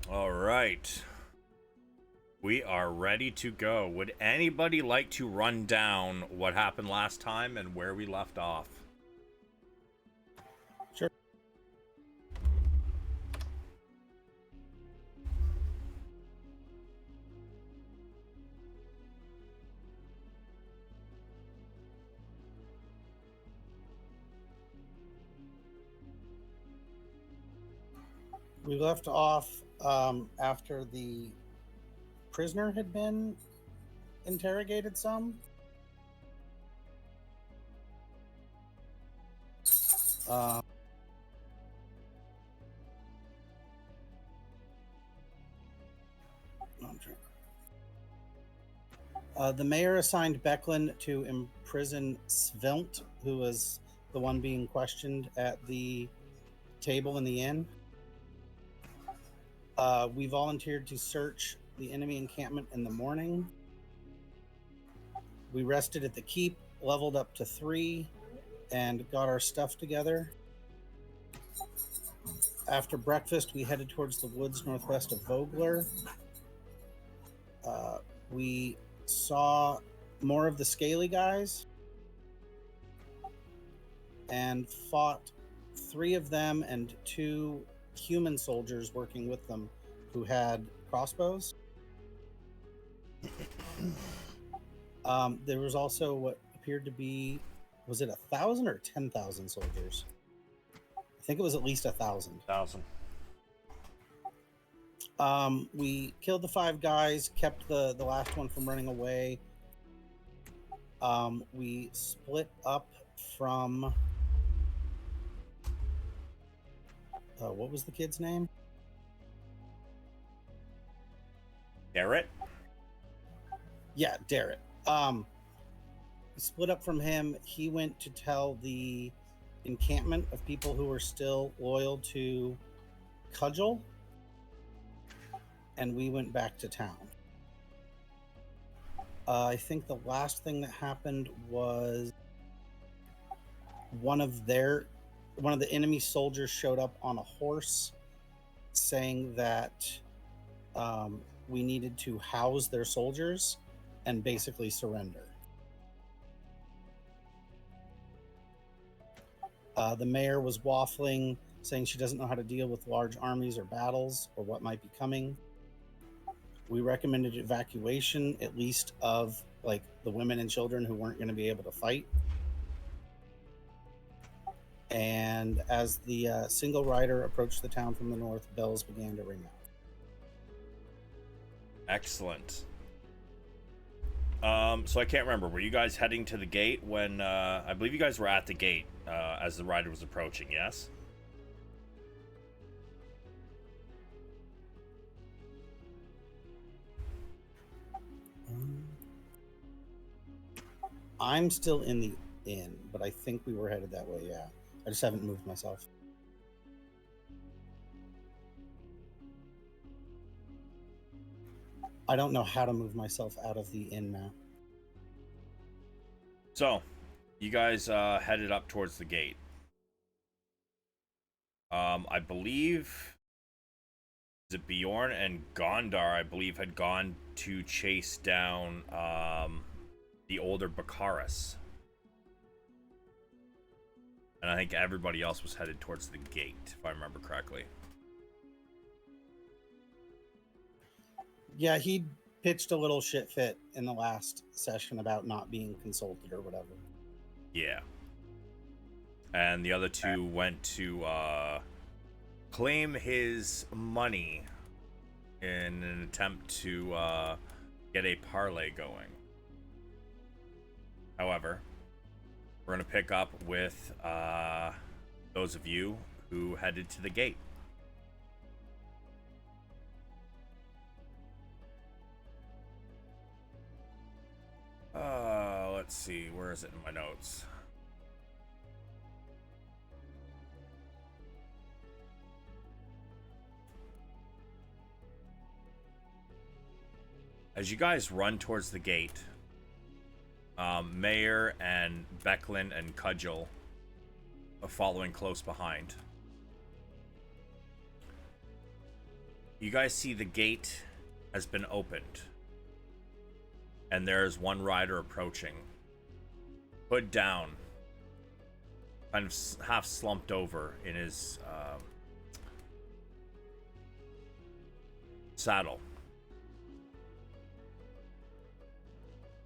All right. We are ready to go. Would anybody like to run down what happened last time and where we left off? Sure. We left off after the prisoner had been interrogated some. Uh, the mayor assigned Becklin to imprison Svilt, who was the one being questioned at the table in the inn. We volunteered to search the enemy encampment in the morning. We rested at the keep, leveled up to 3, and got our stuff together. After breakfast, we headed towards the woods northwest of Vogler. We saw more of the scaly guys and fought 3 of them and 2 human soldiers working with them who had crossbows. There was also what appeared to be, was it 1,000 or 10,000 soldiers? I think it was at least 1,000. 1,000. We killed the 5 guys, kept the last one from running away. We split up from what was the kid's name? Garrett? Yeah, Darrett. We split up from him. He went to tell the encampment of people who were still loyal to Cudgel, and we went back to town. I think the last thing that happened was one of the enemy soldiers showed up on a horse, saying that we needed to house their soldiers and basically surrender. The mayor was waffling, saying she doesn't know how to deal with large armies or battles or what might be coming. We recommended evacuation, at least of like the women and children who weren't going to be able to fight. And as the single rider approached the town from the north, bells began to ring out. Excellent. So I can't remember. Were you guys heading to the gate when I believe you guys were at the gate as the rider was approaching, yes? I'm still in the inn, but I think we were headed that way, yeah. I just haven't moved myself. I don't know how to move myself out of the inn now. So, you guys headed up towards the gate. I believe is it Bjorn and Gondar, I believe, had gone to chase down the older Bakaris. And I think everybody else was headed towards the gate, if I remember correctly. Yeah, he pitched a little shit fit in the last session about not being consulted or whatever. Yeah. And the other 2 went to claim his money in an attempt to get a parlay going. However, we're going to pick up with those of you who headed to the gate. Let's see. Where is it in my notes? As you guys run towards the gate, Mayor and Becklin and Cudgel are following close behind. You guys see the gate has been opened, and there's one rider approaching. Hood down, kind of half slumped over in his saddle.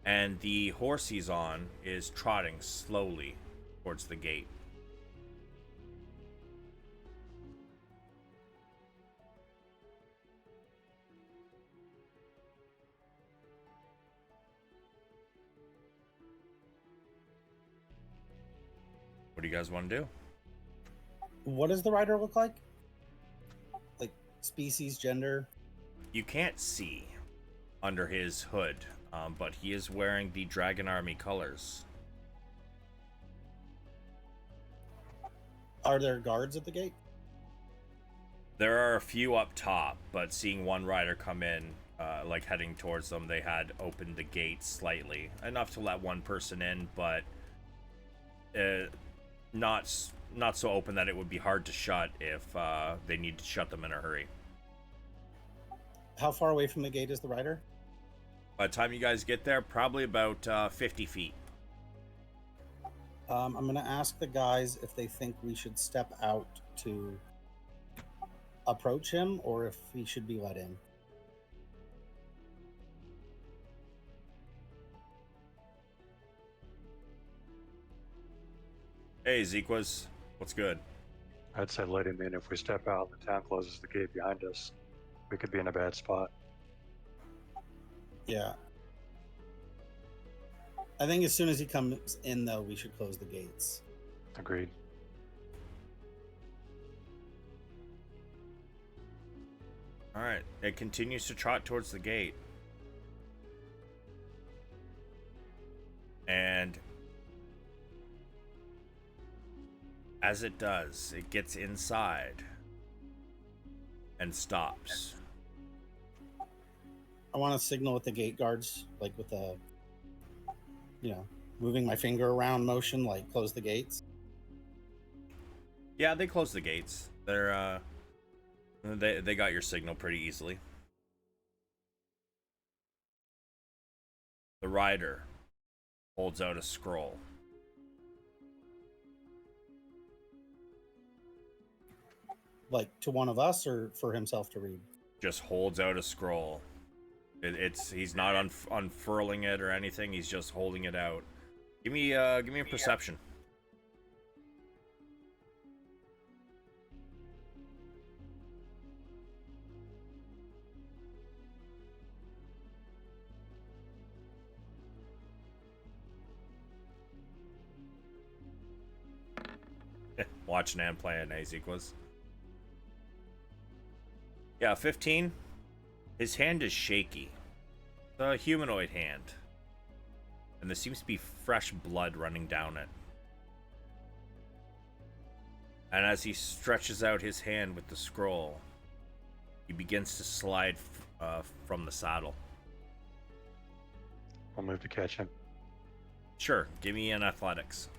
And the horse he's on is trotting slowly towards the gate. What do you guys want to do? What does the rider look like? Like species, gender? You can't see under his hood, but he is wearing the Dragon Army colors. Are there guards at the gate? There are a few up top, but seeing one rider come in, like heading towards them, they had opened the gate slightly, enough to let one person in, but not so open that it would be hard to shut if they need to shut them in a hurry. How far away from the gate is the rider? By the time you guys get there, probably about 50 feet. I'm going to ask the guys if they think we should step out to approach him or if he should be let in. Hey, Zequas, what's good? I'd say let him in. If we step out, the town closes the gate behind us. We could be in a bad spot. Yeah. I think as soon as he comes in, though, we should close the gates. Agreed. All right, it continues to trot towards the gate. And as it does, it gets inside and stops. I want to signal with the gate guards, like with a, moving my finger around motion, like close the gates. Yeah, they close the gates. They got your signal pretty easily. The rider holds out a scroll. Like to one of us or for himself to read? Just holds out a scroll. He's not unfurling it or anything. He's just holding it out. Give me a perception. Watching and playing Azequas. Yeah, 15. His hand is shaky. It's a humanoid hand. And there seems to be fresh blood running down it. And as he stretches out his hand with the scroll, he begins to slide from the saddle. I'll move to catch him. Sure, give me an athletics.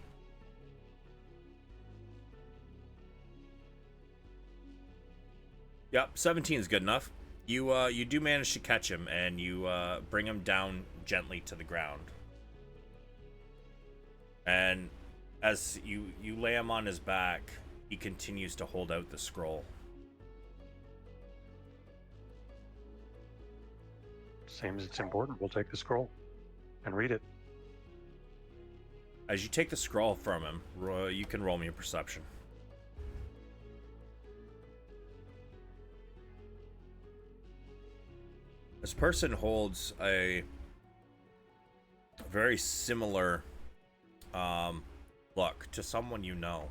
Yep, 17 is good enough. You do manage to catch him, and you bring him down gently to the ground. And as you lay him on his back, he continues to hold out the scroll. Seems it's important. We'll take the scroll and read it. As you take the scroll from him, you can roll me a perception. This person holds a very similar look to someone you know.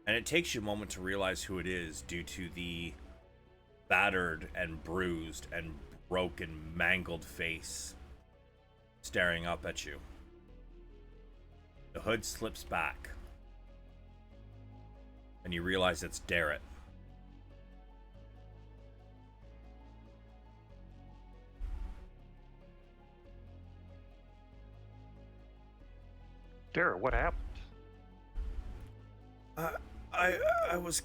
And it takes you a moment to realize who it is due to the battered and bruised and broken, mangled face staring up at you. The hood slips back, and you realize it's Darrett. Darrett, what happened? I was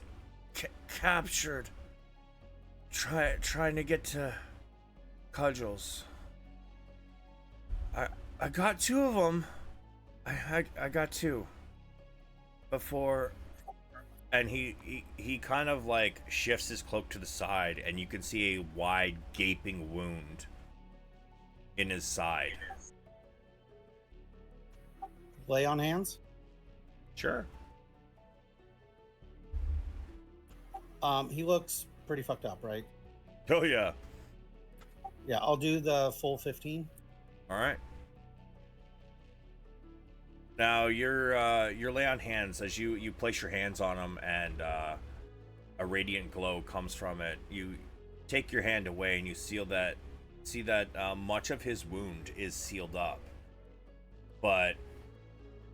captured. Trying to get to Cudgels. I got two of them. I got two. Before, and he kind of like shifts his cloak to the side, and you can see a wide gaping wound in his side. Lay on hands. Sure. He looks pretty fucked up, right? Oh yeah. Yeah, I'll do the full 15. All right. Now your lay on hands, as you place your hands on him, and a radiant glow comes from it. You take your hand away, and you see that much of his wound is sealed up, but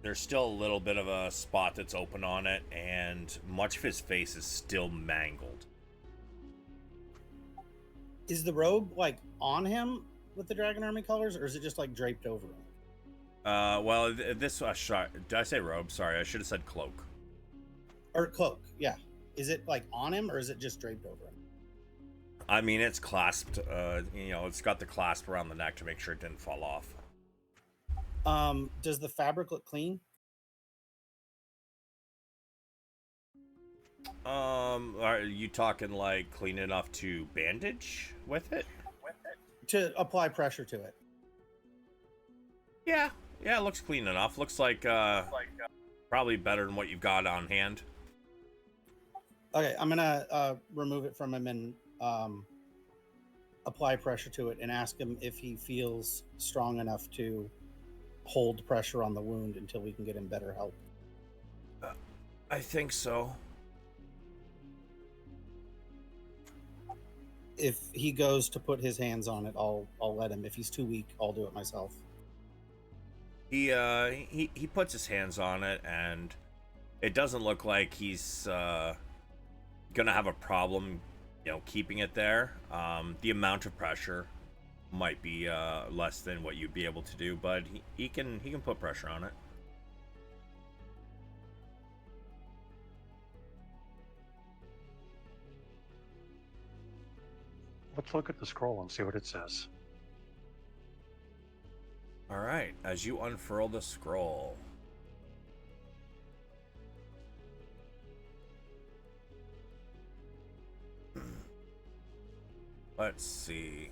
there's still a little bit of a spot that's open on it, and much of his face is still mangled. Is the robe like on him with the Dragon Army colors, or is it just like draped over him? Well, this did I say robe? Sorry, I should have said cloak. Or cloak, yeah. Is it like on him, or is it just draped over him? I mean, it's clasped. It's got the clasp around the neck to make sure it didn't fall off. Does the fabric look clean? Are you talking like clean enough to bandage with it? To apply pressure to it. Yeah, it looks clean enough. Looks like probably better than what you've got on hand. Okay, I'm gonna remove it from him and apply pressure to it, and ask him if he feels strong enough to hold pressure on the wound until we can get him better help. I think so. If he goes to put his hands on it, I'll let him. If he's too weak, I'll do it myself. He puts his hands on it, and it doesn't look like he's gonna have a problem, keeping it there. The amount of pressure might be less than what you'd be able to do, but he can put pressure on it. Let's look at the scroll and see what it says. All right, as you unfurl the scroll, let's see.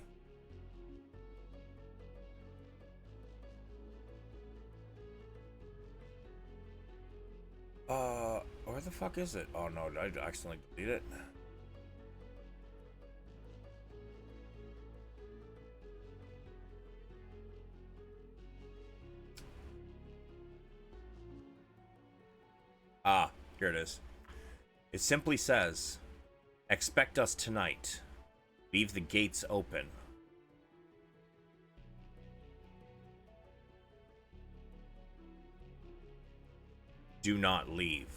Where the fuck is it? Oh no, did I accidentally delete it? Ah, here it is. It simply says, "Expect us tonight. Leave the gates open." Do not leave.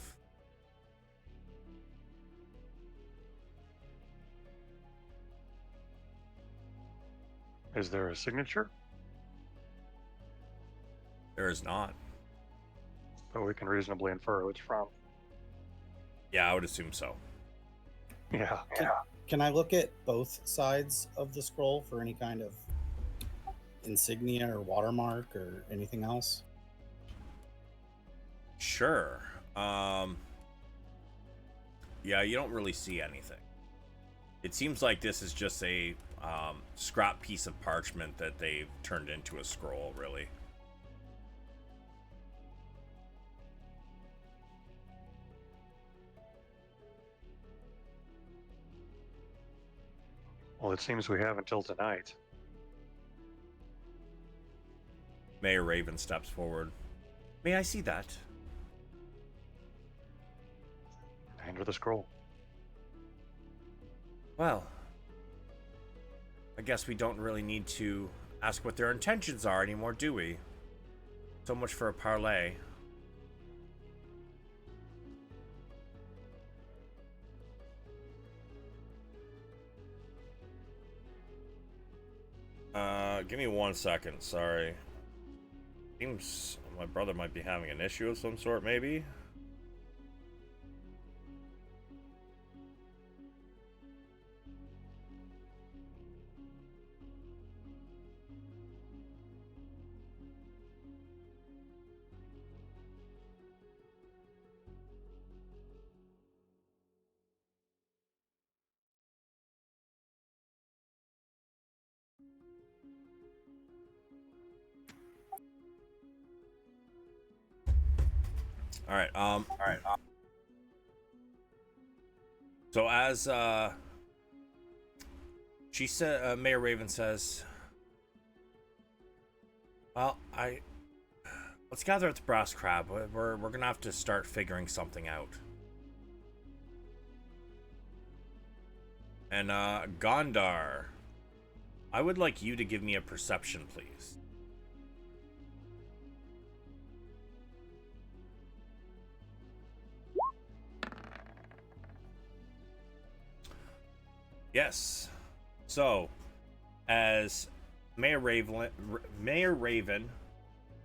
Is there a signature? There is not. But we can reasonably infer who it's from. Yeah, I would assume so. Yeah. Can I look at both sides of the scroll for any kind of insignia or watermark or anything else? Sure. Yeah, you don't really see anything. It seems like this is just a scrap piece of parchment that they've turned into a scroll, really. Well, it seems we have until tonight. Mayor Raven steps forward. May I see that? Hand her the scroll. Well, I guess we don't really need to ask what their intentions are anymore, do we? So much for a parley. Give me 1 second, sorry. Seems my brother might be having an issue of some sort, maybe? All right. So as she said, Mayor Raven says, "Well, let's gather at the Brass Crab. We're gonna have to start figuring something out." And Gondar, I would like you to give me a perception, please. Yes. So, as Mayor Raven,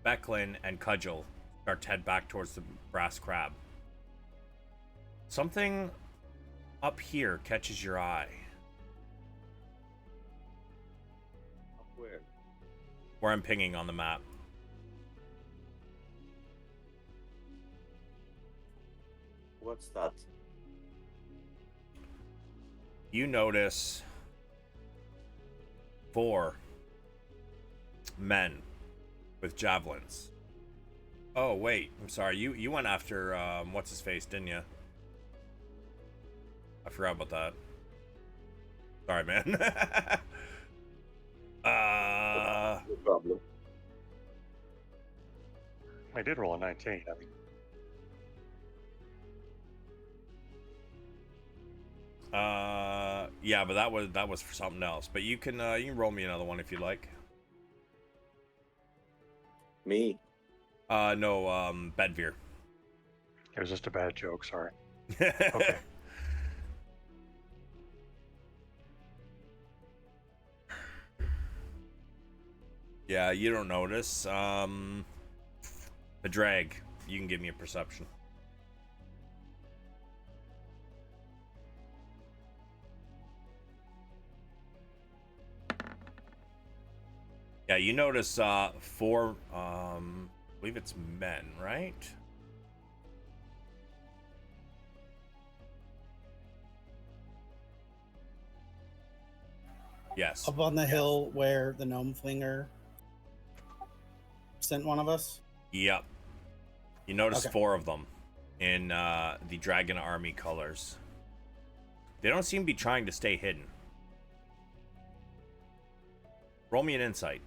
Becklin, and Cudgel start to head back towards the Brass Crab, something up here catches your eye. Where? Where I'm pinging on the map. What's that? You notice 4 men with javelins. Oh wait, I'm sorry. You went after what's his face, didn't you? I forgot about that. Sorry, man. No problem. I did roll a 19. I mean, yeah, but that was for something else. But you can roll me another one if you like. Me? No, Bedvere. it was just a bad joke. Sorry. Okay. Yeah, you don't notice. The drag. You can give me a perception. Yeah, you notice 4 I believe it's men, right? Yes. Up on the hill where the gnome flinger sent one of us. Yep. You notice Okay. 4 of them in the dragon army colors. They don't seem to be trying to stay hidden. Roll me an insight.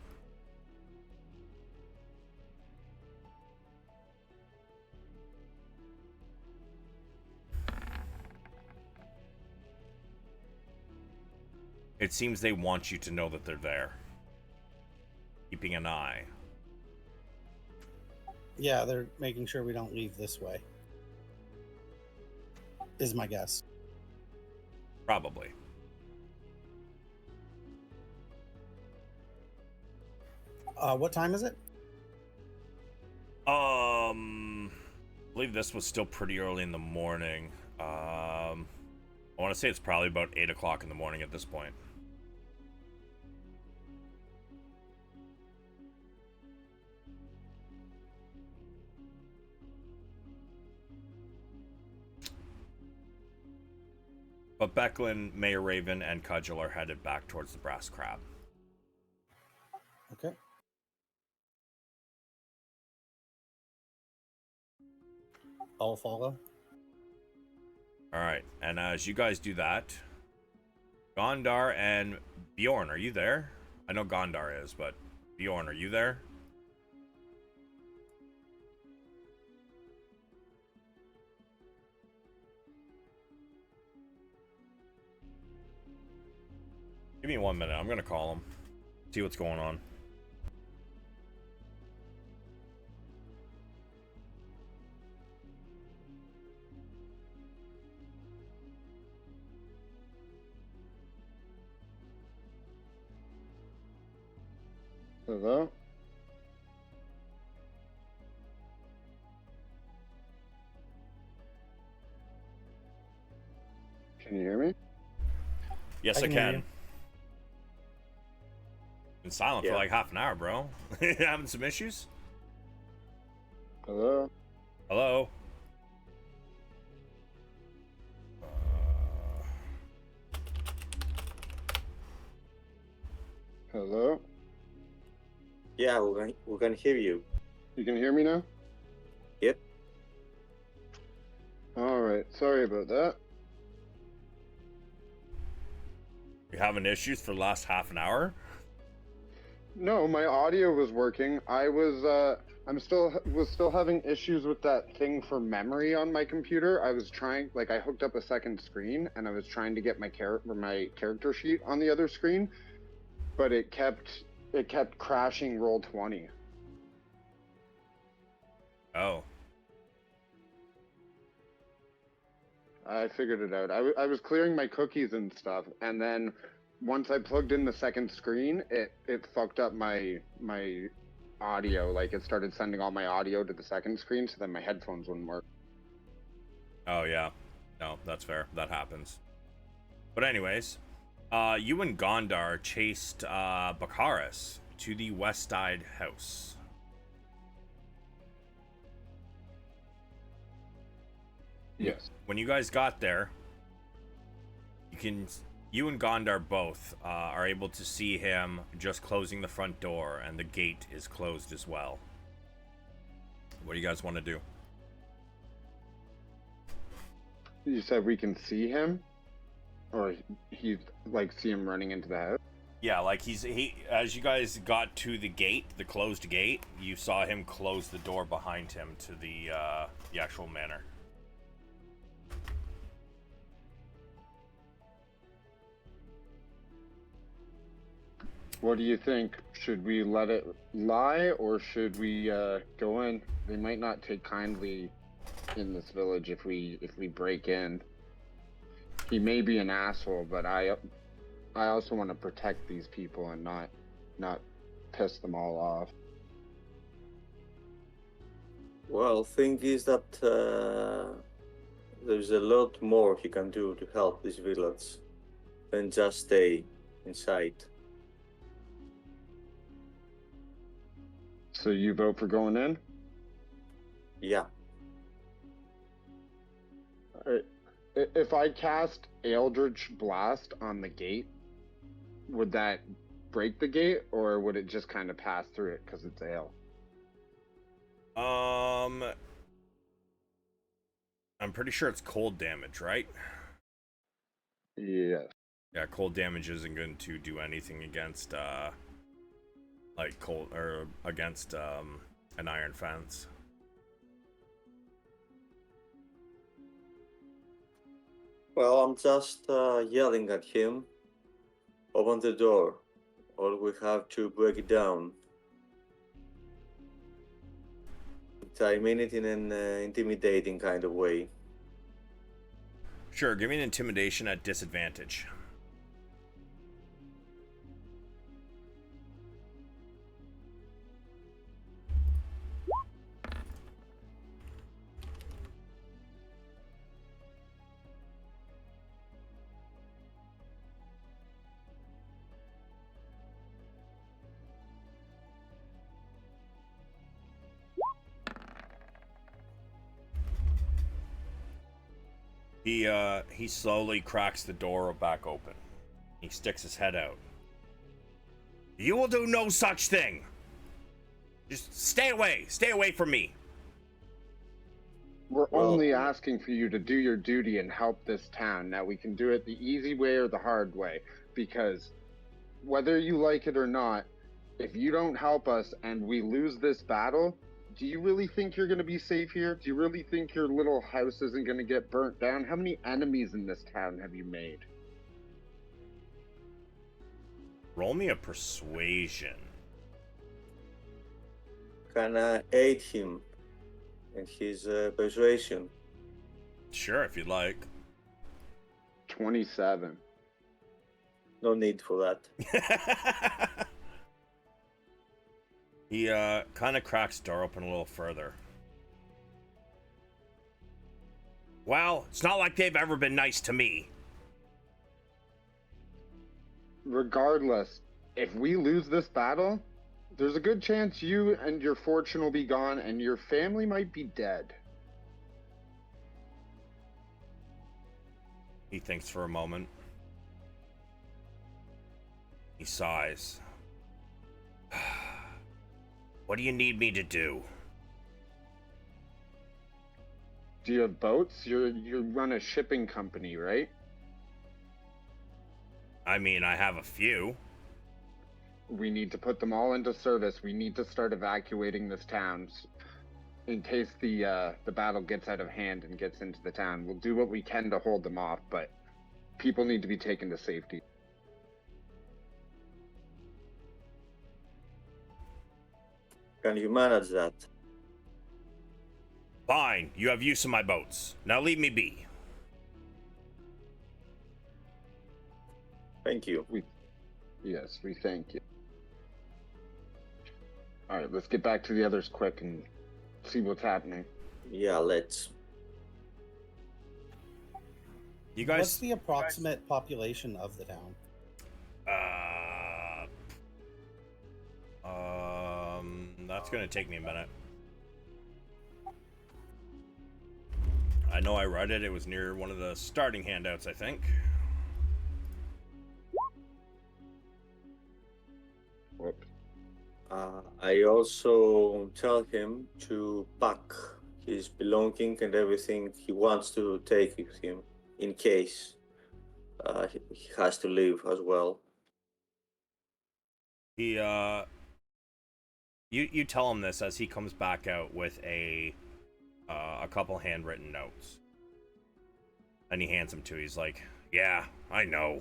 It seems they want you to know that they're there. Keeping an eye. Yeah, they're making sure we don't leave this way. Is my guess. Probably. What time is it? I believe this was still pretty early in the morning. I want to say it's probably about 8 o'clock in the morning at this point. But Becklin, Mayor Raven, and Cudgel are headed back towards the Brass Crab. Okay. I'll follow. All right, and as you guys do that, Gondar and Bjorn, are you there? I know Gondar is, but Bjorn, are you there? Give me 1 minute. I'm gonna call him. See what's going on. Hello? Can you hear me? Yes, I I can hear can. you. Been silent for Yeah. like half an hour, bro. Having some issues? Hello? Hello? Hello? Yeah, we can hear you. You can hear me now? Yep. Alright, sorry about that. You having issues for the last half an hour? No, my audio was working. Was still having issues with that thing for memory on my computer. I was trying, like, I hooked up a second screen and I was trying to get my character sheet on the other screen, but it kept crashing Roll20. Oh. I figured it out. I was clearing my cookies and stuff, and then once I plugged in the second screen, it fucked up my audio. Like, it started sending all my audio to the second screen, so then my headphones wouldn't work. Oh, yeah. No, that's fair. That happens. But anyways, you and Gondar chased Bakaris to the West Side house. Yes. When you guys got there, you and Gondar both are able to see him just closing the front door, and the gate is closed as well. What do you guys want to do? You said we can see him? Or he's, like, see him running into the house? Yeah, like he as you guys got to the gate, the closed gate, you saw him close the door behind him to the actual manor. What do you think? Should we let it lie, or should we go in? They might not take kindly in this village if we break in. He may be an asshole, but I also want to protect these people and not piss them all off. Well, thing is that there's a lot more he can do to help this village than just stay inside. So you vote for going in? Yeah. Alright. If I cast Eldritch Blast on the gate, would that break the gate, or would it just kind of pass through it because it's ale? I'm pretty sure it's cold damage, right? Yes. Yeah, cold damage isn't going to do anything against like cold or against an iron fence. Well, I'm just yelling at him. Open the door, or we have to break it down. I mean it in an intimidating kind of way. Sure, give me an intimidation at disadvantage. He slowly cracks the door back open. He sticks his head out. You will do no such thing. Just stay away from me. We're Well- only asking for you to do your duty and help this town. Now, we can do it the easy way or the hard way, because whether you like it or not, if you don't help us and we lose this battle, do you really think you're going to be safe here? Do you really think your little house isn't going to get burnt down? How many enemies in this town have you made? Roll me a persuasion. Can I aid him in his persuasion? Sure, if you'd like. 27. No need for that. He kind of cracks the door open a little further. Well, it's not like they've ever been nice to me. Regardless, if we lose this battle, there's a good chance you and your fortune will be gone and your family might be dead. He thinks for a moment. He sighs. What do you need me to do? Do you have boats? You run a shipping company, right? I mean, I have a few. We need to put them all into service. We need to start evacuating this town in case the battle gets out of hand and gets into the town. We'll do what we can to hold them off, but people need to be taken to safety. Can you manage that? Fine, you have use of my boats. Now leave me be. Thank you. Yes, we thank you. All right, let's get back to the others quick and see what's happening. Yeah, let's. You guys. What's the approximate population of the town? That's gonna take me a minute. I know I read it. It was near one of the starting handouts, I think. Whoops. I also tell him to pack his belonging and everything he wants to take with him in case he has to leave as well. He you tell him this as he comes back out with a couple handwritten notes, and he hands them to you. He's like, "Yeah, I know,"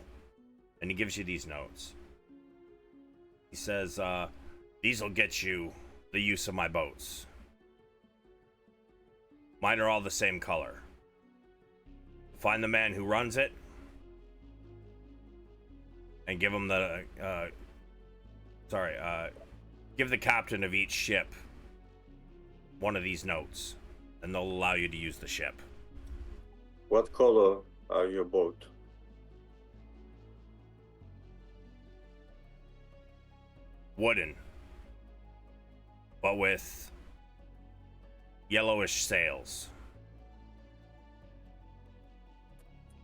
and he gives you these notes. He says, "These will get you the use of my boats. Mine are all the same color. Find the man who runs it, and give him the give the captain of each ship one of these notes, and they'll allow you to use the ship." What color are your boat? Wooden, but with yellowish sails.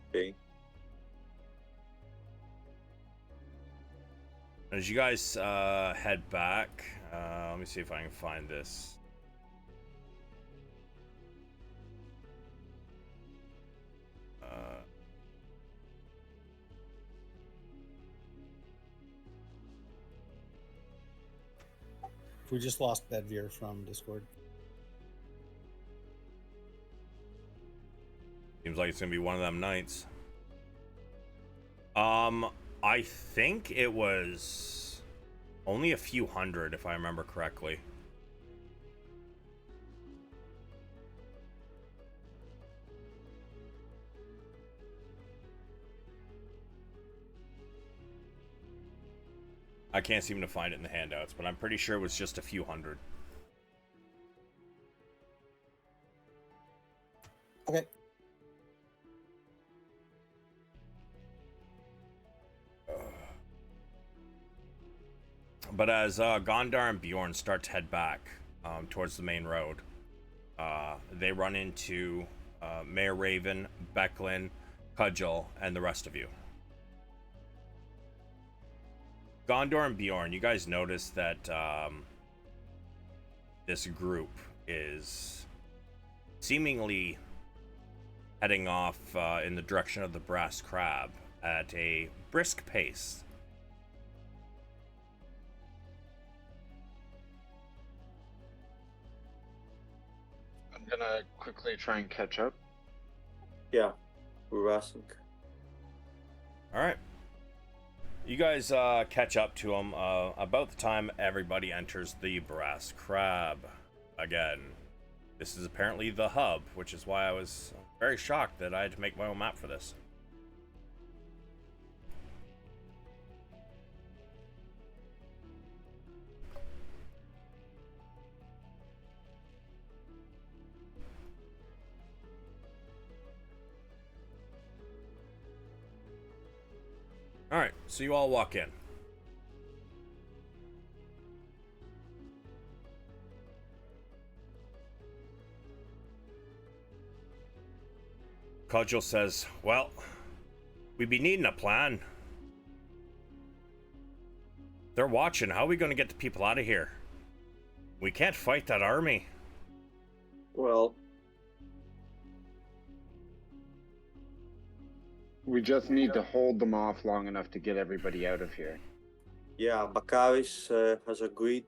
Okay. As you guys head back, let me see if I can find this. We just lost Bedveer from Discord. Seems like it's gonna be one of them nights. I think it was only a few hundred, if I remember correctly. I can't seem to find it in the handouts, but I'm pretty sure it was just a few hundred. Okay. But as Gondar and Bjorn start to head back towards the main road, they run into Mayor Raven, Becklin, Cudgel, and the rest of you. Gondor and Bjorn, you guys notice that this group is seemingly heading off in the direction of the Brass Crab at a brisk pace. I'm gonna quickly try and catch up. Yeah, we're asking. All right. You guys catch up to them about the time everybody enters the Brass Crab again. This is apparently the hub, which is why I was very shocked that I had to make my own map for this. Alright, so you all walk in. Cudgel says, "Well, we be needing a plan. They're watching. How are we going to get the people out of here? We can't fight that army." Well, We just need to hold them off long enough to get everybody out of here. Yeah, Bakaris has agreed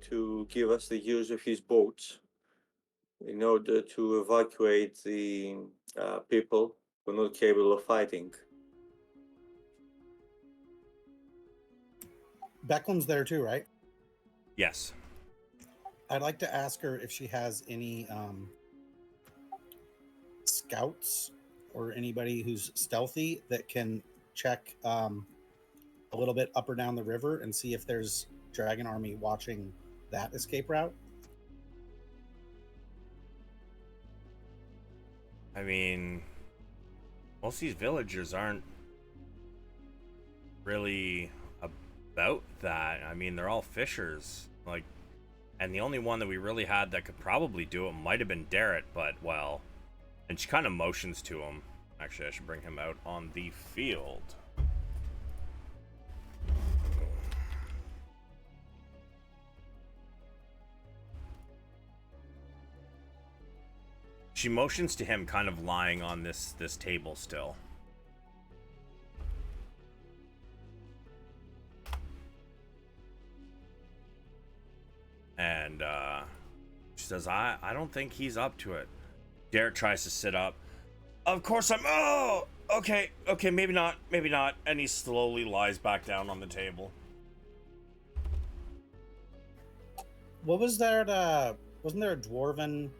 to give us the use of his boats in order to evacuate the people who are not capable of fighting. Beckland's there too, right? Yes. I'd like to ask her if she has any scouts or anybody who's stealthy that can check a little bit up or down the river and see if there's Dragon Army watching that escape route. I mean, most of these villagers aren't really about that. I mean, they're all fishers. Like, and the only one that we really had that could probably do it might have been Darrett, but well, and she kind of motions to him. Actually, I should bring him out on the field. She motions to him, kind of lying on this table still. And she says, I don't think he's up to it. Derek tries to sit up. Of course I'm... Oh! Okay, maybe not. And he slowly lies back down on the table. What was there? Wasn't there a dwarven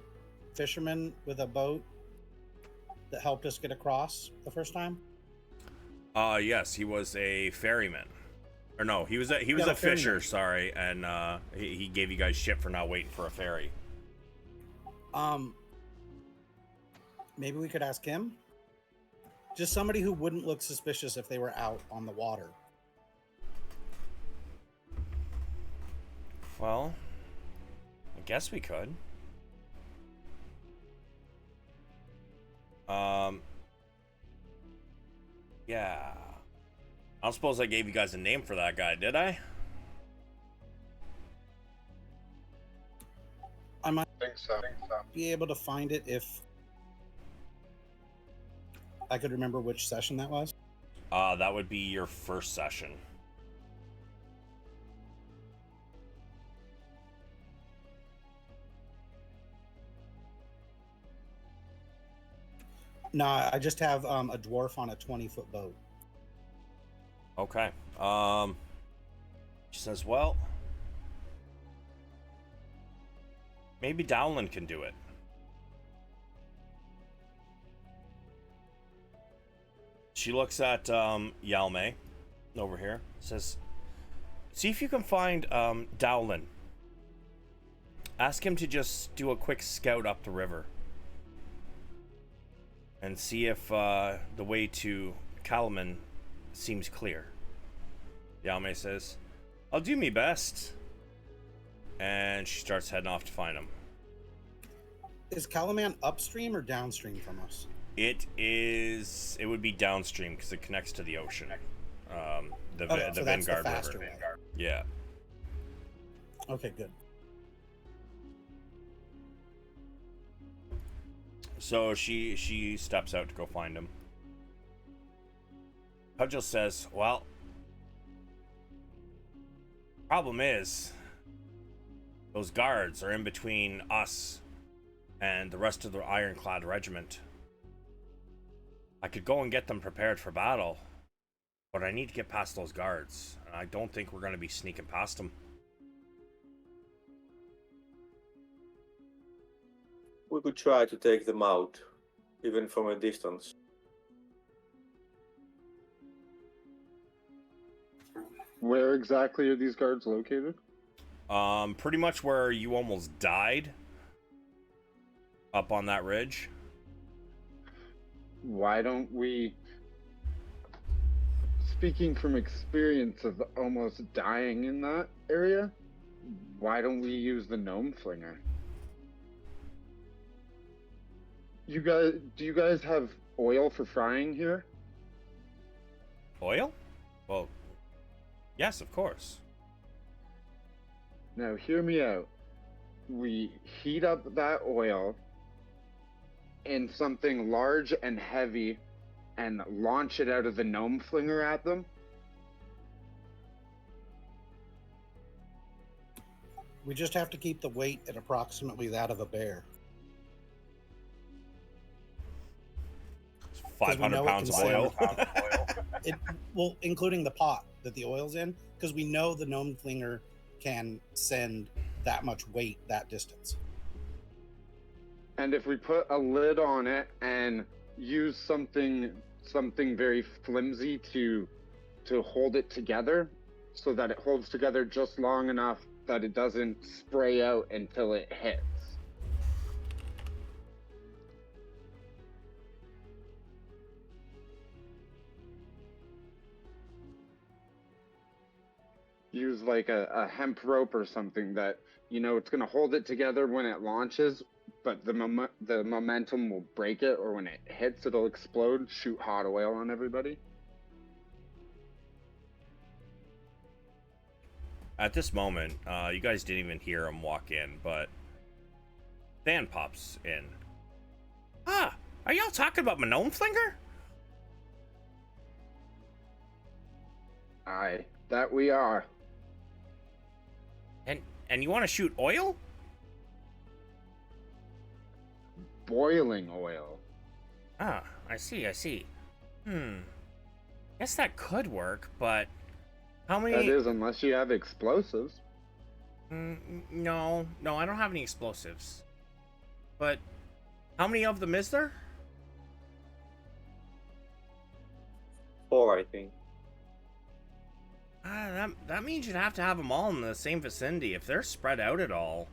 fisherman with a boat that helped us get across the first time? Yes, he was a ferryman. Or no, he was a a fisher, ferryman. sorry, and he gave you guys shit for not waiting for a ferry. Maybe we could ask him. Just somebody who wouldn't look suspicious if they were out on the water. Well, I guess we could. Yeah. I don't suppose I gave you guys a name for that guy, did I? I might I think so. be able to find it if I could remember which session that was. That would be your first session. No, I just have a dwarf on a 20-foot boat. Okay. She says, well, maybe Dowland can do it. She looks at Yalme over here. Says, see if you can find Dowland. Ask him to just do a quick scout up the river. And see if the way to Kalaman seems clear. Yalme says, I'll do me best. And she starts heading off to find him. Is Kalaman upstream or downstream from us? It would be downstream because it connects to the ocean. The Okay, so that's the Vanguard faster River. way. Yeah. Okay, good. So she steps out to go find him. Cudgel says, well, problem is, those guards are in between us and the rest of the Ironclad regiment. I could go and get them prepared for battle, but I need to get past those guards, and I don't think we're going to be sneaking past them. We could try to take them out, even from a distance. Where exactly are these guards located? Pretty much where you almost died. Up on that ridge. Why don't we, speaking from experience of almost dying in that area, why don't we use the gnome flinger? Do you guys have oil for frying here? Oil? Well, yes, of course. Now, hear me out. We heat up that oil in something large and heavy and launch it out of the gnome flinger at them? We just have to keep the weight at approximately that of a bear. 500 pounds of oil. Well, including the pot that the oil's in, because we know the gnome flinger can send that much weight that distance. And if we put a lid on it and use something very flimsy to hold it together, so that it holds together just long enough that it doesn't spray out until it hits. Use like a hemp rope or something that, you know, it's going to hold it together when it launches, but the momentum will break it, or when it hits, it'll explode, shoot hot oil on everybody. At this moment, you guys didn't even hear him walk in, but Than pops in. Ah, are y'all talking about my gnome flinger? Aye, that we are. And you want to shoot oil? Boiling oil. Ah, I see. Guess that could work, but how many... That is, unless you have explosives. No, I don't have any explosives. But how many of them is there? 4, I think. That means you'd have to have them all in the same vicinity. If they're spread out at all,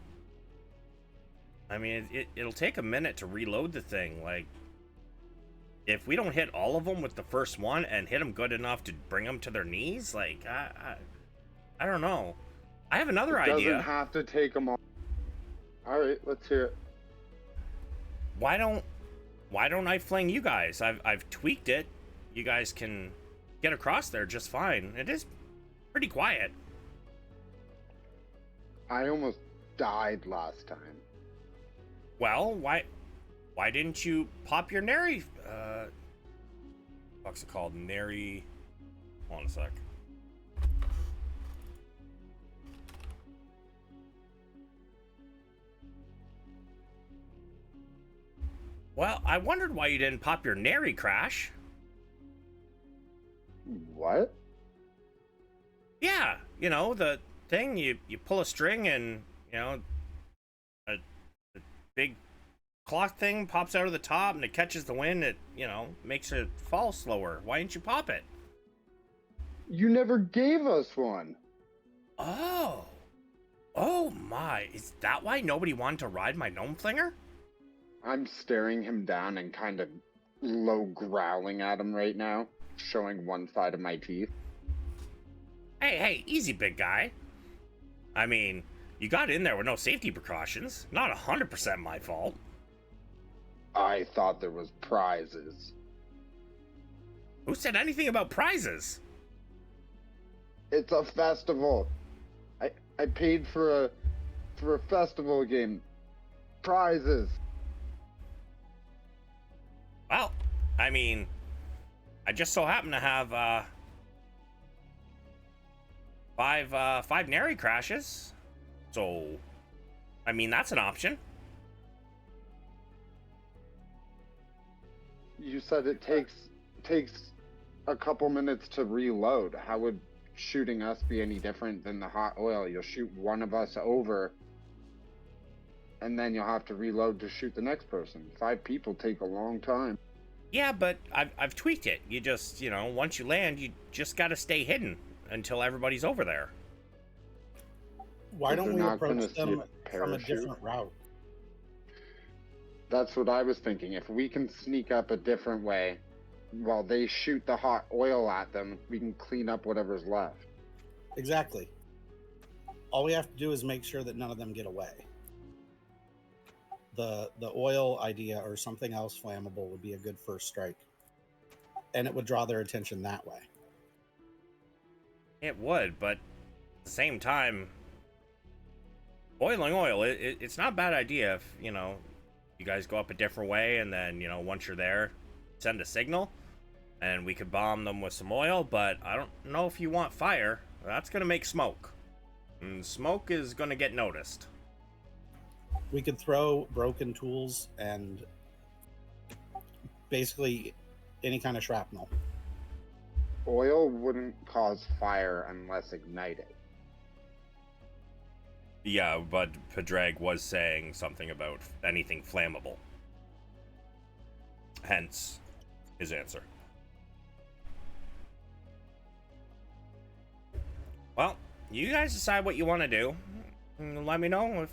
I mean, it'll take a minute to reload the thing. Like, if we don't hit all of them with the first one and hit them good enough to bring them to their knees, like, I don't know. I have another idea. Doesn't have to take them all. All right, let's hear it. Why don't I fling you guys? I've tweaked it. You guys can get across there just fine. It is pretty quiet. I almost died last time. Well, why didn't you pop your nary? What's it called? Nary. Hold on a sec. Well, I wondered why you didn't pop your nary, Crash. What? Yeah, you know, the thing, you pull a string and, you know, a big clock thing pops out of the top and it catches the wind. It, you know, makes it fall slower. Why didn't you pop it? You never gave us one. Oh my, is that why nobody wanted to ride my gnome flinger? I'm staring him down and kind of low growling at him right now, showing one side of my teeth. Hey, easy, big guy. I mean, you got in there with no safety precautions. Not 100% my fault. I thought there was prizes. Who said anything about prizes? It's a festival. I paid for a festival game. Prizes. Well, I mean, I just so happen to have five nary crashes. So, I mean, that's an option. You said it takes a couple minutes to reload. How would shooting us be any different than the hot oil? You'll shoot one of us over, and then you'll have to reload to shoot the next person. 5 people take a long time. Yeah, but I've tweaked it. You just, you know, once you land, you just gotta stay hidden until everybody's over there. Why But don't they're we not approach gonna see them a from a parachute. different route? That's what I was thinking. If we can sneak up a different way while they shoot the hot oil at them, we can clean up whatever's left. Exactly. All we have to do is make sure that none of them get away. The oil idea or something else flammable would be a good first strike. And it would draw their attention that way. It would, but at the same time, boiling oil, it's not a bad idea if, you know, you guys go up a different way and then, you know, once you're there, send a signal. and we could bomb them with some oil, but I don't know if you want fire. That's gonna make smoke, and smoke is gonna get noticed. We could throw broken tools and basically any kind of shrapnel. Oil wouldn't cause fire unless ignited. Yeah, but Padraig was saying something about anything flammable. Hence, his answer. Well, you guys decide what you want to do. Let me know if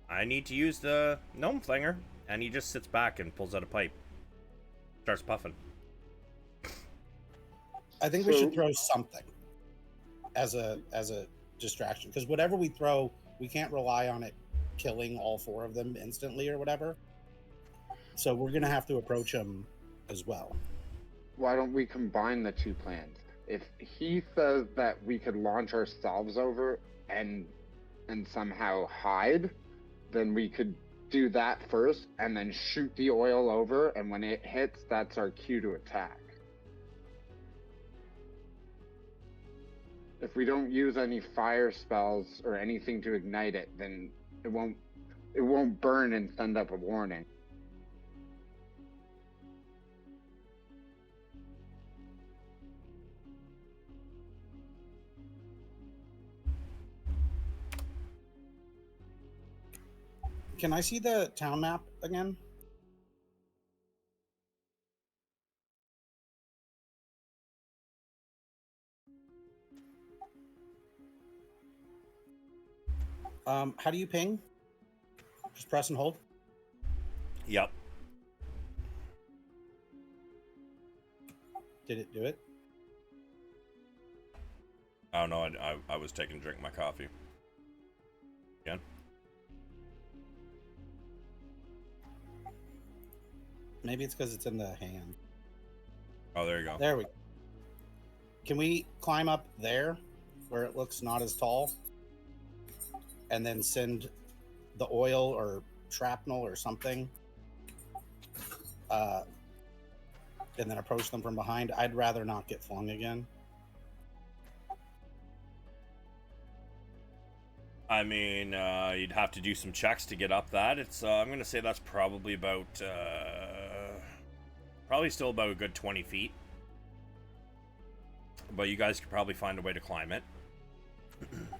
I need to use the gnome flinger. And he just sits back and pulls out a pipe. Starts puffing. I think we should throw something as a distraction, because whatever we throw, we can't rely on it killing all 4 of them instantly or whatever. So we're gonna have to approach them as well. Why don't we combine the 2 plans? If he says that we could launch ourselves over and somehow hide, then we could do that first and then shoot the oil over, and when it hits, that's our cue to attack. If we don't use any fire spells or anything to ignite it, then it won't burn and send up a warning. Can I see the town map again? How do you ping? Just press and hold. Yep. Did it do it? Oh no, I was taking a drink of my coffee. Again? Maybe it's because it's in the hand. Oh, there you go. There we go. Can we climb up there where it looks not as tall? And then send the oil or shrapnel or something? And then approach them from behind? I'd rather not get flung again. I mean, you'd have to do some checks to get up that. It's I'm gonna say that's probably about probably still about a good 20 feet. But you guys could probably find a way to climb it.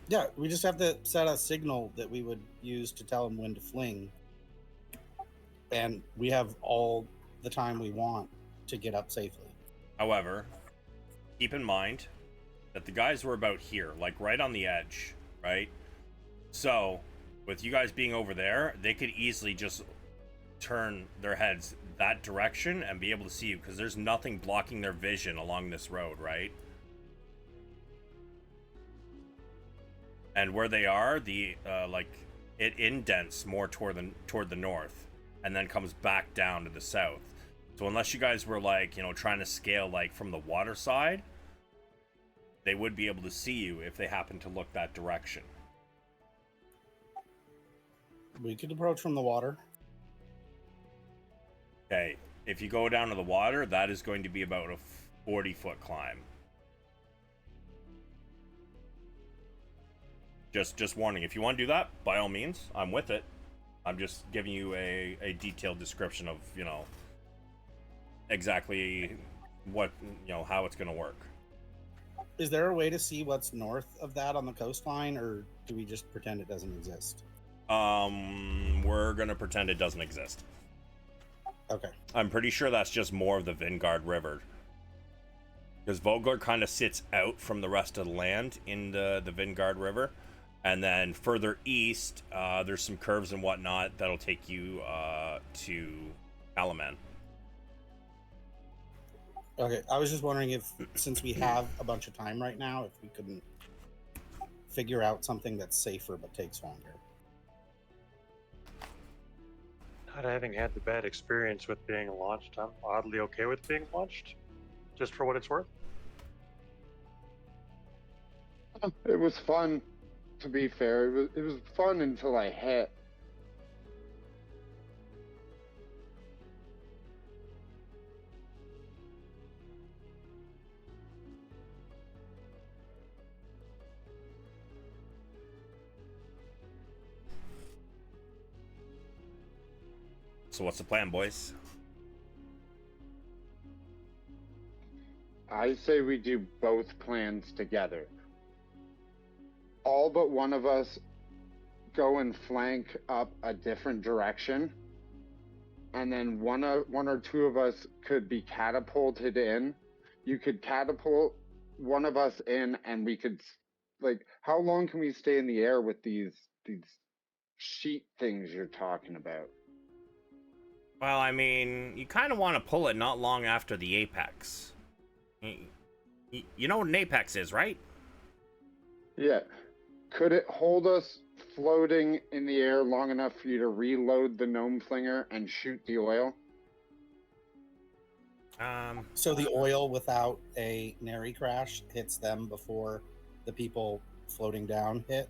Yeah, we just have to set a signal that we would use to tell them when to fling. And we have all the time we want to get up safely. However, keep in mind that the guys were about here, like right on the edge, right? So, with you guys being over there, they could easily just turn their heads that direction and be able to see you, because there's nothing blocking their vision along this road, right? And where they are, the like it indents more toward the north, and then comes back down to the south. So unless you guys were like, you know, trying to scale like from the water side, they would be able to see you if they happen to look that direction. We could approach from the water. Okay, if you go down to the water, that is going to be about a 40-foot climb. Just warning, if you want to do that, by all means, I'm with it. I'm just giving you a detailed description of, you know, exactly what, you know, how it's going to work. Is there a way to see what's north of that on the coastline, or do we just pretend it doesn't exist? We're going to pretend it doesn't exist. Okay. I'm pretty sure that's just more of the Vingard River. Because Vogler kind of sits out from the rest of the land in the Vingard River. And then further east, there's some curves and whatnot that'll take you to Alaman. Okay, I was just wondering if, since we have a bunch of time right now, if we couldn't figure out something that's safer but takes longer. Not having had the bad experience with being launched, I'm oddly okay with being launched, just for what it's worth. It was fun, to be fair. It was fun until I hit. So what's the plan, boys? I say we do both plans together. All but one of us go and flank up a different direction, and then one or two of us could be catapulted in. You could catapult one of us in, and we could, like, how long can we stay in the air with these sheet things you're talking about? Well, I mean, you kind of want to pull it not long after the apex. You know what an apex is, right? Yeah. Could it hold us floating in the air long enough for you to reload the gnome flinger and shoot the oil? So the oil without a nary crash hits them before the people floating down hit?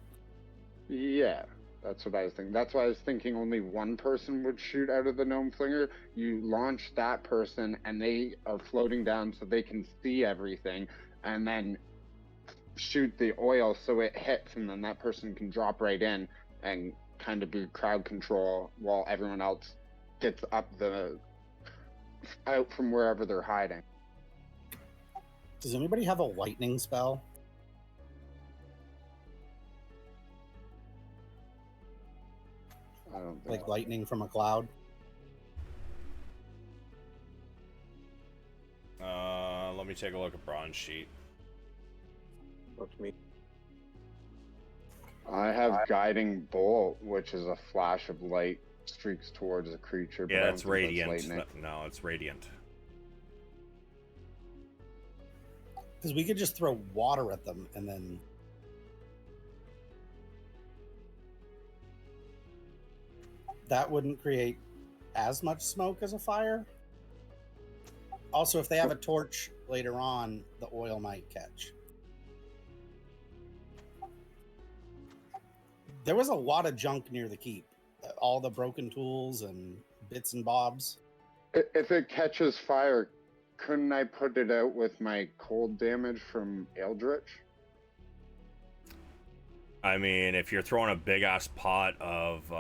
Yeah, that's what I was thinking. That's why I was thinking only one person would shoot out of the gnome flinger. You launch that person and they are floating down so they can see everything, and then shoot the oil so it hits, and then that person can drop right in and kind of be crowd control while everyone else gets out from wherever they're hiding. Does anybody have a lightning spell? I don't think. Like lightning from a cloud? Let me take a look at Bronze Sheet. Not me. I have guiding bolt, which is a flash of light streaks towards a creature. But I Yeah, don't it's think radiant. that's lightning. No, it's radiant. Because we could just throw water at them and then... That wouldn't create as much smoke as a fire. Also, if they have a torch later on, the oil might catch. There was a lot of junk near the keep. All the broken tools and bits and bobs. If it catches fire, couldn't I put it out with my cold damage from Eldritch? I mean, if you're throwing a big ass pot of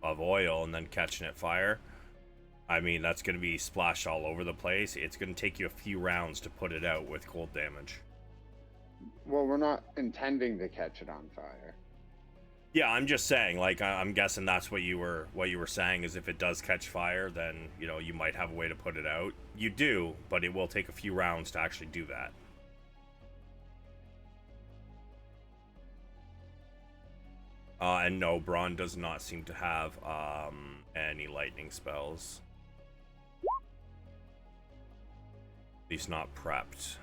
oil and then catching it fire, I mean that's going to be splashed all over the place. It's going to take you a few rounds to put it out with cold damage. Well, we're not intending to catch it on fire. Yeah, I'm just saying. Like, I'm guessing that's what you were saying is if it does catch fire, then you might have a way to put it out. You do, but it will take a few rounds to actually do that. And no, Braun does not seem to have any lightning spells. At least not prepped.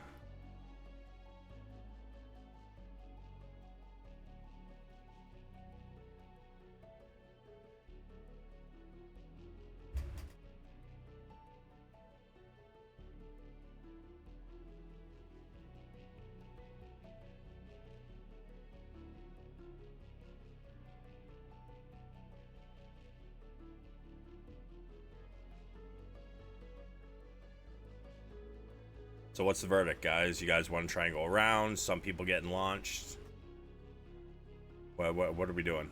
So what's the verdict, guys? You guys want to try and go around? Some people getting launched? What are we doing?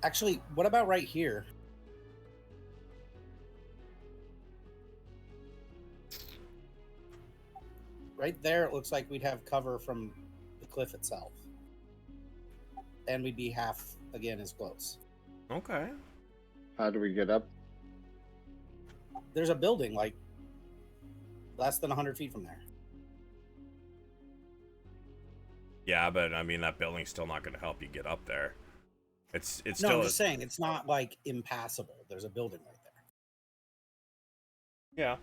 Actually, what about right here? Right there, it looks like we'd have cover from the cliff itself. And we'd be half, again, as close. Okay. How do we get up? There's a building, like, less than 100 feet from there. Yeah, but I mean that building's still not going to help you get up there. It's No, still I'm just saying, it's not, like, impassable. There's a building right there. Yeah.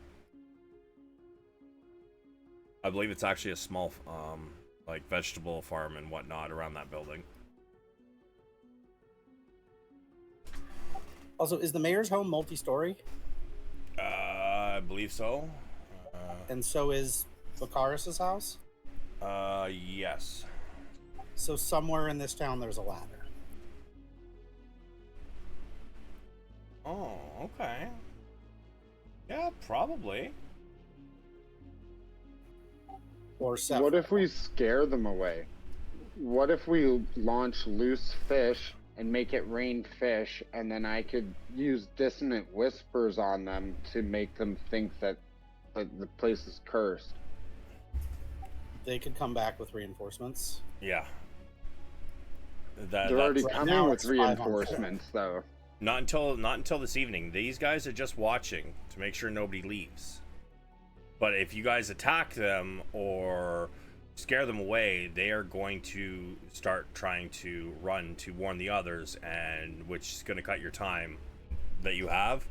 I believe it's actually a small like vegetable farm and whatnot around that building. Also, is the mayor's home multi-story? I believe so. And so is Bakaris's house? Yes. So somewhere in this town, there's a ladder. Oh, okay. Yeah, probably. Or What if we scare them away? What if we launch loose fish and make it rain fish, and then I could use dissonant whispers on them to make them think that the place is cursed. They could come back with reinforcements. Yeah. They're already Right coming now with it's 5 on 4. reinforcements, though. Not until this evening. These guys are just watching to make sure nobody leaves. But if you guys attack them or scare them away, they are going to start trying to run to warn the others, and which is going to cut your time that you have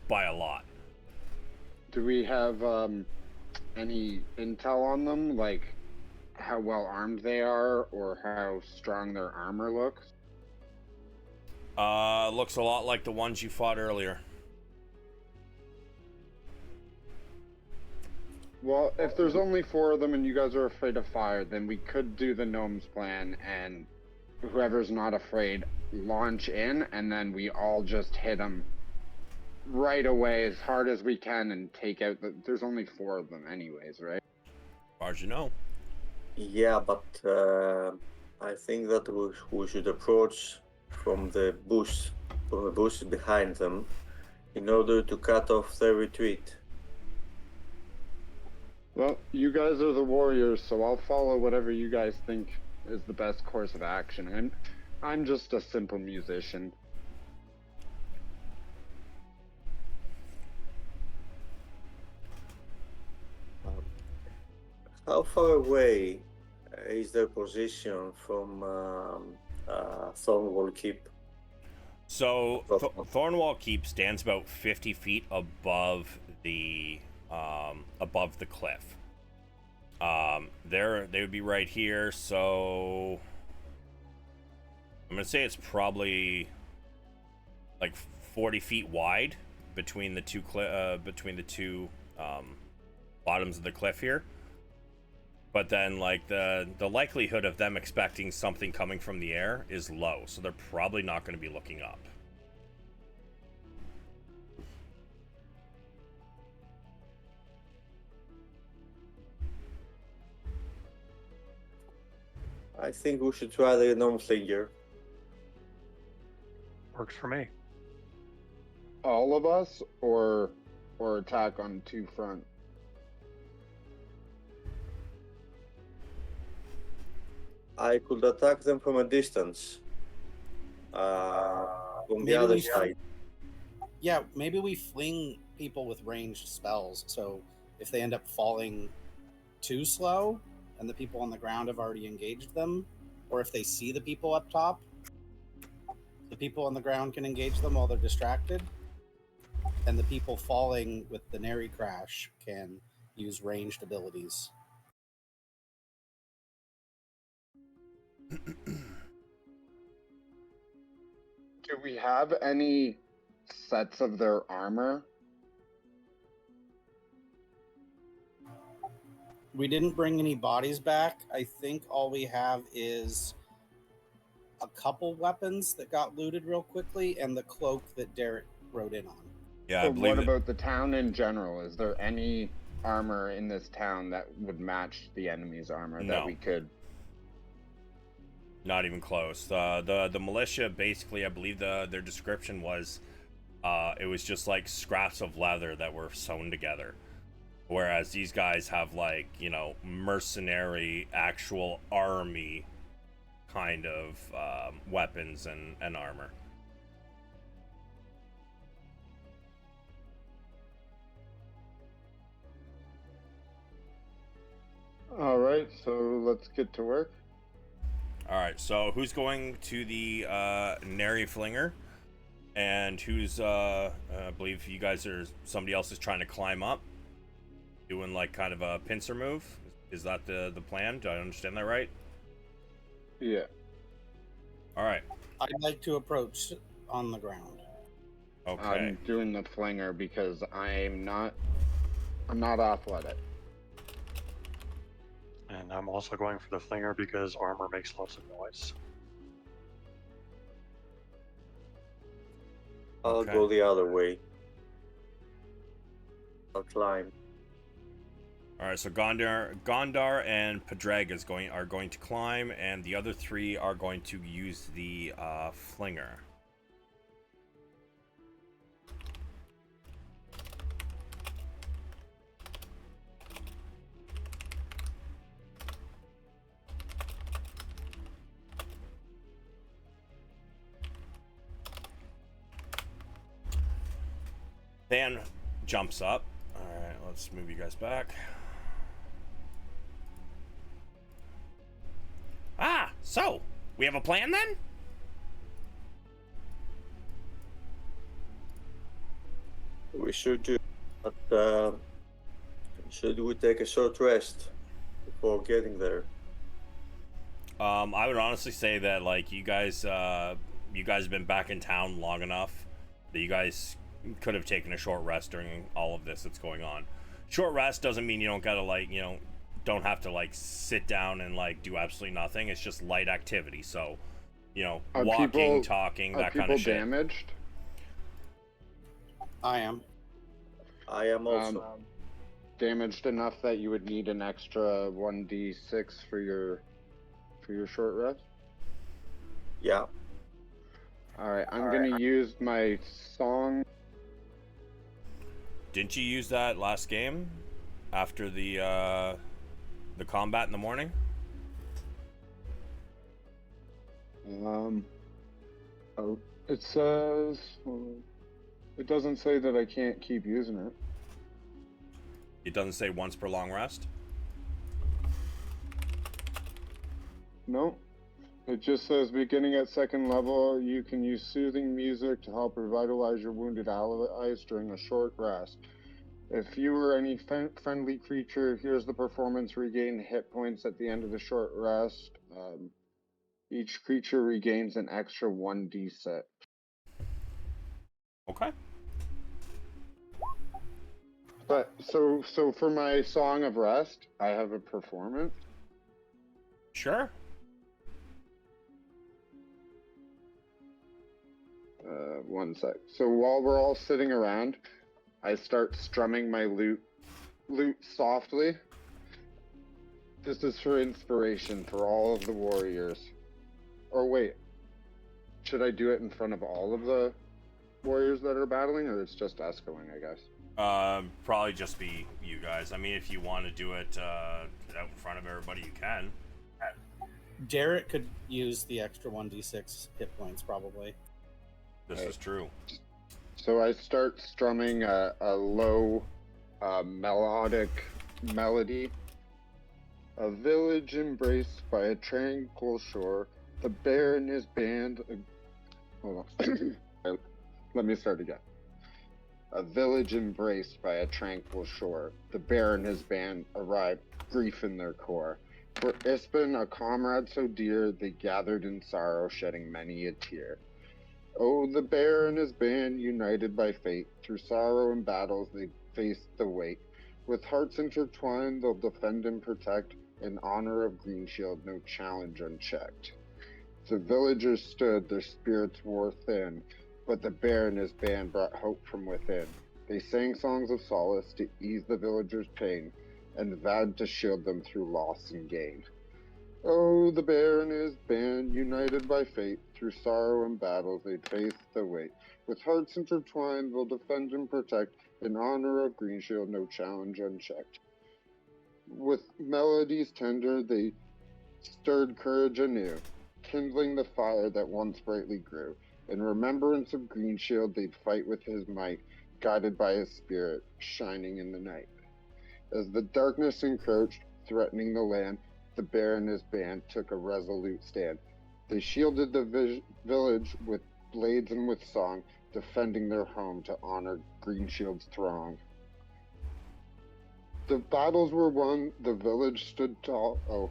by a lot. Do we have any intel on them, like how well armed they are or how strong their armor looks? Looks a lot like the ones you fought earlier. Well, if there's only 4 of them and you guys are afraid of fire, then we could do the gnomes plan, and whoever's not afraid launch in, and then we all just hit them right away as hard as we can and take out there's only 4 of them anyways, right? As far as you know. Yeah, but I think that we should approach from the bushes behind them, in order to cut off their retreat. Well, you guys are the warriors, so I'll follow whatever you guys think is the best course of action. I'm just a simple musician. How far away is their position from Thornwall Keep? So Thornwall Keep stands about 50 feet above the cliff. They would be right here. So I'm gonna say it's probably like 40 feet wide between the two bottoms of the cliff here. But then, like, the likelihood of them expecting something coming from the air is low, so they're probably not going to be looking up. I think we should try the gnome figure. Works for me. All of us, or attack on 2 fronts? I could attack them from a distance. From the Maybe other we- side. Yeah, maybe we fling people with ranged spells, so if they end up falling too slow and the people on the ground have already engaged them, or if they see the people up top, the people on the ground can engage them while they're distracted, and the people falling with the Nary Crash can use ranged abilities. Do we have any sets of their armor? We didn't bring any bodies back. I think all we have is a couple weapons that got looted real quickly and the cloak that Derek rode in on. Yeah, I But believe what it. about the town in general? Is there any armor in this town that would match the enemy's armor that No. we could? Not even close. The militia, basically, I believe their description was, it was just like scraps of leather that were sewn together. Whereas these guys have, like, you know, mercenary, actual army kind of weapons and armor. All right, so let's get to work. All right, so who's going to the Nary Flinger? And who's, I believe you guys are, somebody else is trying to climb up, doing like kind of a pincer move. Is that the plan? Do I understand that right? Yeah. All right. I'd like to approach on the ground. Okay. I'm doing the flinger because I'm not athletic. And I'm also going for the flinger because armor makes lots of noise. I'll Okay. go the other way. I'll climb. All right, so Gondar, and Padraig are going to climb, and the other 3 are going to use the flinger. Than jumps up. All right, let's move you guys back. Ah, so we have a plan then? We should do, but should we take a short rest before getting there? I would honestly say that like you guys have been back in town long enough that you guys could have taken a short rest during all of this that's going on. Short rest doesn't mean you don't gotta don't have to like sit down and like do absolutely nothing. It's just light activity. So, Are walking, talking, that kind of shit. Damaged? I am. I am also. Damaged enough that you would need an extra 1d6 for your short rest? Yeah. Alright, I'm gonna use my song. Didn't you use that last game after the combat in the morning? Oh, it says it doesn't say that I can't keep using it. It doesn't say once per long rest? No. It just says beginning at 2nd level, you can use soothing music to help revitalize your wounded allies during a short rest. If you or any friendly creature hears the performance, regain hit points at the end of the short rest. Each creature regains an extra 1d6. Okay. But so for my Song of Rest, I have a performance. Sure. One sec. So while we're all sitting around, I start strumming my lute softly. This is for inspiration for all of the warriors. Or wait, should I do it in front of all of the warriors that are battling, or it's just us going, I guess? Probably just be you guys. I mean, if you want to do it out in front of everybody, you can. Derek could use the extra 1d6 hit points, probably. This is true. So I start strumming a low, melodic melody. A village embraced by a tranquil shore, the bear and his band... Hold on. Let me start again. A village embraced by a tranquil shore, the bear and his band arrived, grief in their core. For Ispen, a comrade so dear, they gathered in sorrow, shedding many a tear. Oh, the bear and his band, united by fate, through sorrow and battles they faced the weight. With hearts intertwined, they'll defend and protect, in honor of Greenshield, no challenge unchecked. The villagers stood, their spirits wore thin, but the bear and his band brought hope from within. They sang songs of solace to ease the villagers' pain, and vowed to shield them through loss and gain. Oh, the bear and his band, united by fate, through sorrow and battles they'd face the weight. With hearts intertwined, they'll defend and protect, in honor of Greenshield, no challenge unchecked. With melodies tender, they stirred courage anew, kindling the fire that once brightly grew. In remembrance of Greenshield, they'd fight with his might, guided by his spirit, shining in the night. As the darkness encroached, threatening the land, the bear and his band took a resolute stand. They shielded the village with blades and with song, defending their home to honor Greenshield's throng. The battles were won, the village stood tall.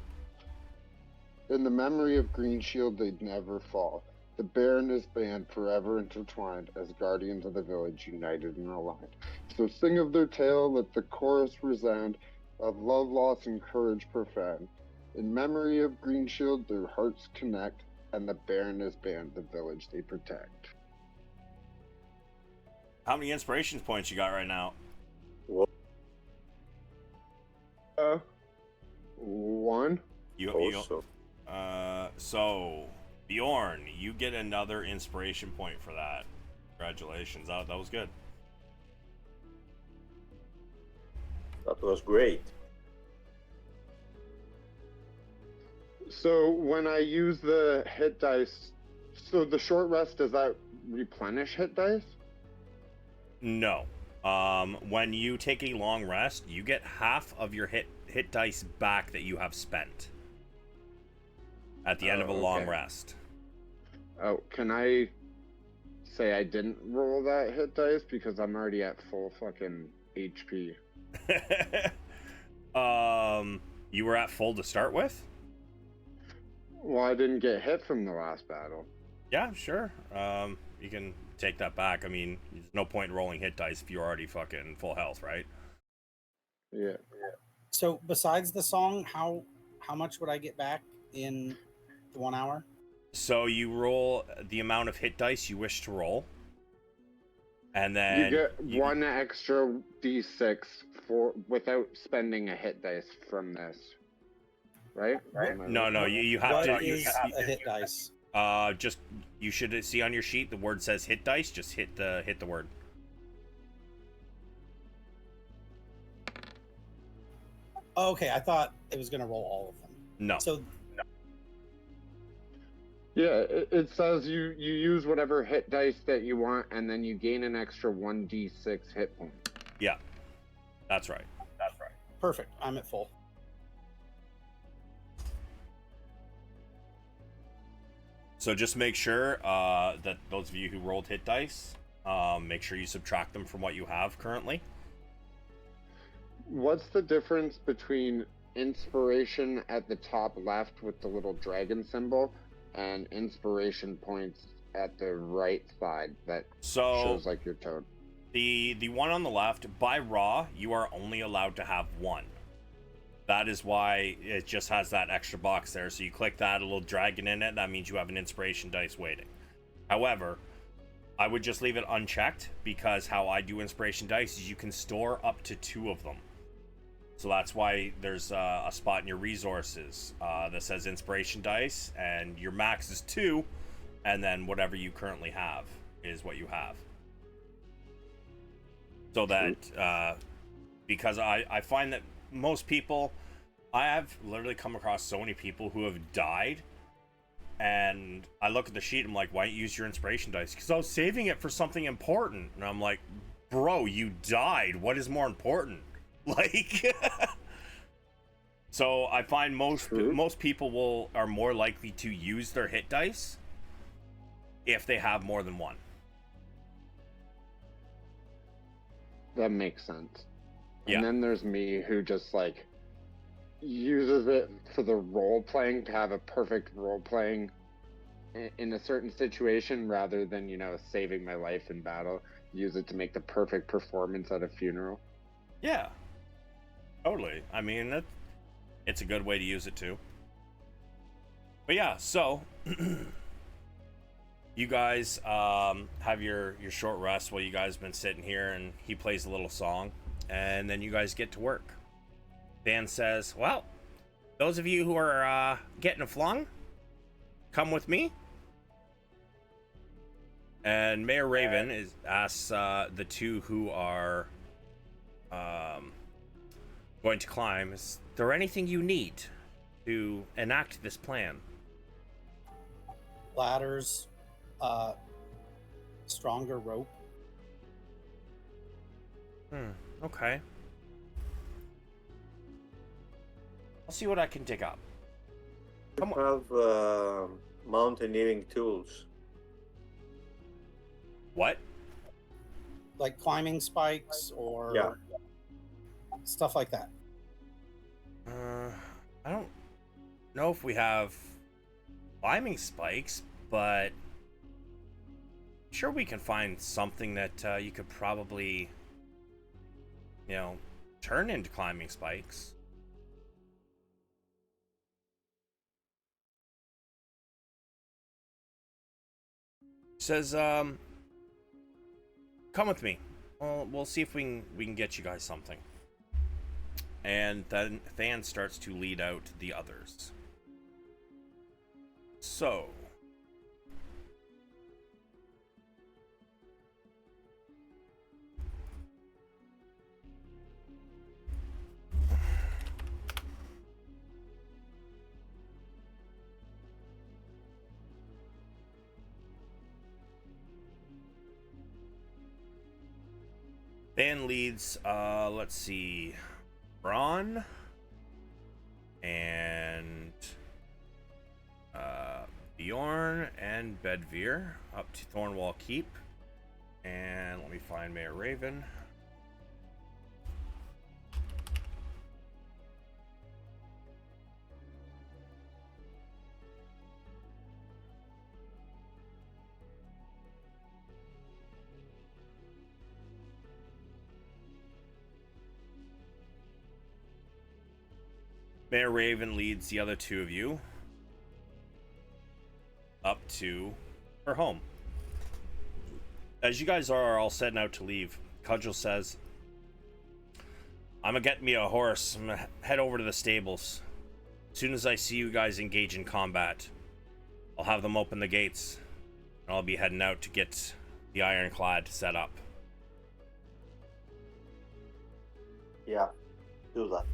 In the memory of Greenshield, they'd never fall. The bear and his band forever intertwined, as guardians of the village, united and aligned. So sing of their tale, let the chorus resound, of love, loss, and courage profound. In memory of Greenshield, their hearts connect, and the bear and his band, the village they protect. How many inspiration points you got right now? also. So Bjorn, you get another inspiration point for that. Congratulations. That was good. That was great. So when I use the hit dice, so the short rest, does that replenish hit dice? No. When you take a long rest, you get half of your hit dice back that you have spent at the end of a long okay. rest. Oh, can I say I didn't roll that hit dice because I'm already at full fucking HP? You were at full to start with? Well, I didn't get hit from the last battle. Yeah, sure. You can take that back. I mean, there's no point in rolling hit dice if you're already fucking full health, right? Yeah. So besides the song, how much would I get back in the 1 hour? So you roll the amount of hit dice you wish to roll, and then You get one extra d6 for without spending a hit dice from this, right? Am I No, right? no, you have What to. is a hit dice? Just you should see on your sheet the word says hit dice. Just hit the word. Oh, okay, I thought it was going to roll all of them. No. So Yeah, it says you use whatever hit dice that you want, and then you gain an extra 1d6 hit point. Yeah, that's right. perfect. I'm at full. So just make sure that those of you who rolled hit dice, make sure you subtract them from what you have currently. What's the difference between inspiration at the top left with the little dragon symbol and inspiration points at the right side that So shows like your toad? the one on the left, by raw, you are only allowed to have one. That is why it just has that extra box there. So you click that, a little dragon in it, that means you have an inspiration dice waiting. However, I would just leave it unchecked, because how I do inspiration dice is you can store up to 2 of them. So that's why there's a spot in your resources that says inspiration dice, and your max is 2, and then whatever you currently have is what you have. So that, because I find that most people, I have literally come across so many people who have died, and I look at the sheet, I'm like, why don't you use your inspiration dice? Because I was saving it for something important. And I'm like, bro, you died. What is more important? Like, so I find most people are more likely to use their hit dice if they have more than one. That makes sense. Yeah. And then there's me who just like uses it for the role playing, to have a perfect role playing in a certain situation, rather than, you know, saving my life in battle. Use it to make the perfect performance at a funeral. Yeah, totally. I mean, it's a good way to use it too. But yeah, so you guys have your short rest while you guys have been sitting here, and he plays a little song, and then you guys get to work. Dan says, well, those of you who are getting a flung, come with me. And Mayor Raven asks the 2 who are going to climb, is there anything you need to enact this plan? Ladders, stronger rope. Okay. I'll see what I can dig up. You have mountaineering tools. What? Like climbing spikes or Yeah. stuff like that. I don't know if we have climbing spikes, but I'm sure we can find something that you could probably, you know, turn into climbing spikes. Says, come with me. We'll see if we can get you guys something. And then Than starts to lead out the others. So. Band leads, let's see, Braun and Bjorn and Bedvere up to Thornwall Keep. And let me find Mayor Raven. Mayor Raven leads the other two of you up to her home. As you guys are all setting out to leave, Cudgel says, I'm gonna get me a horse. I'm gonna head over to the stables. As soon as I see you guys engage in combat, I'll have them open the gates, and I'll be heading out to get the Ironclad set up. Yeah, do that.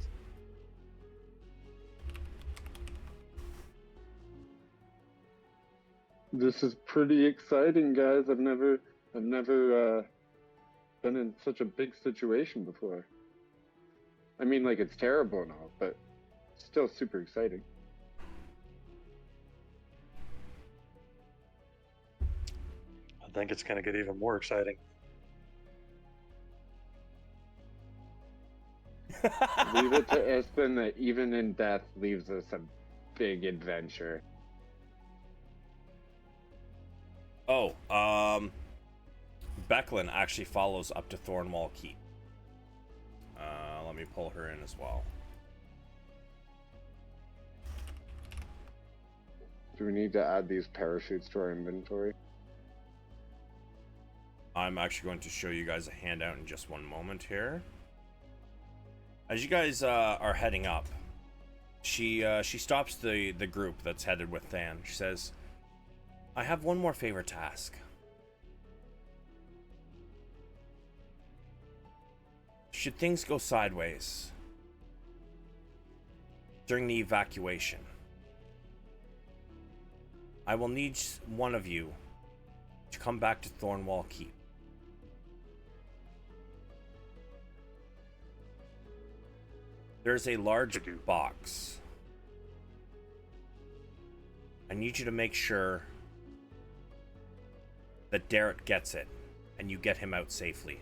This is pretty exciting, guys. I've never been in such a big situation before. I mean, like, it's terrible and all, but still super exciting. I think it's going to get even more exciting. Leave it to Espen that even in death leaves us a big adventure. Oh, Becklin actually follows up to Thornwall Keep. Let me pull her in as well. Do we need to add these parachutes to our inventory? I'm actually going to show you guys a handout in just one moment here. As you guys are heading up, she stops the group that's headed with Than. She says, I have one more favor to ask. Should things go sideways during the evacuation, I will need one of you to come back to Thornwall Keep. There's a large box. I need you to make sure that Derek gets it and you get him out safely.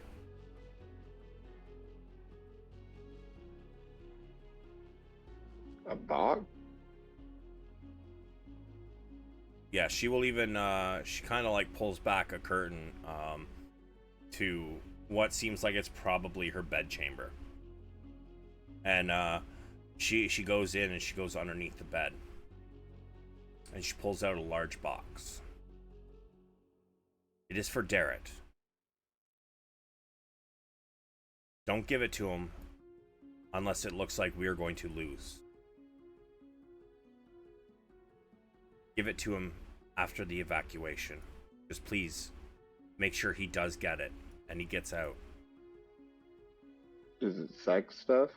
A box? Yeah, she will even she kind of like pulls back a curtain to what seems like it's probably her bedchamber. And she goes in and she goes underneath the bed. And she pulls out a large box. It is for Derek. Don't give it to him unless it looks like we are going to lose. Give it to him after the evacuation. Just please make sure he does get it and he gets out. Is it sex stuff?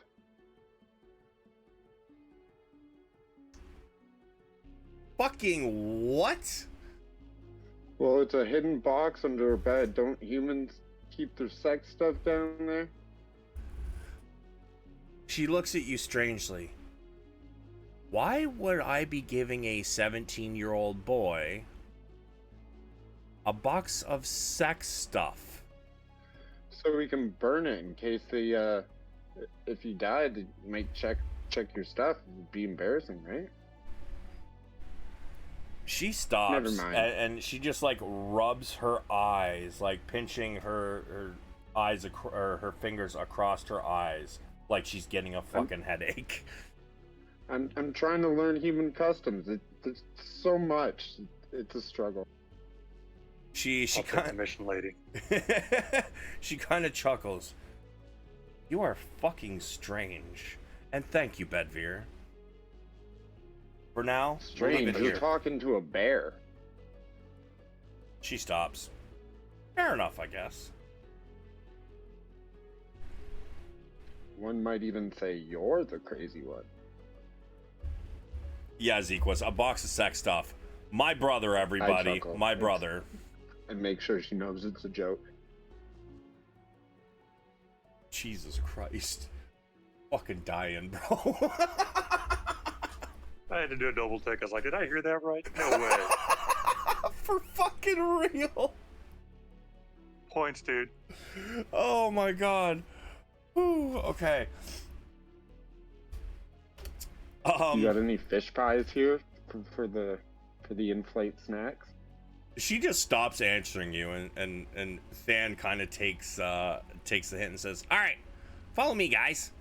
Fucking what? Well, it's a hidden box under a bed. Don't humans keep their sex stuff down there? She looks at you strangely. Why would I be giving a 17-year-old boy a box of sex stuff? So we can burn it in case they, if you died, they might check your stuff. It'd be embarrassing, right? She stops. Never mind. And she just like rubs her eyes, like pinching her eyes or her fingers across her eyes, like she's getting a fucking headache. I'm trying to learn human customs. It's so much. It's a struggle. She I'll take the mission, lady. She kind of chuckles. You are fucking strange. And thank you, Bedvere. For now, we'll leave Strange, it you're here. talking to a bear. She stops. Fair enough, I guess. One might even say you're the crazy one. Yeah, Zequas, a box of sex stuff. My brother, everybody. chuckle. My Thanks. brother. And make sure she knows it's a joke. Jesus Christ. Fucking dying, bro. I had to do a double take. I was like, did I hear that right? No way. For fucking real. Points, dude. Oh my god. Whew, okay. You got any fish pies here for the inflate snacks? She just stops answering you, and Than kind of takes the hint and says, "All right, follow me, guys."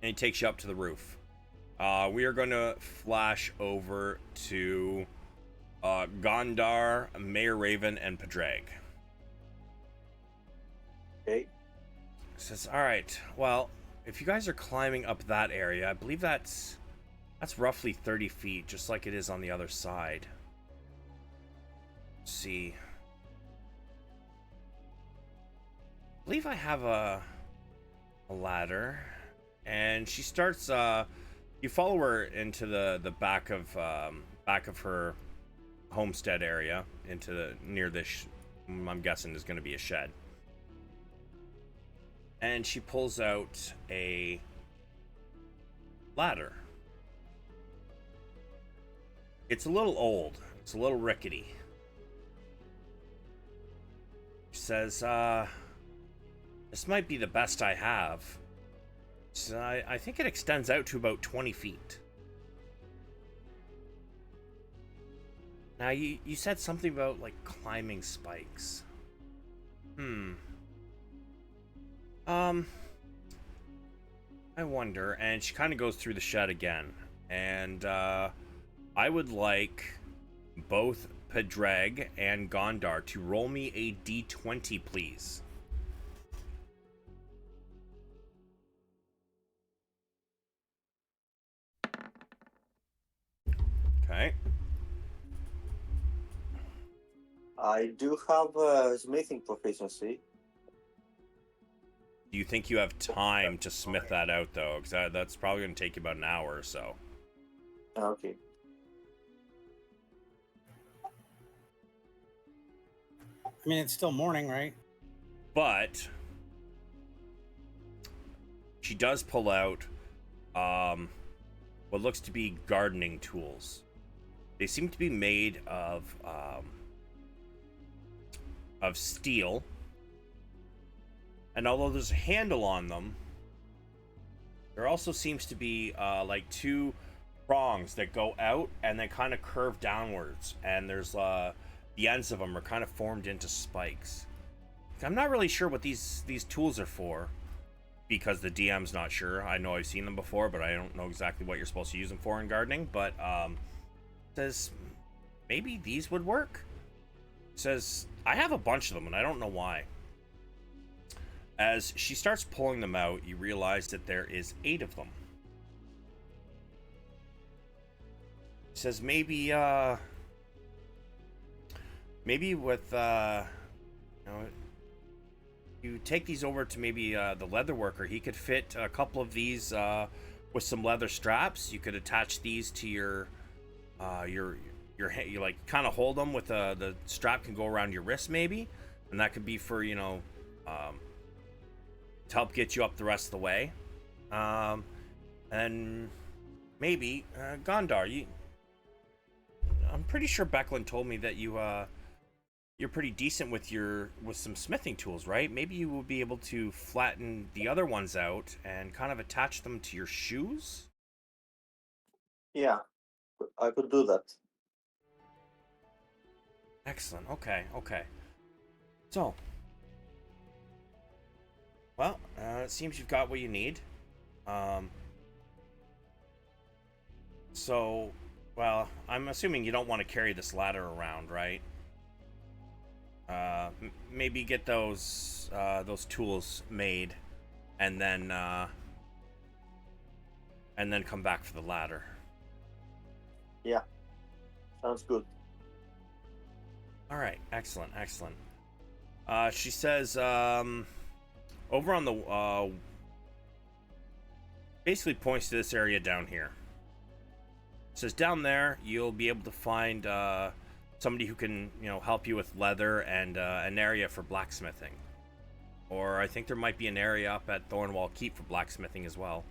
And he takes you up to the roof. We are going to flash over to Gondar, Mayor Raven, and Padraig. Okay. Says, "All right. Well, if you guys are climbing up that area, I believe that's roughly 30 feet, just like it is on the other side." Let's see. I believe I have a ladder, and she starts. You follow her into the back of her homestead area, into near this. I'm guessing is going to be a shed. And she pulls out a ladder. It's a little old. It's a little rickety. She says, this might be the best I have. So I think it extends out to about 20 feet. Now, you said something about, like, climbing spikes. I wonder, and she kind of goes through the shed again, and I would like both Padraig and Gondar to roll me a d20, please. Okay. I do have smithing proficiency. Do you think you have time to smith that out, though? Because that's probably going to take you about an hour or so. Okay. I mean, it's still morning, right? But she does pull out what looks to be gardening tools. They seem to be made of steel, and although there's a handle on them, there also seems to be like two prongs that go out and then kind of curve downwards, and there's the ends of them are kind of formed into spikes. I'm not really sure what these tools are for, because the DM's not sure. I know I've seen them before, but I don't know exactly what you're supposed to use them for in gardening. But says maybe these would work. Says I have a bunch of them and I don't know why. As she starts pulling them out, you realize that there is 8 of them. Says maybe with you take these over to maybe the leather worker. He could fit a couple of these with some leather straps. You could attach these to your you like kind of hold them with the strap can go around your wrist maybe, and that could be for to help get you up the rest of the way. And maybe Gondar, I'm pretty sure Becklin told me that you're pretty decent with some smithing tools, right? Maybe you will be able to flatten the other ones out and kind of attach them to your shoes. Yeah, I could do that. Excellent. Okay. So, well, it seems you've got what you need. So, well, I'm assuming you don't want to carry this ladder around, right? Maybe get those tools made, and then come back for the ladder. Yeah, sounds good. All right, excellent, excellent. She says, over on the, basically points to this area down here. Says down there you'll be able to find somebody who can, help you with leather and an area for blacksmithing. Or I think there might be an area up at Thornwall Keep for blacksmithing as well.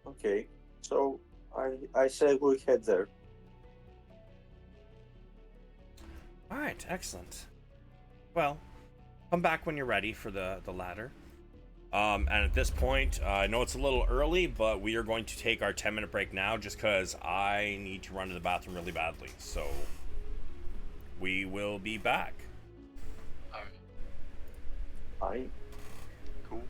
Okay, so I say we head there. All right, excellent. Well, come back when you're ready for the ladder. And at this point, I know it's a little early, but we are going to take our 10-minute break now just because I need to run to the bathroom really badly. So we will be back. I Cool.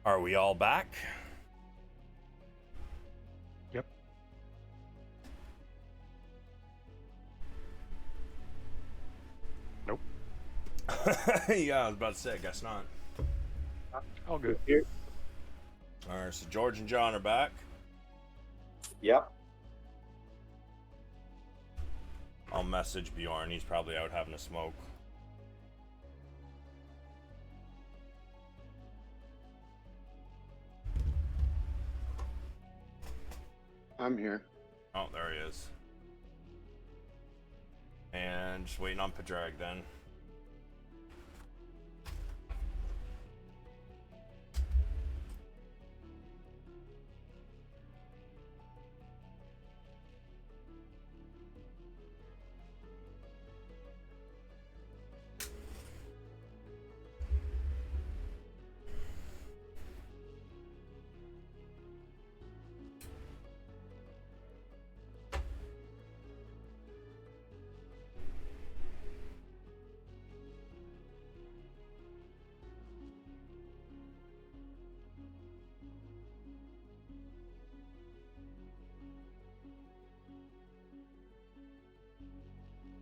Are we all back? Yep. Nope. Yeah, I was about to say, I guess not. All good. Here. All right, so George and John are back. Yep. I'll message Bjorn. He's probably out having a smoke. I'm here. Oh, there he is. And just waiting on Padraig then.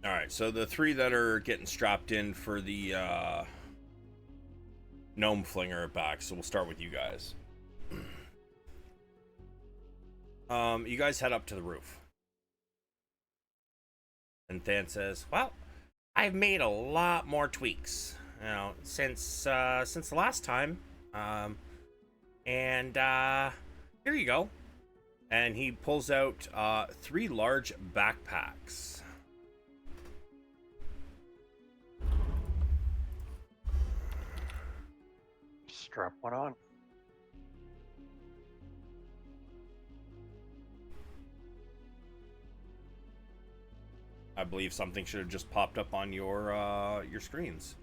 All right, so the three that are getting strapped in for the gnome flinger are back, so we'll start with you guys. You guys head up to the roof. And Than says, well, I've made a lot more tweaks, since the last time. And here you go. And he pulls out 3 large backpacks. Strap one on. I believe something should have just popped up on your screens.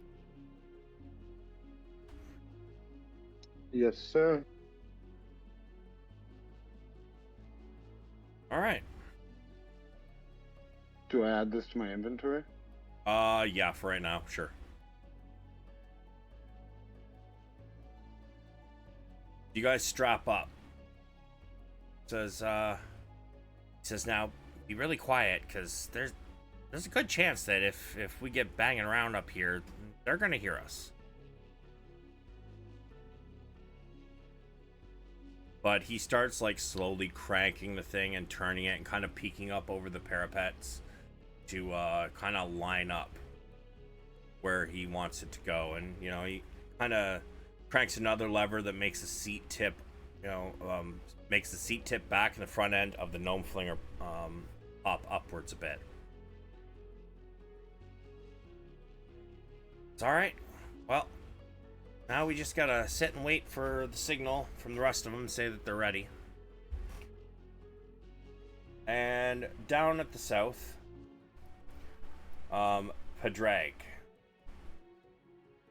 Yes, sir. All right. Do I add this to my inventory? Yeah, for right now, sure. You guys strap up. Says now be really quiet, because there's a good chance that if we get banging around up here, they're gonna hear us. But he starts like slowly cranking the thing and turning it and kind of peeking up over the parapets to kind of line up where he wants it to go. And he kind of cranks another lever that makes the seat tip, makes the seat tip back in the front end of the gnome flinger pop upwards a bit. It's all right. Well, now we just gotta sit and wait for the signal from the rest of them and say that they're ready. And down at the south, Padraig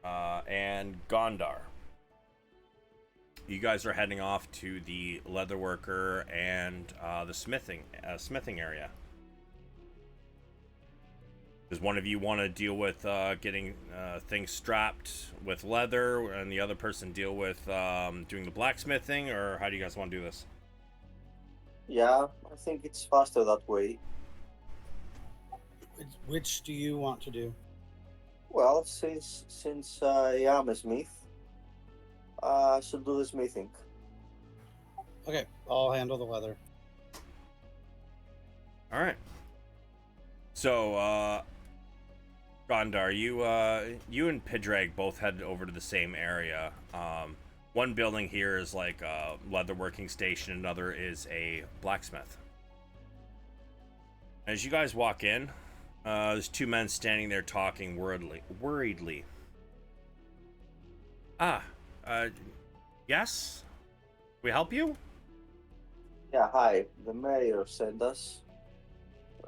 and Gondar. You guys are heading off to the leatherworker and the smithing area. Does one of you want to deal with getting things strapped with leather, and the other person deal with doing the blacksmithing, or how do you guys want to do this? Yeah, I think it's faster that way. Which do you want to do? Well, since I am a smith, I should do the smithing. Okay, I'll handle the leather. All right. So, Gondar, you and Padraig both head over to the same area. One building here is like a leatherworking station, another is a blacksmith. As you guys walk in, there's 2 men standing there talking worriedly. Yes? We help you? Yeah, hi. The mayor sent us.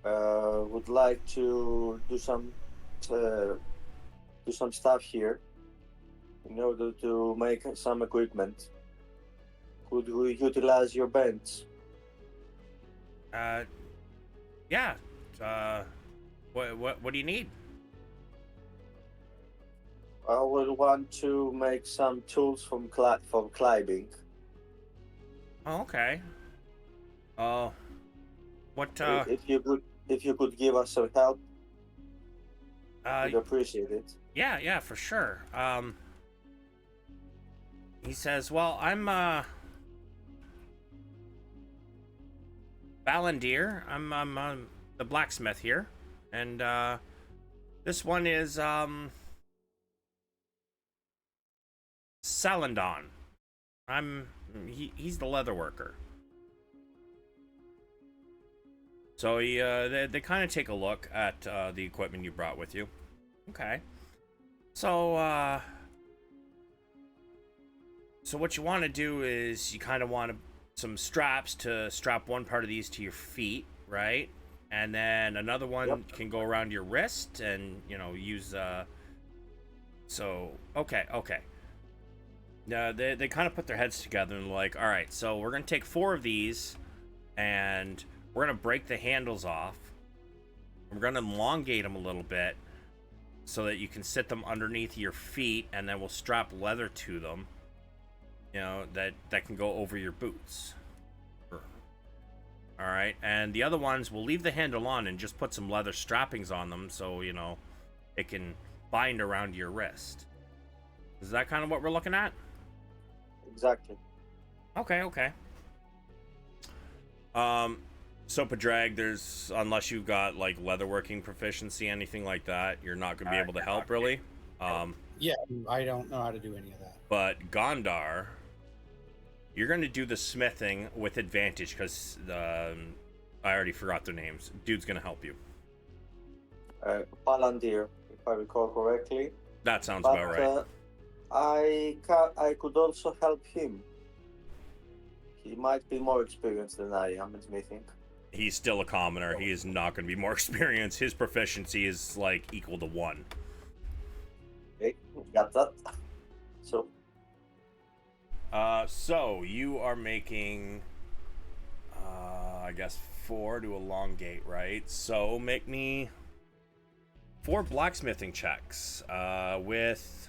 Would like to do some stuff here in order to make some equipment. Could we utilize your bench? Yeah. What do you need? I will want to make some tools from climbing. Oh, okay. Oh, what? If you could give us some help, Uh, we'd appreciate it. yeah, for sure. He says, "Well, I'm Balandir. I'm the blacksmith here, and this one is Salandon. He's the leather worker." So they kind of take a look at the equipment you brought with you. Okay. So so what you want to do is you kind of want some straps to strap one part of these to your feet, right? And then another one can go around your wrist, and use so okay. They kind of put their heads together and like, all right, so we're gonna take 4 of these, and we're gonna break the handles off. We're gonna elongate them a little bit so that you can sit them underneath your feet, and then we'll strap leather to them. That can go over your boots. All right, and the other ones we'll leave the handle on and just put some leather strappings on them, so it can bind around your wrist. Is that kind of what we're looking at? Exactly. Okay. So Padraig, unless you've got like leatherworking proficiency, anything like that, you're not going to be able to help really. Yeah, I don't know how to do any of that. But Gondar, you're going to do the smithing with advantage because I already forgot their names. Dude's going to help you. Palantir, if I recall correctly. That sounds about right. I could also help him. He might be more experienced than I am in smithing. He's still a commoner. He is not going to be more experienced. His proficiency is like equal to 1. Okay, got that. So you are making, I guess 4 to elongate, right? So make me 4 blacksmithing checks with.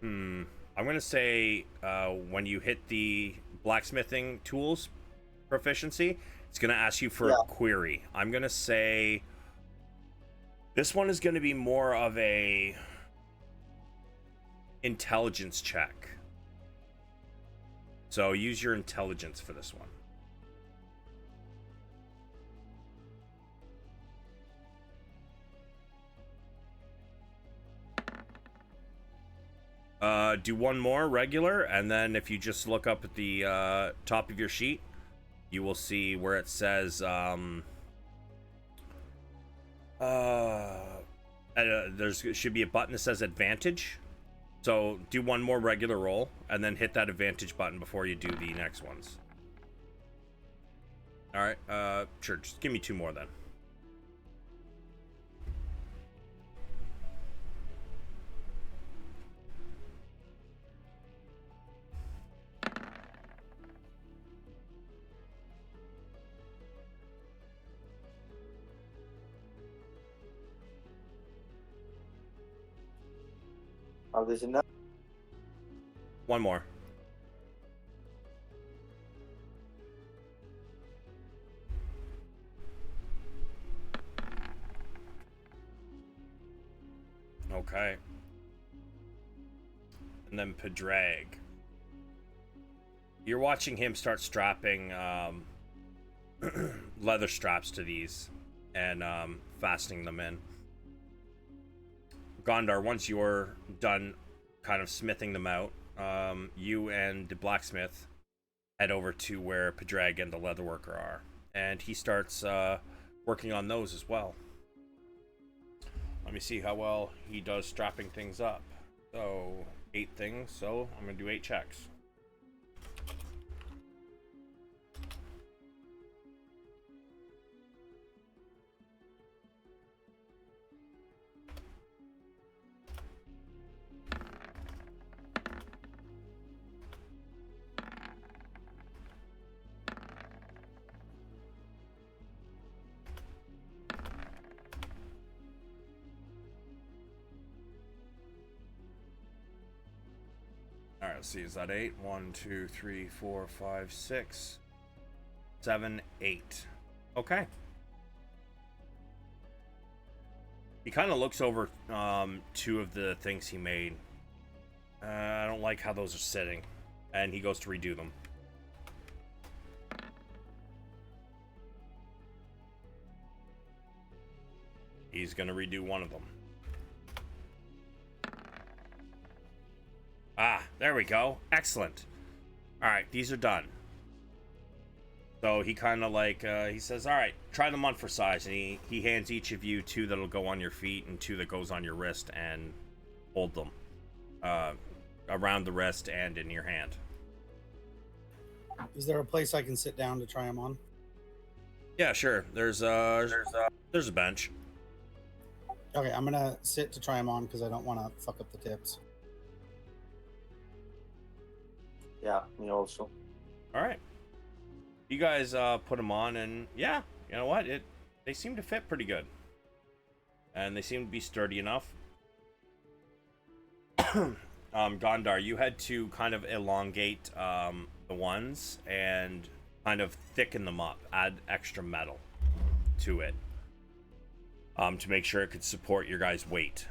I'm gonna say when you hit the blacksmithing tools proficiency, it's gonna ask you for a query. I'm gonna say this one is gonna be more of a intelligence check. So use your intelligence for this one. Do one more regular, and then if you just look up at the top of your sheet, you will see where it says should be a button that says advantage. So do one more regular roll, and then hit that advantage button before you do the next ones. All right, sure. Just give me 2 more then. There's enough. 1 more. Okay. And then Padraig. You're watching him start strapping leather straps to these and fastening them in. Gondar, once you're done kind of smithing them out, you and the blacksmith head over to where Padraig and the leatherworker are, and he starts working on those as well. Let me see how well he does strapping things up. So 8 things, so I'm gonna do 8 checks. let's see. Is that 8? 1, 2, 3, 4, 5, 6, 7, 8. Okay. He kind of looks over two of the things he made. I don't like how those are sitting. And he goes to redo them. He's going to redo one of them. Ah, there we go. Excellent. All right, these are done. So he kind of like, he says, all right, try them on for size. And he hands each of you 2 that'll go on your feet and 2 that goes on your wrist, and hold them around the wrist and in your hand. Is there a place I can sit down to try them on? Yeah, sure. There's a bench. Okay, I'm gonna sit to try them on because I don't want to fuck up the tips. Yeah, me also. All right. You guys put them on, and yeah, you know what? They seem to fit pretty good, and they seem to be sturdy enough. Gondar, you had to kind of elongate the ones and kind of thicken them up, add extra metal to it, to make sure it could support your guys' weight.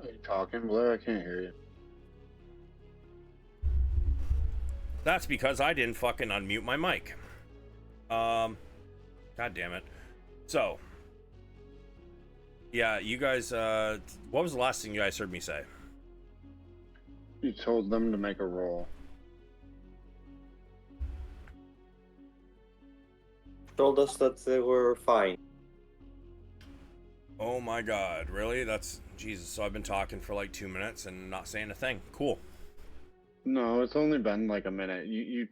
Are you talking, Blair? I can't hear you. That's because I didn't fucking unmute my mic. God damn it. So, yeah, you guys, what was the last thing you guys heard me say? You told them to make a roll. Told us that they were fine. Oh my god, really? That's, Jesus, so I've been talking for like 2 minutes and not saying a thing. Cool. No, it's only been like a minute. You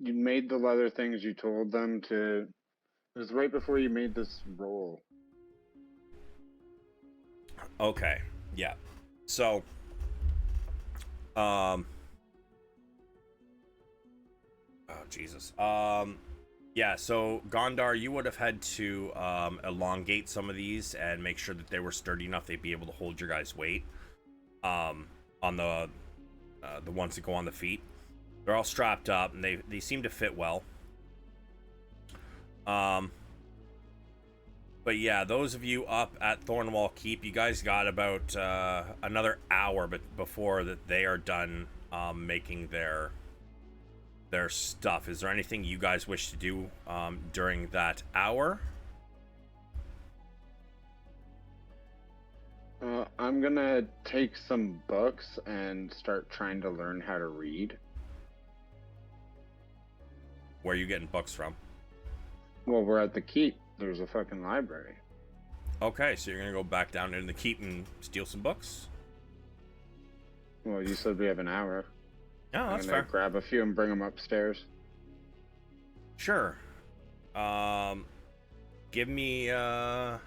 made the leather things. You told them to. It was right before you made this roll. Okay, yeah. So, oh Jesus. Yeah, so Gondar, you would have had to elongate some of these and make sure that they were sturdy enough they'd be able to hold your guys' weight. On the ones that go on the feet, they're all strapped up and they seem to fit well. But yeah, those of you up at Thornwall Keep, you guys got about another hour before that they are done making their stuff. Is there anything you guys wish to do during that hour? I'm gonna take some books and start trying to learn how to read. Where are you getting books from? Well, we're at the keep. There's a fucking library. Okay, so you're gonna go back down in the keep and steal some books? Well, you said we have an hour. Yeah, I'm that's gonna fair. grab a few and bring them upstairs. Sure. Give me a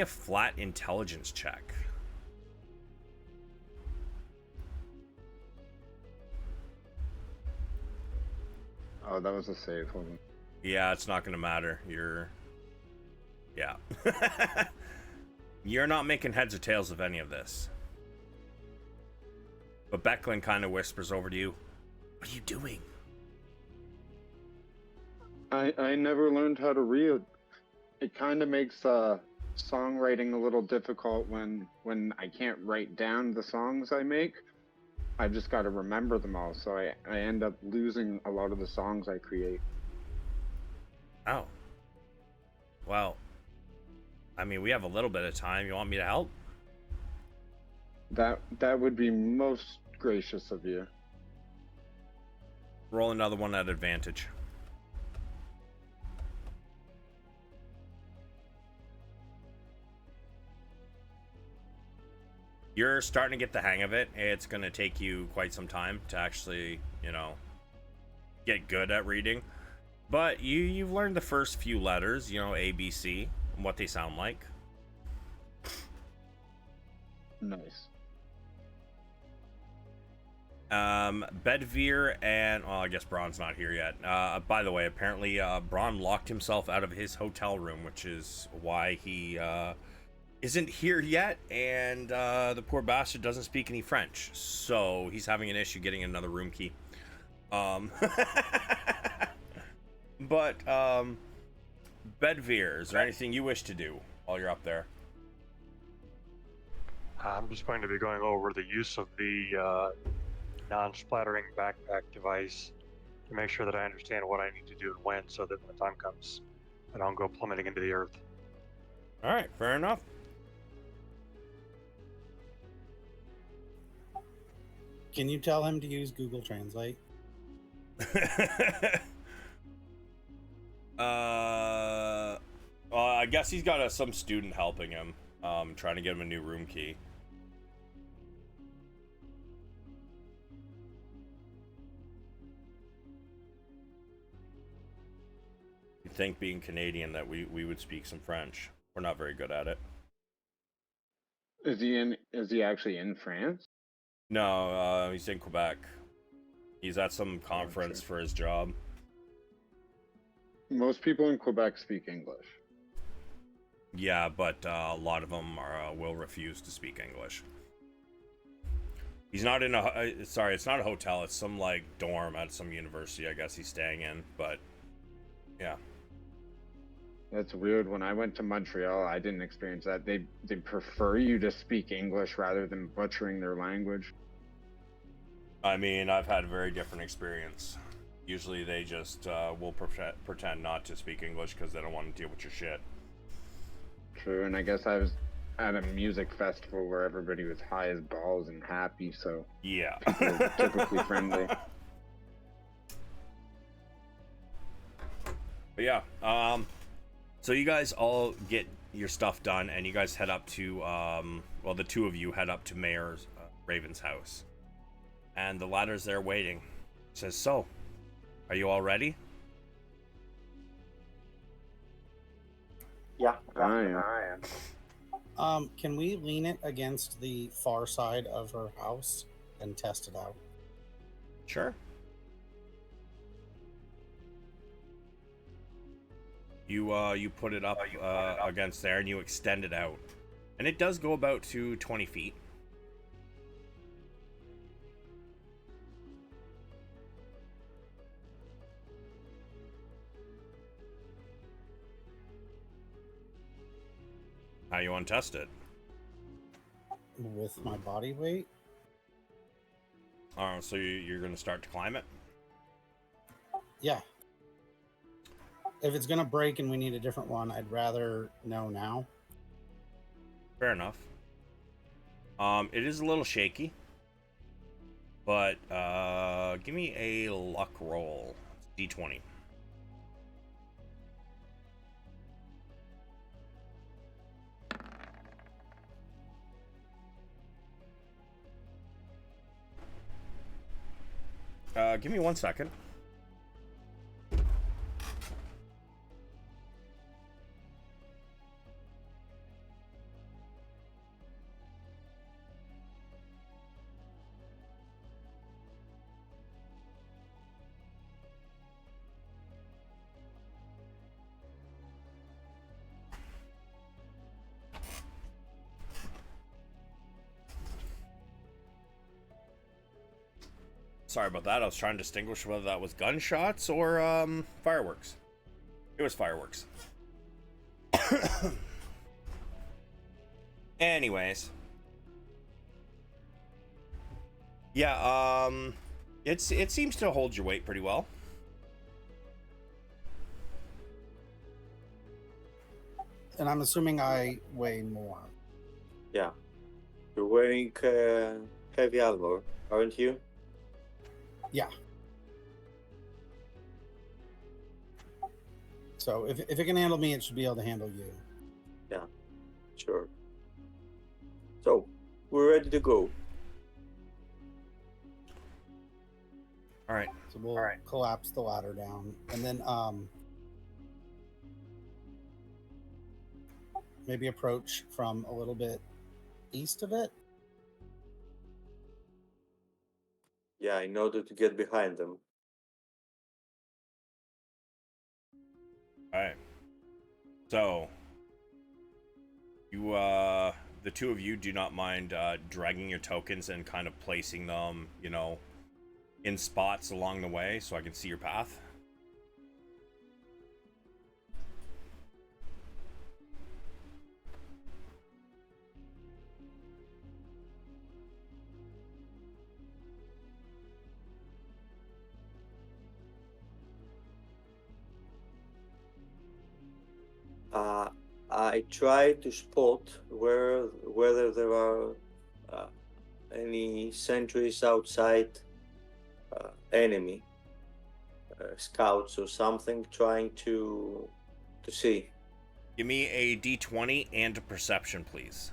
flat intelligence check. Oh, that was a save. Hold on. Yeah, it's not gonna matter. Yeah. You're not making heads or tails of any of this. But Becklin kind of whispers over to you, "What are you doing?" I never learned how to read. It kind of makes songwriting a little difficult when I can't write down the songs I make. I've just got to remember them all, so I end up losing a lot of the songs I create. Oh. Well, I mean, we have a little bit of time. You want me to help? That would be most gracious of you. Roll another one at advantage. You're starting to get the hang of it. It's going to take you quite some time to actually, get good at reading. But you've learned the first few letters, A, B, C, and what they sound like. Nice. Bedvere and, well, I guess Braun's not here yet. By the way, apparently Braun locked himself out of his hotel room, which is why he isn't here yet, and the poor bastard doesn't speak any French, so he's having an issue getting another room key. But Bedvere, is there anything you wish to do while you're up there? I'm just going to be going over the use of the non-splattering backpack device to make sure that I understand what I need to do and when, so that when the time comes, I don't go plummeting into the earth. All right, fair enough. Can you tell him to use Google Translate? I guess he's got some student helping him, trying to get him a new room key. You'd think, being Canadian, that we would speak some French. We're not very good at it. Is he actually in France? No, he's in Quebec. He's at some conference for his job. Most people in Quebec speak English. Yeah, but a lot of them will refuse to speak English. He's not in a... sorry, it's not a hotel. It's some, dorm at some university, I guess he's staying in. But, yeah. That's weird. When I went to Montreal, I didn't experience that. They prefer you to speak English rather than butchering their language. I mean, I've had a very different experience. Usually they just will pretend not to speak English because they don't want to deal with your shit. True, and I guess I was at a music festival where everybody was high as balls and happy, so yeah. people were typically friendly. But yeah, so you guys all get your stuff done, and you guys head up to, well, the two of you head up to Mayor Raven's house. And the ladder's there waiting. It says, so, are you all ready? Yeah, I am. Can we lean it against the far side of her house and test it out? Sure. You put it up against there, and you extend it out. And it does go about to 20 feet. How you want to test it? With my body weight? So you're going to start to climb it? Yeah. If it's going to break and we need a different one, I'd rather know now. Fair enough. It is a little shaky. But give me a luck roll. It's D20. Give me 1 second. Sorry about that. I was trying to distinguish whether that was gunshots or fireworks. It was fireworks. Anyways. Yeah, it seems to hold your weight pretty well. And I'm assuming I weigh more. Yeah. You're wearing heavy armor, aren't you? Yeah. So if it can handle me, it should be able to handle you. Yeah. Sure. So, we're ready to go. All right. So we'll collapse the ladder down, and then maybe approach from a little bit east of it. Yeah, in order to get behind them. All right. So, you, the two of you do not mind dragging your tokens and kind of placing them, you know, in spots along the way so I can see your path. I try to spot whether there are any sentries outside, enemy scouts or something, trying to see. Give me a d20 and a perception, please.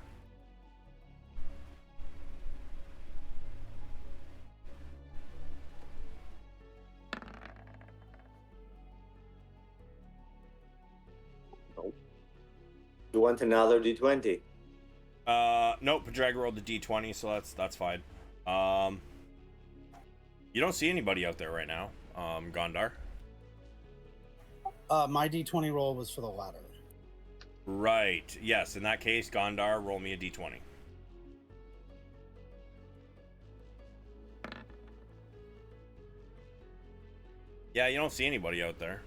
Nope. You want another d20? Nope. Drag rolled the d20, so that's fine. You don't see anybody out there right now, Gondar. My D20 roll was for the ladder. Right. Yes. In that case, Gondar, roll me a d20. Yeah, you don't see anybody out there.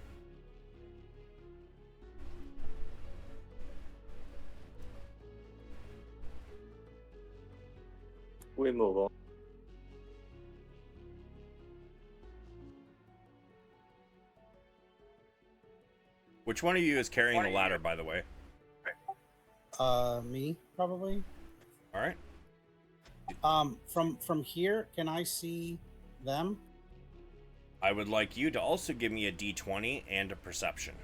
We move on. Which one of you is carrying the ladder, by the way? Me probably. All right. From here, can I see them? I would like you to also give me a d20 and a perception.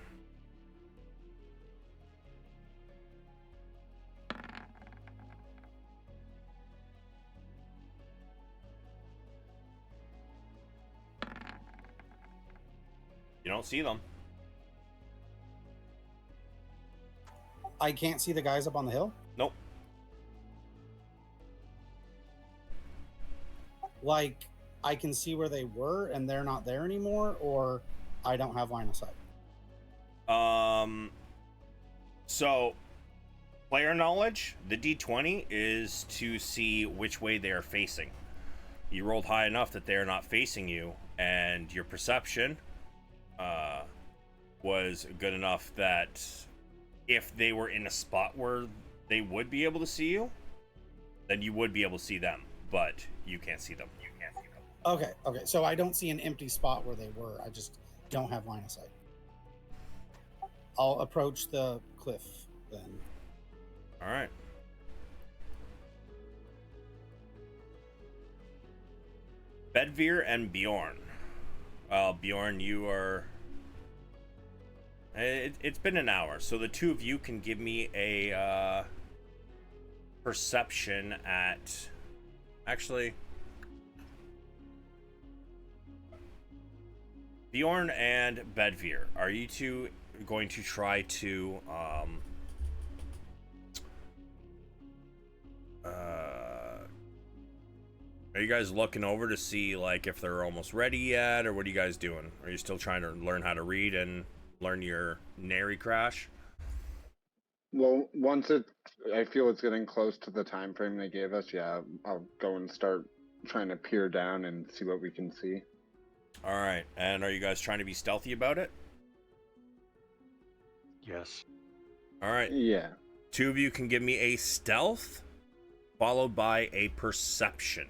You don't see them. I can't see the guys up on the hill. Nope. Like, I can see where they were and they're not there anymore, or I don't have line of sight. So player knowledge, the d20 is to see which way they are facing. You rolled high enough that they are not facing you, and your perception was good enough that if they were in a spot where they would be able to see you, then you would be able to see them, but you can't see them. Okay. So I don't see an empty spot where they were. I just don't have line of sight. I'll approach the cliff then. All right. Bedvir and Bjorn. Bjorn, you are... It's been an hour, so the two of you can give me a perception at... Actually... Bjorn and Bedvir, are you two going to try to are you guys looking over to see like if they're almost ready yet, or what are you guys doing? Are you still trying to learn how to read and learn your nary crash? Well, I feel it's getting close to the time frame they gave us. Yeah, I'll go and start trying to peer down and see what we can see. All right, and are you guys trying to be stealthy about it? Yes. All right. Yeah. Two of you can give me a stealth, followed by a perception.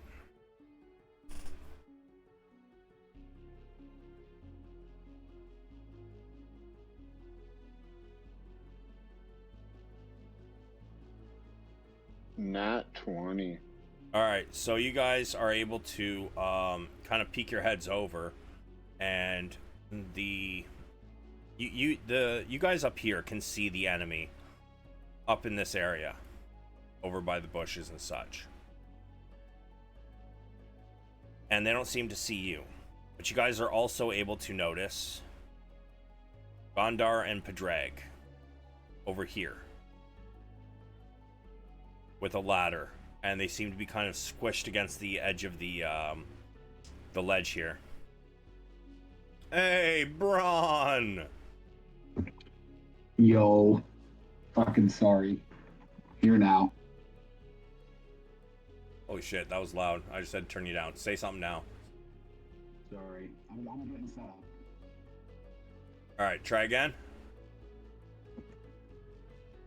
Nat 20. All right, so you guys are able to kind of peek your heads over, and you guys up here can see the enemy up in this area, over by the bushes and such, and they don't seem to see you. But you guys are also able to notice Gondar and Padraig over here with a ladder, and they seem to be kind of squished against the edge of the ledge here. Hey, Braun! Yo, fucking sorry. Here now. Holy shit, that was loud. I just had to turn you down. Say something now. Sorry. I'm getting set up. All right, try again.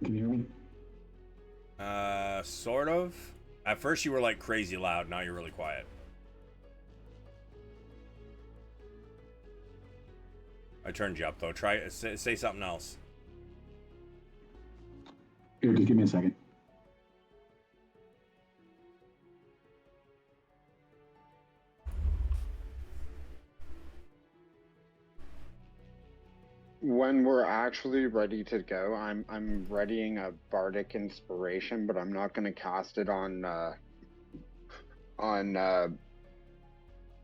Can you hear me? Sort of. At first you were like crazy loud, now you're really quiet. I turned you up though. Say something else. Here, just give me a second. When we're actually ready to go, I'm readying a bardic inspiration, but I'm not going to cast it on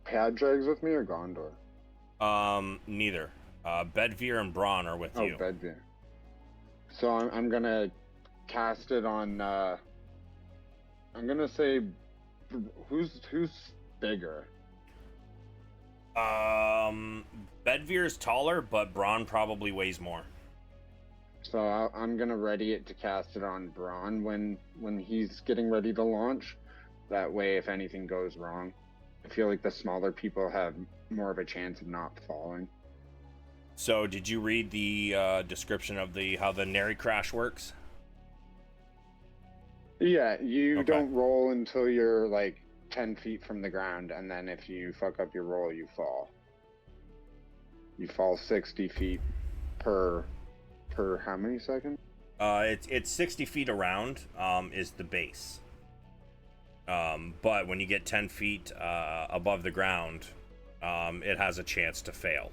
Padraig's with me or Gondor. Neither. Bedvere and Braun are with you. Oh, Bedvere. So I'm gonna cast it on. I'm gonna say, who's bigger? Bedvere is taller, but Braun probably weighs more. So I'm gonna ready it to cast it on Braun when he's getting ready to launch. That way, if anything goes wrong, I feel like the smaller people have more of a chance of not falling. So, did you read the description of how the Nary crash works? Yeah, you Okay. don't roll until you're like 10 feet from the ground, and then if you fuck up your roll, you fall. You fall 60 feet per how many seconds? It's 60 feet around, is the base. But when you get 10 feet above the ground, it has a chance to fail.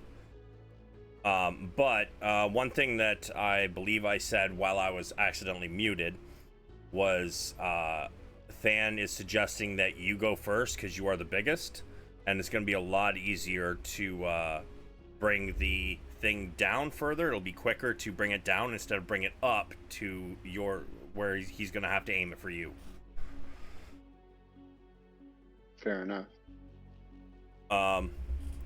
But one thing that I believe I said while I was accidentally muted was Than is suggesting that you go first because you are the biggest, and it's going to be a lot easier to bring the thing down further. It'll be quicker to bring it down instead of bring it up to where he's going to have to aim it for you. Fair enough.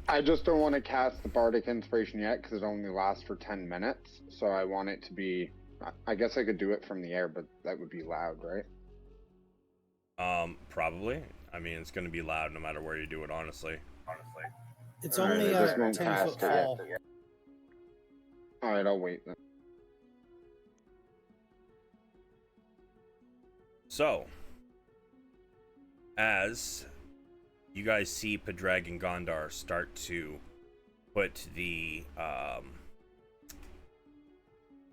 I just don't want to cast the bardic inspiration yet because it only lasts for 10 minutes. So I want it to be. I guess I could do it from the air, but that would be loud, right? Probably. I mean, it's going to be loud no matter where you do it, honestly. It's Alright, only I a just won't 10-foot cast it yet. fall. All right, I'll wait then. So, as you guys see Padraig and Gondar start to put the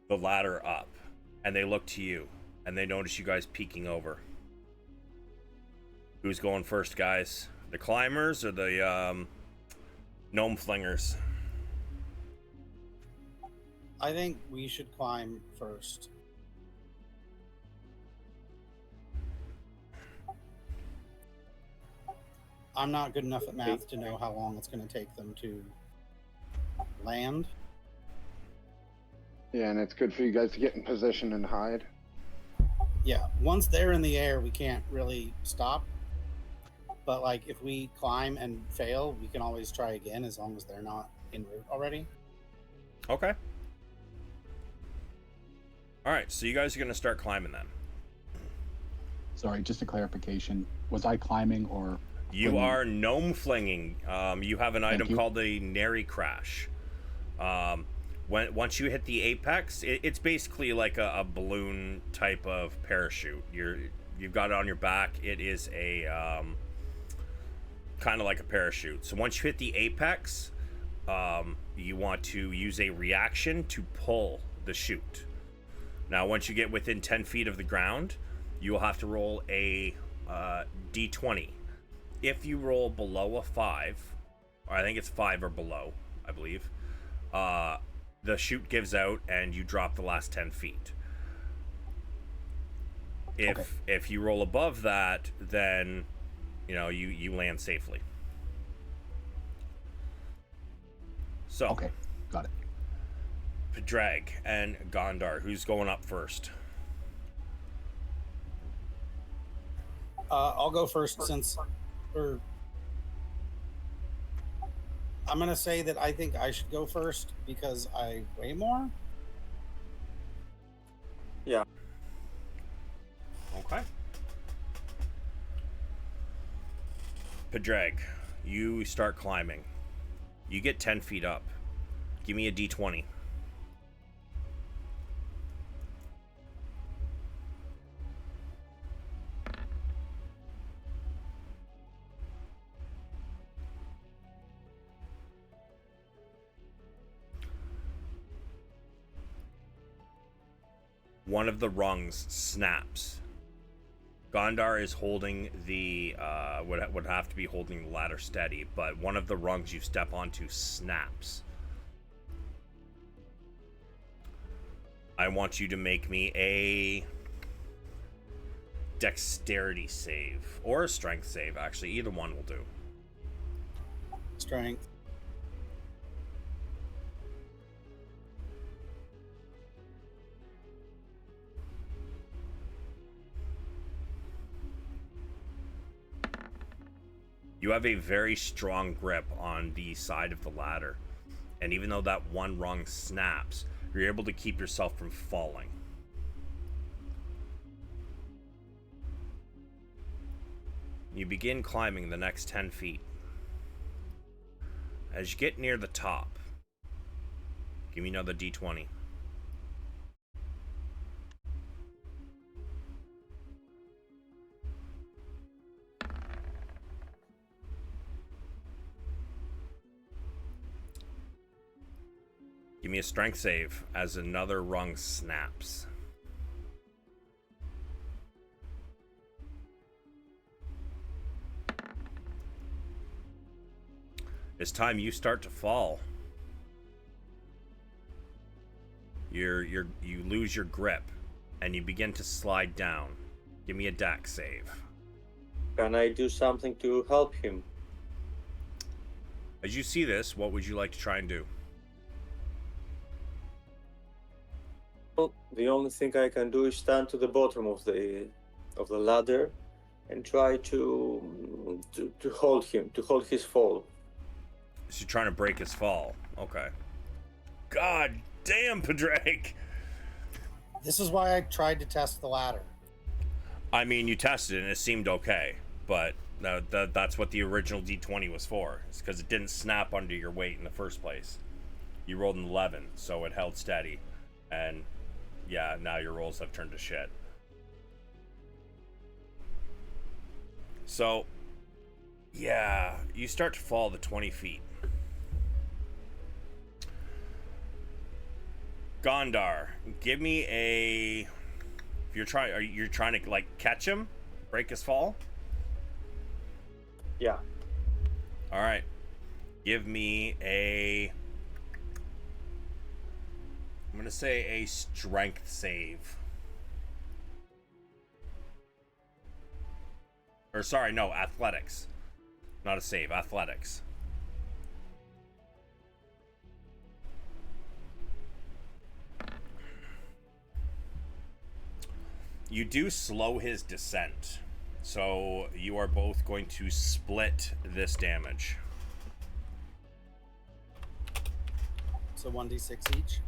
ladder up, and they look to you, and they notice you guys peeking over. Who's going first, guys? The climbers or the gnome flingers? I think we should climb first. I'm not good enough at math to know how long it's going to take them to land. Yeah, and it's good for you guys to get in position and hide. Yeah, once they're in the air, we can't really stop. But like, if we climb and fail, we can always try again as long as they're not en route already. Okay. All right, so you guys are going to start climbing then. Sorry, just a clarification. Was I climbing or... You are gnome flinging. You have an item you. called the Nary Crash. once you hit the apex, it's basically like a balloon type of parachute. You've got it on your back. It is a kind of like a parachute. So once you hit the apex, you want to use a reaction to pull the chute. Now, once you get within 10 feet of the ground, you will have to roll a d20. If you roll below a 5, or I think it's 5 or below, I believe, the chute gives out and you drop the last 10 feet. If you roll above that, then you land safely. So Okay, got it. Padraig and Gondar, who's going up first? I'll go first I'm gonna say that I think I should go first because I weigh more. Yeah. Okay. Padraig, you start climbing. You get 10 feet up. Give me a d20. One of the rungs snaps. Gondar is holding the would have to be holding the ladder steady, but one of the rungs you step onto snaps. I want you to make me a dexterity save or a strength save. Actually, either one will do. Strength. You have a very strong grip on the side of the ladder, and even though that one rung snaps, you're able to keep yourself from falling. You begin climbing the next 10 feet. As you get near the top, give me another d20. Give me a strength save as another rung snaps. This time you start to fall. You lose your grip and you begin to slide down. Give me a dex save. Can I do something to help him? As you see this, what would you like to try and do? Well, the only thing I can do is stand to the bottom of the ladder and try to hold him, to hold his fall. So you're trying to break his fall. Okay. God damn, Padraig. This is why I tried to test the ladder. I mean, you tested it and it seemed okay, but that's what the original D20 was for. It's because it didn't snap under your weight in the first place. You rolled an 11, so it held steady. And yeah, now your rolls have turned to shit. So, yeah, you start to fall the 20 feet. Gondar, give me a... You're trying to like catch him, break his fall. Yeah. All right. Give me a... I'm gonna say a strength save. Or sorry, no, athletics. Not a save, athletics. You do slow his descent, so you are both going to split this damage. So 1d6 each.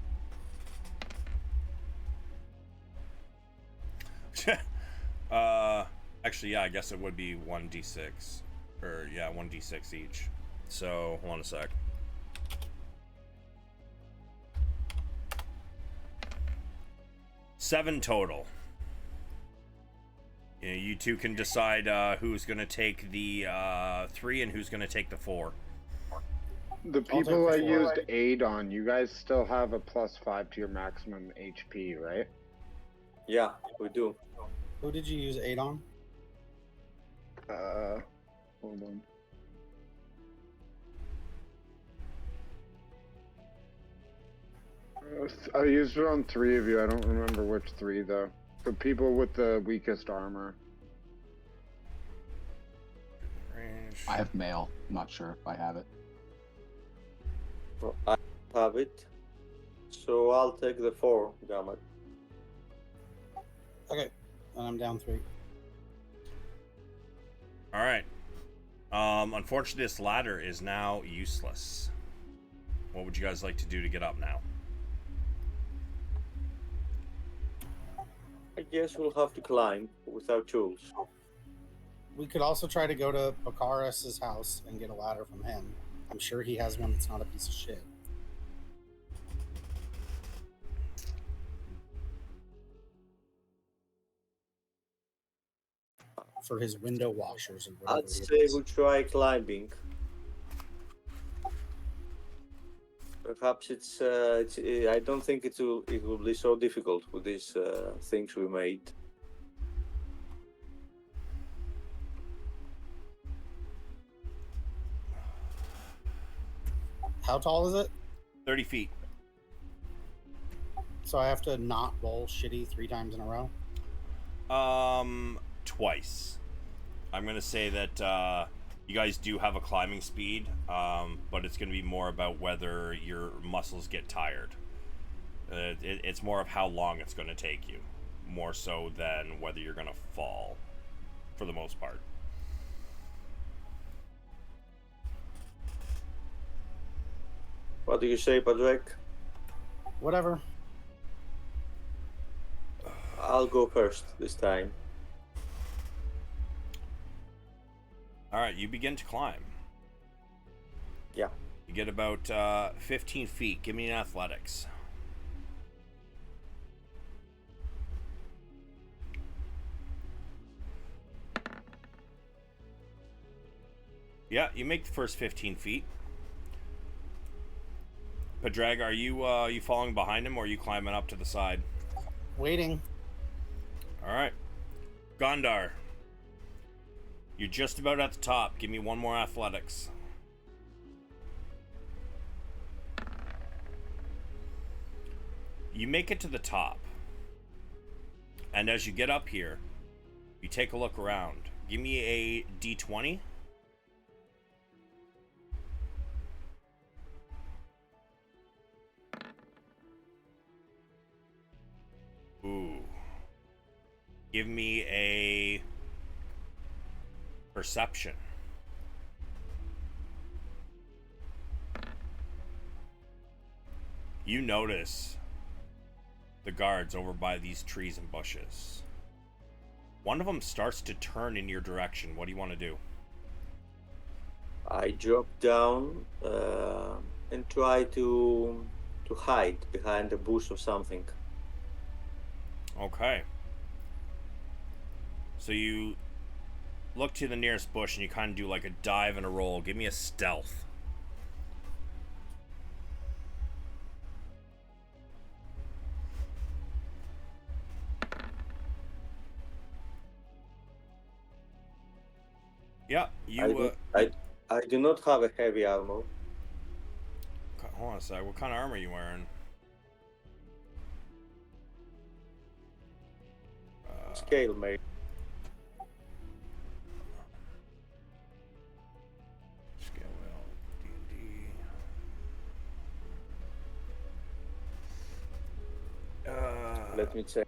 Actually, yeah, I guess it would be 1d6. Or, yeah, 1d6 each. So, hold on a sec. 7 total. You two can decide who's going to take the 3 and who's going to take the 4. The I'll take people the I 4. used aid on, you guys still have a +5 to your maximum HP, right? Yeah, we do. Who did you use 8 on? Hold on. I used it on 3 of you. I don't remember which 3 though. The people with the weakest armor. Range. I have mail. I'm not sure if I have it. Well, I have it. So I'll take the 4, Gamet. Okay, and I'm down 3. All right. Unfortunately, this ladder is now useless. What would you guys like to do to get up now? I guess we'll have to climb without tools. We could also try to go to Pakaris' house and get a ladder from him. I'm sure he has one that's not a piece of shit. For his window washers or whatever. I'd it say is. we'll try climbing. Perhaps I don't think it will be so difficult with these things we made. How tall is it? 30 feet. So I have to not roll shitty 3 times in a row? Twice. I'm gonna say that you guys do have a climbing speed, but it's gonna be more about whether your muscles get tired. It's more of how long it's gonna take you, more so than whether you're gonna fall, for the most part. What do you say, Padraig? Whatever. I'll go first this time. All right, you begin to climb. Yeah. You get about 15 feet. Give me an athletics. Yeah, you make the first 15 feet. Padraig, are you following behind him, or are you climbing up to the side? Waiting. All right. Gondar, you're just about at the top. Give me one more athletics. You make it to the top. And as you get up here, you take a look around. Give me a D20. Ooh. Give me a perception. You notice the guards over by these trees and bushes. One of them starts to turn in your direction. What do you want to do? I drop down and try to hide behind a bush or something. Okay. So you look to the nearest bush and you kind of do like a dive and a roll. Give me a stealth. Yeah, I do not have a heavy armor. Hold on a sec. What kind of armor are you wearing? Scale, mate. Scale well, D&D. Let me check.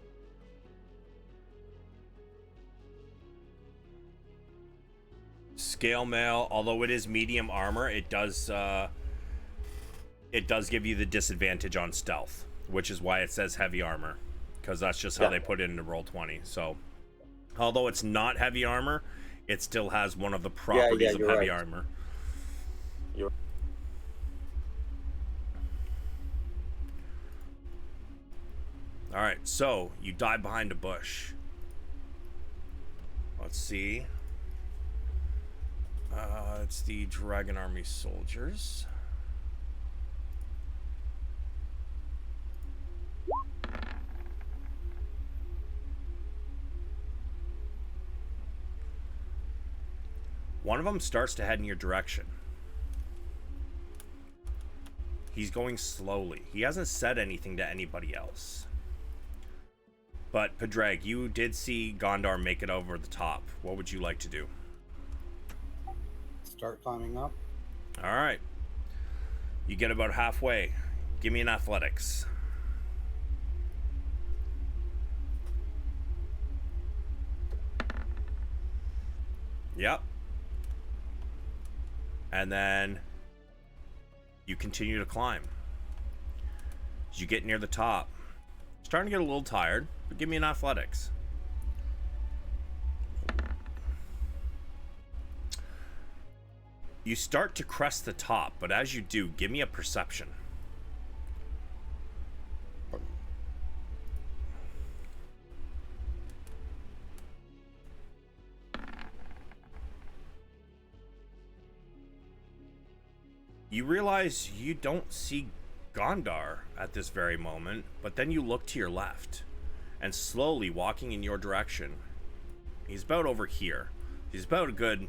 Scale mail, although it is medium armor, it does give you the disadvantage on stealth, which is why it says heavy armor, because that's just how they put it into Roll20. So although it's not heavy armor, it still has one of the properties of heavy armor. All right, so you dive behind a bush. Let's see. It's the Dragon Army soldiers. One of them starts to head in your direction. He's going slowly. He hasn't said anything to anybody else. But Padraig, you did see Gondar make it over the top. What would you like to do? Start climbing up. All right. You get about halfway. Give me an athletics. Yep. And then you continue to climb. As you get near the top, starting to get a little tired, but give me an athletics. You start to crest the top, but as you do, give me a perception. You realize you don't see Gondar at this very moment, but then you look to your left, and slowly walking in your direction, he's about over here. He's about a good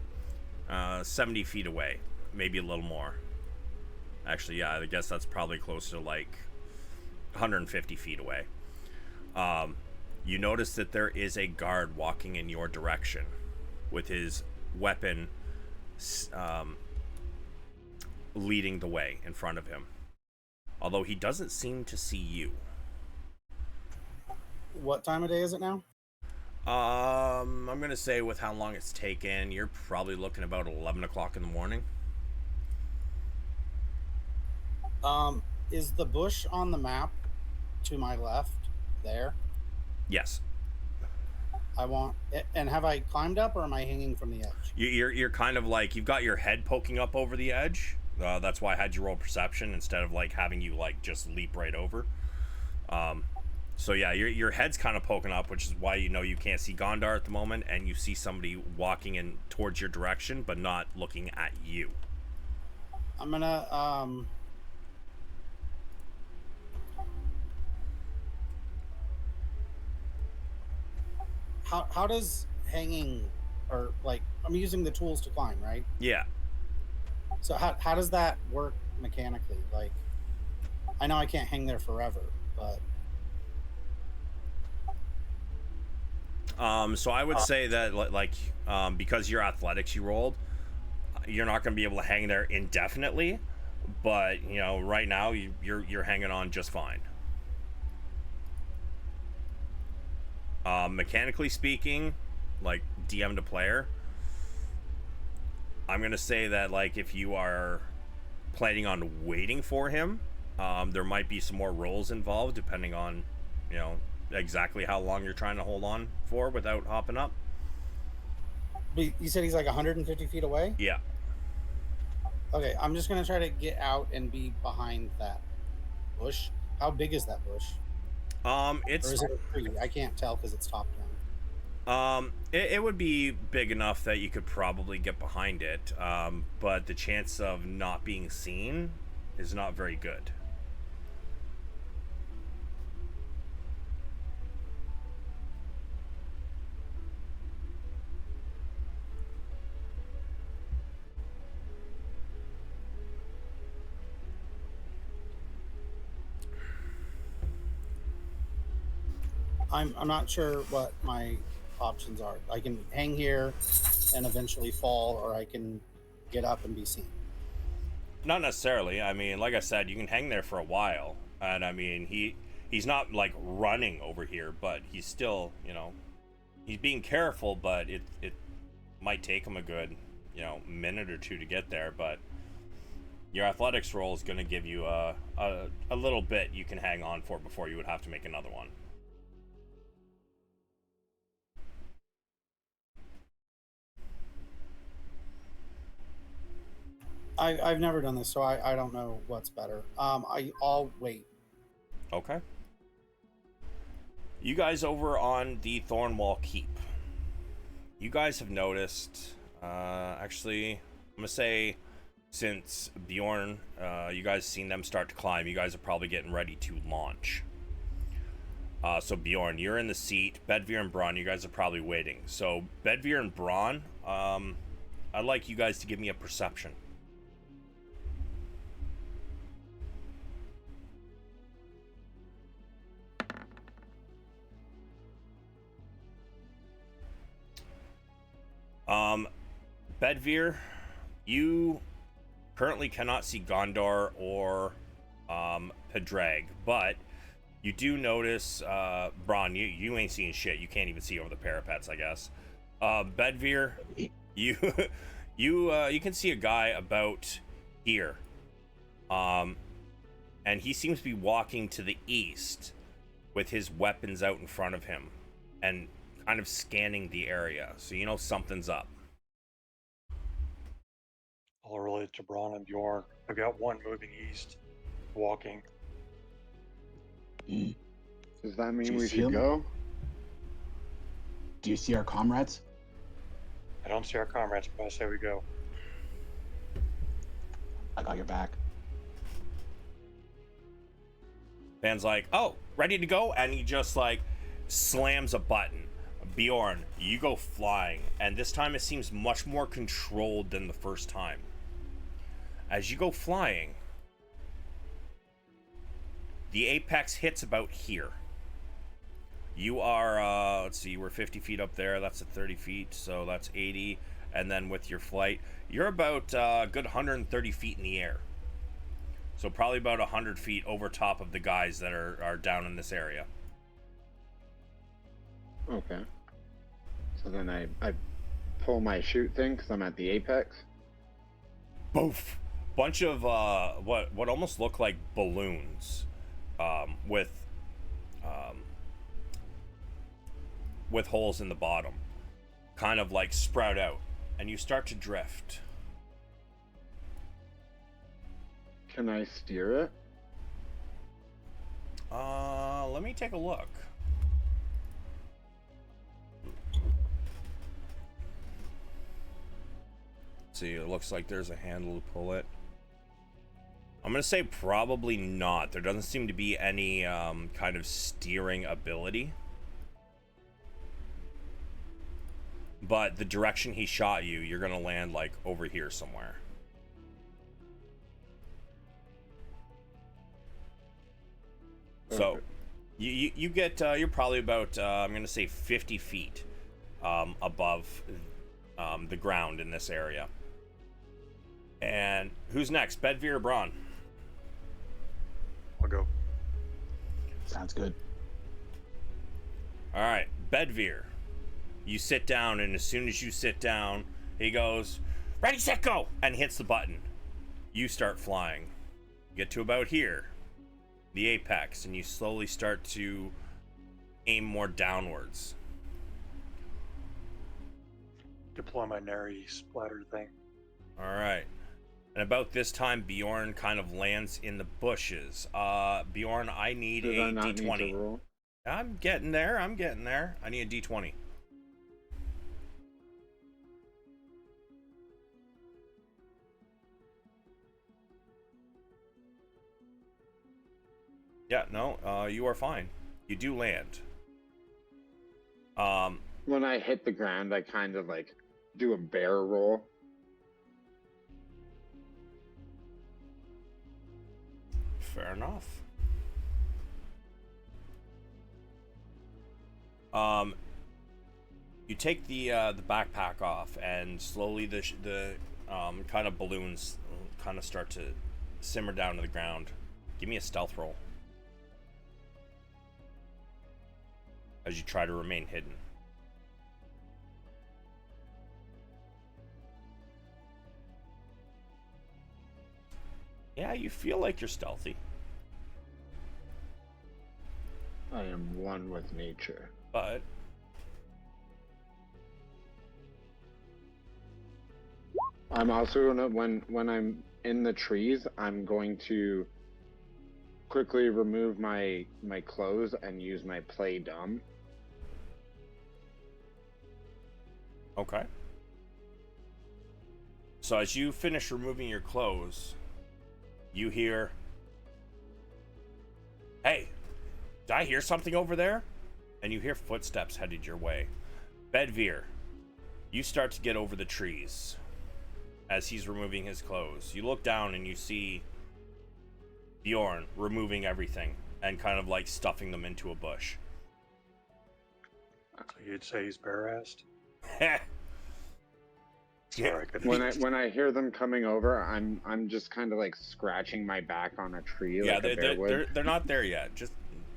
70 feet away, maybe a little more. Actually, yeah, I guess that's probably close to like 150 feet away. You notice that there is a guard walking in your direction with his weapon leading the way in front of him, although he doesn't seem to see you. What time of day is it now? I'm gonna say with how long it's taken, you're probably looking about 11 o'clock in the morning. Is the bush on the map to my left there? Yes. And have I climbed up, or am I hanging from the edge? You're kind of like, you've got your head poking up over the edge. That's why I had you roll perception instead of like having you like just leap right over. So yeah, your head's kind of poking up, which is why you know you can't see Gondar at the moment, and you see somebody walking in towards your direction, but not looking at you. I'm gonna How does hanging, or like, I'm using the tools to climb, right? Yeah. So how does that work mechanically? Like, I know I can't hang there forever, but so I would say that like because your athletics you rolled, you're not going to be able to hang there indefinitely, but you know right now you're hanging on just fine. Mechanically speaking, like DM to player, I'm gonna say that like if you are planning on waiting for him, there might be some more rolls involved depending on, you know, exactly how long you're trying to hold on for without hopping up. you said he's like 150 feet away? Yeah. Okay, I'm just gonna try to get out and be behind that bush. How big is that bush? It's Or is it a tree? I can't tell because it's top down. it would be big enough that you could probably get behind it, but the chance of not being seen is not very good. I'm not sure what my options are. I can hang here and eventually fall, or I can get up and be seen. Not necessarily. I mean, like I said, you can hang there for a while, and I mean, he's not like running over here, but he's still, you know, he's being careful, but it might take him a good, you know, minute or two to get there. But your athletics roll is going to give you a little bit you can hang on for before you would have to make another one. I've never done this, so I don't know what's better. I'll wait. Okay. You guys over on the Thornwall Keep. You guys have noticed, actually, I'm gonna say, since Bjorn, you guys seen them start to climb, you guys are probably getting ready to launch. So Bjorn, you're in the seat. Bedvere and Braun, you guys are probably waiting. So Bedvere and Braun, I'd like you guys to give me a perception. Bedvere, you currently cannot see Gondor or Pedrag, but you do notice Braun, you ain't seeing shit. You can't even see over the parapets, I guess. Bedvere, you you can see a guy about here. And he seems to be walking to the east with his weapons out in front of him and kind of scanning the area. So you know something's up. I'll relate it to Braun and Bjorn. I've got one moving east, walking. Does that Do mean you we see should him? go? Do you see our comrades? I don't see our comrades, but I say we go. I got your back. Van's like, oh, ready to go? And he just like slams a button. Bjorn, you go flying, and this time it seems much more controlled than the first time. As you go flying, the apex hits about here. You are, let's see, we're 50 feet up there. That's at 30 feet, so that's 80. And then with your flight, you're about a good 130 feet in the air. So probably about 100 feet over top of the guys that are down in this area. Okay. So then I pull my shoot thing because I'm at the apex. Boof! Bunch of what almost look like balloons, with holes in the bottom, kind of like sprout out, and you start to drift. Can I steer it? Let me take a look. See, it looks like there's a handle to pull it. I'm gonna say probably not. There doesn't seem to be any kind of steering ability. But the direction he shot you, you're gonna land like over here somewhere. So, Okay. you get you're probably about I'm gonna say 50 feet above the ground in this area. And who's next, Bedvere or Braun? I'll go. Sounds good. All right, Bedvere. You sit down, and as soon as you sit down, he goes, "Ready, set, go!" and hits the button. You start flying. Get to about here, the apex, and you slowly start to aim more downwards. Deploy my nary splatter thing. All right. And about this time, Bjorn kind of lands in the bushes. Bjorn, I need Did a I not need D20. to roll? I'm getting there. I'm getting there. I need a D20. Yeah, no, you are fine. You do land. When I hit the ground, I kind of like do a bear roll. Fair enough. You take the backpack off, and slowly the kind of balloons kind of start to simmer down to the ground. Give me a stealth roll as you try to remain hidden. Yeah, you feel like you're stealthy, I am one with nature. but I'm also gonna when I'm in the trees, I'm going to quickly remove my clothes and use my play dumb. Okay. So as you finish removing your clothes, you hear, "Hey, did I hear something over there?" And you hear footsteps headed your way. Bedvere, you start to get over the trees as he's removing his clothes. You look down and you see Bjorn removing everything and kind of like stuffing them into a bush. So you'd say he's bare-assed? Yeah. Sorry, I couldn't. When I hear them coming over, I'm just kind of like scratching my back on a tree. Yeah, like a bear would. they're not there yet. Just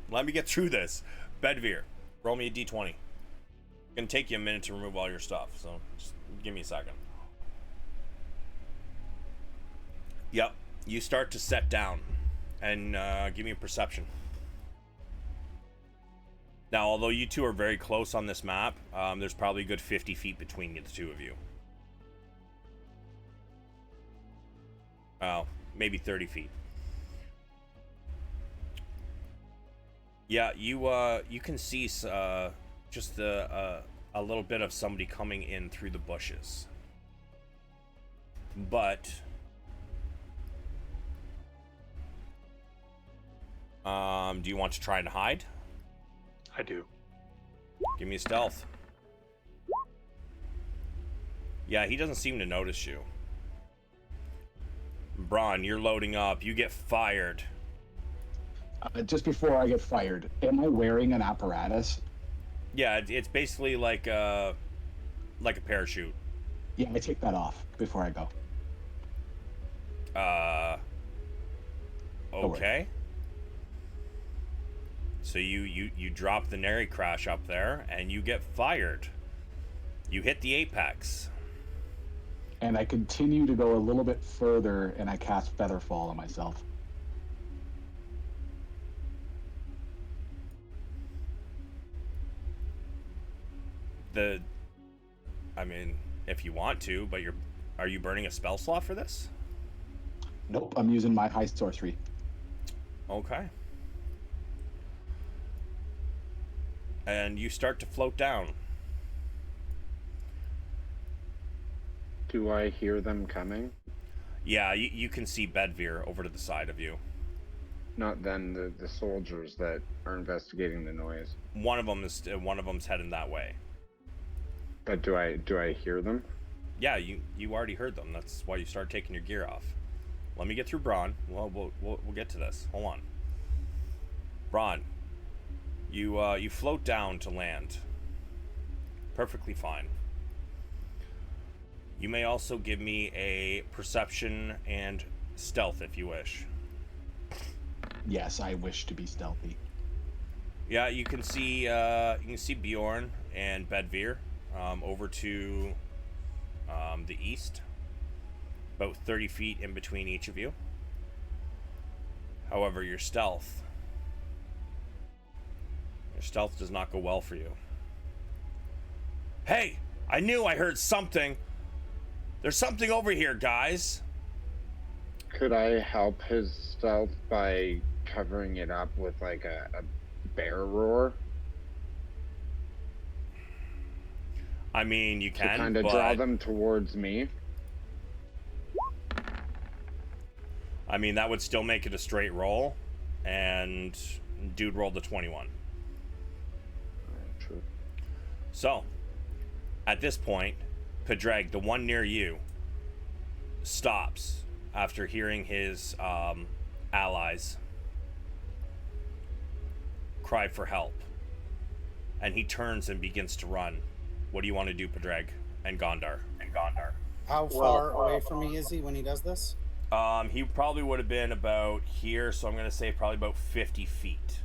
let me get through this. Bedvere, roll me a d20. It's gonna take you a minute to remove all your stuff, so just give me a second. Yep, you start to set down, and give me a perception. Now, although you two are very close on this map, there's probably a good 50 feet between the two of you. Oh, maybe 30 feet. Yeah, you can see just a little bit of somebody coming in through the bushes. But do you want to try and hide? I do. Give me a stealth. Yeah, he doesn't seem to notice you. Braun, you're loading up. You get fired. Just before I get fired, am I wearing an apparatus? Yeah, it's basically like a parachute. Yeah, I take that off before I go. Okay. So you drop the Nary crash up there and you get fired. You hit the apex. And I continue to go a little bit further and I cast Featherfall on myself. I mean, if you want to, but are you burning a spell slot for this? Nope, I'm using my high sorcery. Okay. And you start to float down. Do I hear them coming? Yeah, you can see Bedvere over to the side of you. Not them, the soldiers that are investigating the noise. One of them's heading that way. But do I hear them? Yeah, you already heard them. That's why you started taking your gear off. Let me get through Braun. We'll get to this. Hold on. Braun, you float down to land. Perfectly fine. You may also give me a perception and stealth if you wish. Yes, I wish to be stealthy. Yeah, you can see Bjorn and Bedvere over to the east, about 30 feet in between each of you. However, your stealth does not go well for you. Hey, I knew I heard something. There's something over here, guys. Could I help his stealth by covering it up with like a bear roar? I mean, you can, to kind of draw them towards me. I mean, that would still make it a straight roll, and dude rolled a 21. True. So, at this point, Padraig, the one near you, stops after hearing his allies cry for help, and he turns and begins to run. What do you want to do, Padraig and Gondar? How far away from me is he when he does this? He probably would have been about here, so I'm going to say probably about 50 feet.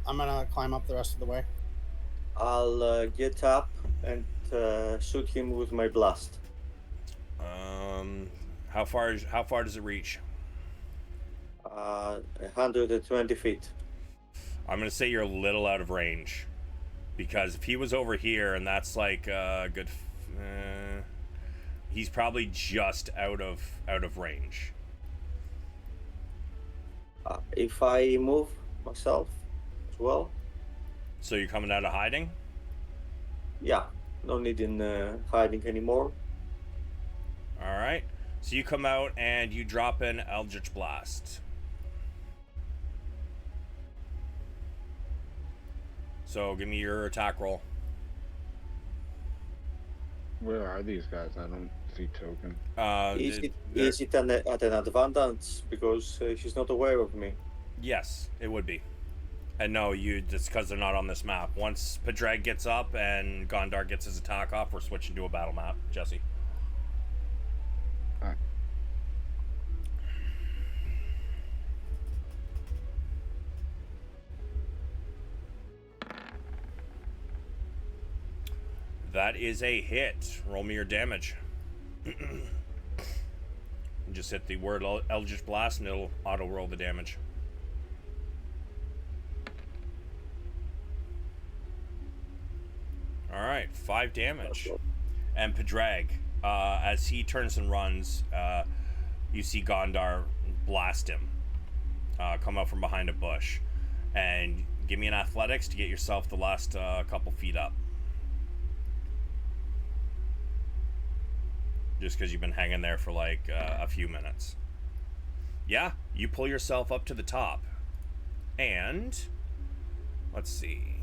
I'm gonna climb up the rest of the way. I'll get up and shoot him with my blast. How far does it reach? 120 feet. I'm going to say you're a little out of range. Because if he was over here and that's like a good, he's probably just out of range. If I move myself as well, So you're coming out of hiding? yeah, no need in hiding anymore. All right. So you come out and you drop in Eldritch Blast. So give me your attack roll. Where are these guys? I don't see token. Is they're- it at an advantage because she's not aware of me? Yes, it would be. And no, just because they're not on this map. Once Padraig gets up and Gondar gets his attack off, we're switching to a battle map. Jesse. Alright. That is a hit. Roll me your damage. Just hit the word Eldritch Blast and it'll auto roll the damage. Alright, 5 damage. And Padraig, as he turns and runs, you see Gondar blast him. Come out from behind a bush. And give me an athletics to get yourself the last couple feet up. Just because you've been hanging there for like a few minutes. Yeah, you pull yourself up to the top. And let's see.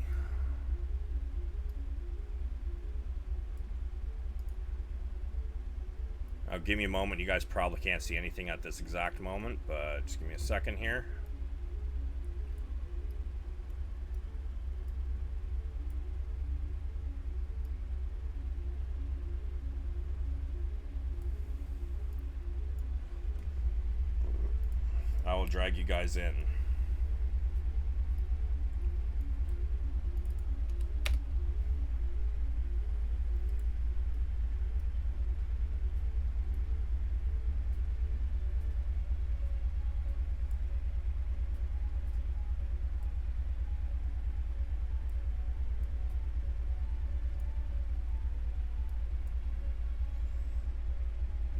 Now give me a moment. You guys probably can't see anything at this exact moment, but just give me a second here. I will drag you guys in.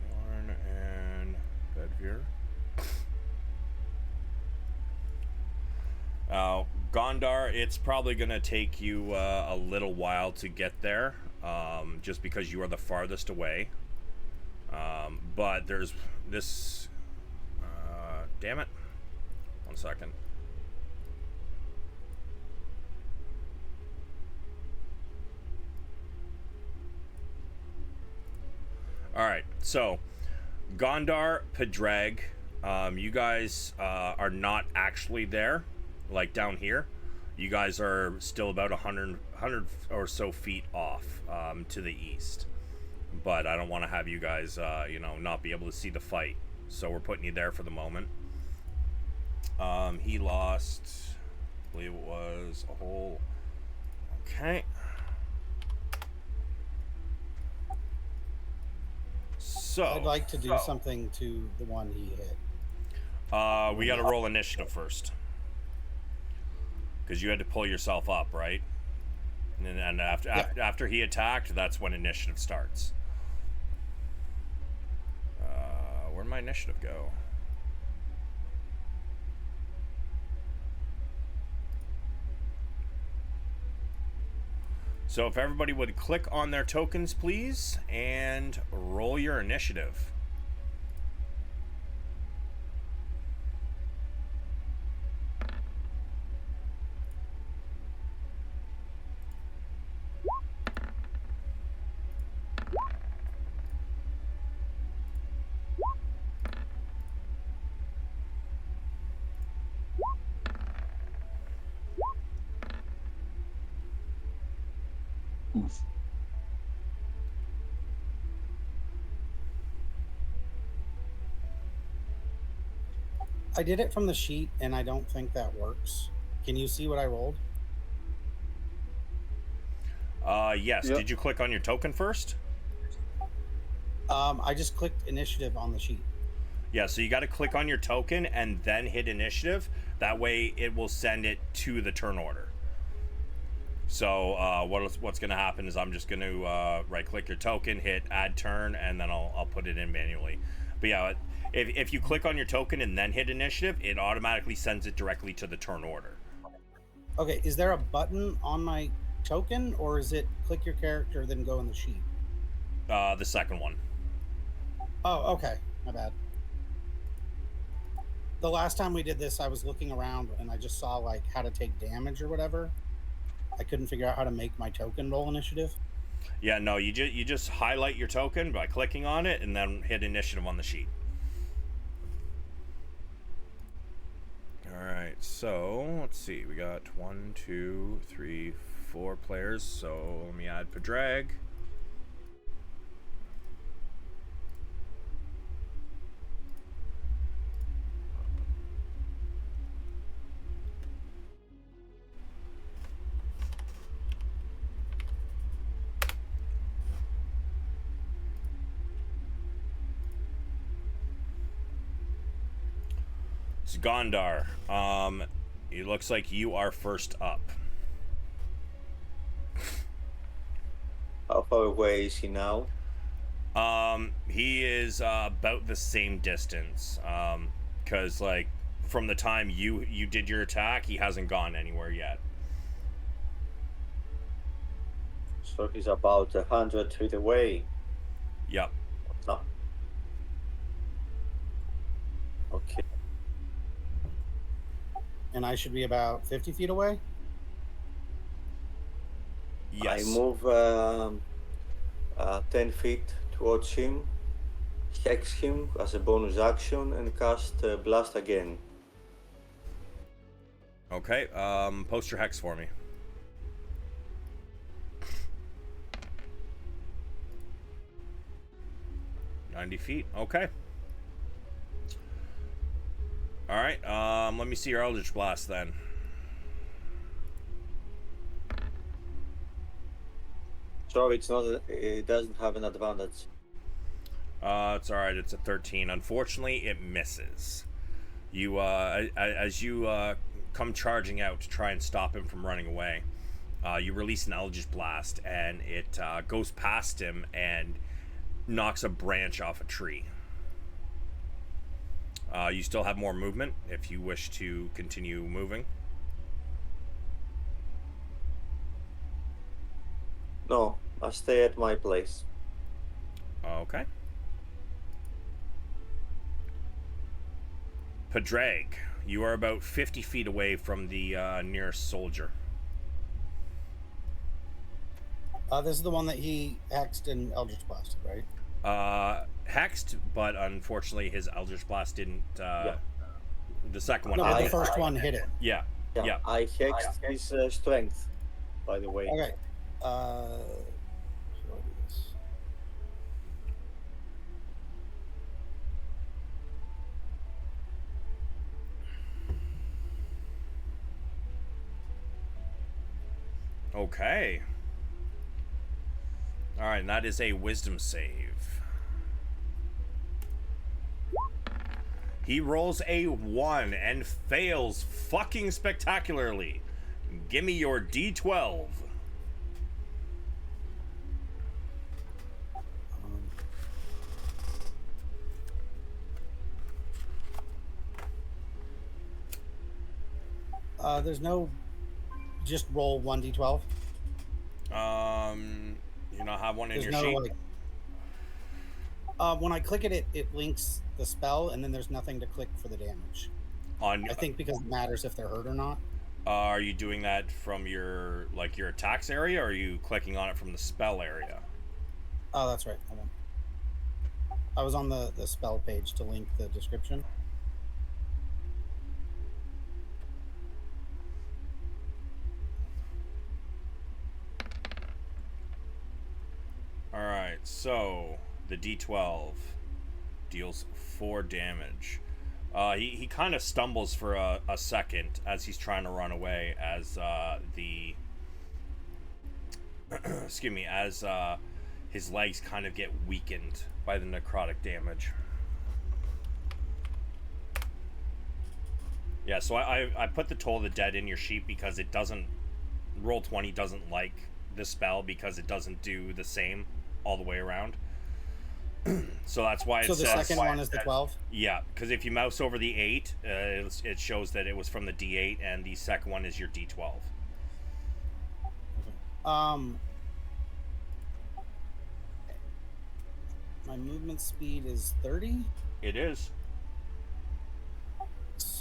Lauren and Bedveer. Gondar, it's probably going to take you a little while to get there, just because you are the farthest away. But there's this... damn it. 1 second. Alright, so Gondar, Padraig, you guys are not actually there. Like down here, you guys are still about 100 or so feet off to the east. But I don't want to have you guys, not be able to see the fight. So we're putting you there for the moment. He lost, I believe it was a whole... Okay. So I'd like to do something to the one he hit. we got to roll initiative first. Because you had to pull yourself up, right? And after he attacked, that's when initiative starts. Where'd my initiative go? So if everybody would click on their tokens, please, and roll your initiative. Oof. I did it from the sheet, and I don't think that works. Can you see what I rolled? Yes. Yep. Did you click on your token first? I just clicked initiative on the sheet. Yeah, so you got to click on your token and then hit initiative. That way it will send it to the turn order. So what's going to happen is I'm just going to right-click your token, hit add turn, and then I'll put it in manually. But yeah, if you click on your token and then hit initiative, it automatically sends it directly to the turn order. Okay, is there a button on my token, or is it click your character then go in the sheet? The second one. Oh, okay, my bad. The last time we did this, I was looking around and I just saw like how to take damage or whatever. I couldn't figure out how to make my token roll initiative. Yeah, no, you just highlight your token by clicking on it and then hit initiative on the sheet. All right, so let's see. We got 1, 2, 3, 4 players. So let me add Padraig. It's Gondar. It looks like you are first up. How far away is he now? He is about the same distance. Cause like from the time you did your attack, he hasn't gone anywhere yet. So he's about 100 feet away. Yep. No. Okay. And I should be about 50 feet away? Yes. I move 10 feet towards him, hex him as a bonus action, and cast Blast again. Okay. Post your hex for me. $90 feet. Okay. All right. Let me see your Eldritch Blast then. Sorry, it's not. It doesn't have an advantage. It's all right. It's a 13. Unfortunately, it misses. You, as you come charging out to try and stop him from running away, you release an Eldritch Blast, and it goes past him and knocks a branch off a tree. You still have more movement if you wish to continue moving. No, I stay at my place. Okay. Padraig, you are about 50 feet away from the nearest soldier. This is the one that he hexed and Eldritch Blasted, right? Hexed, but unfortunately his Eldritch Blast didn't. The second one. No, didn't but the hit. first one hit it. Yeah. Yeah. I hexed his strength, by the way. Okay. How do I do this? Okay. All right, and that is a wisdom save. He rolls a 1 and fails fucking spectacularly. Give me your D12. There's no. Just roll 1d12. You not have one in There's your no sheet? like. When I click it, it links the spell, and then there's nothing to click for the damage. On I think because it matters if they're hurt or not. Are you doing that from your your attacks area, or are you clicking on it from the spell area? Oh, that's right. Hold on. I was on the spell page to link the description. Alright, so the D12 deals 4 damage. He kind of stumbles for a second as he's trying to run away as excuse me, as his legs kind of get weakened by the necrotic damage. Yeah, so I put the Toll of the Dead in your sheet because it doesn't... Roll20 doesn't like the spell because it doesn't do the same all the way around. So that's why it So the says. second one is the 12. Yeah, because if you mouse over the 8, it shows that it was from the D8, and the second one is your D12. My movement speed is 30, It is.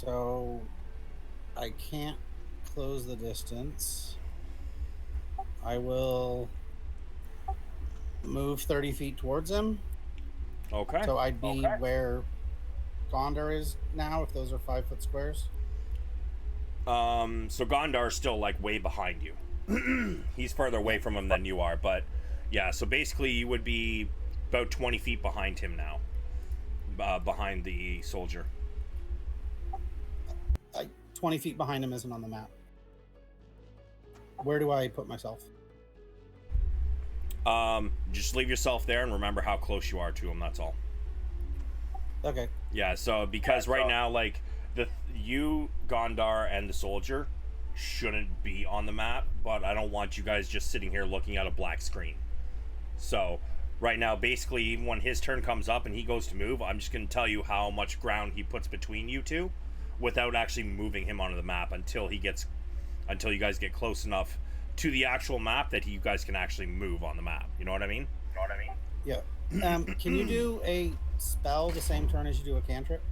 so I can't close the distance. I will move 30 feet towards him. Okay. So I'd be where Gondar is now, if those are 5-foot squares. So Gondar's still like way behind you. He's further away from him than you are, but yeah. So basically, you would be about 20 feet behind him now, behind the soldier. 20 feet behind him isn't on the map. Where do I put myself? Just leave yourself there and remember how close you are to him. That's all. Okay. Yeah. So because right now, like you, Gondar, and the soldier shouldn't be on the map, but I don't want you guys just sitting here looking at a black screen. So right now, basically, even when his turn comes up and he goes to move, I'm just going to tell you how much ground he puts between you two without actually moving him onto the map until you guys get close enough to the actual map that you guys can actually move on the map. You know what I mean? Yeah. Can you do a spell the same turn as you do a cantrip?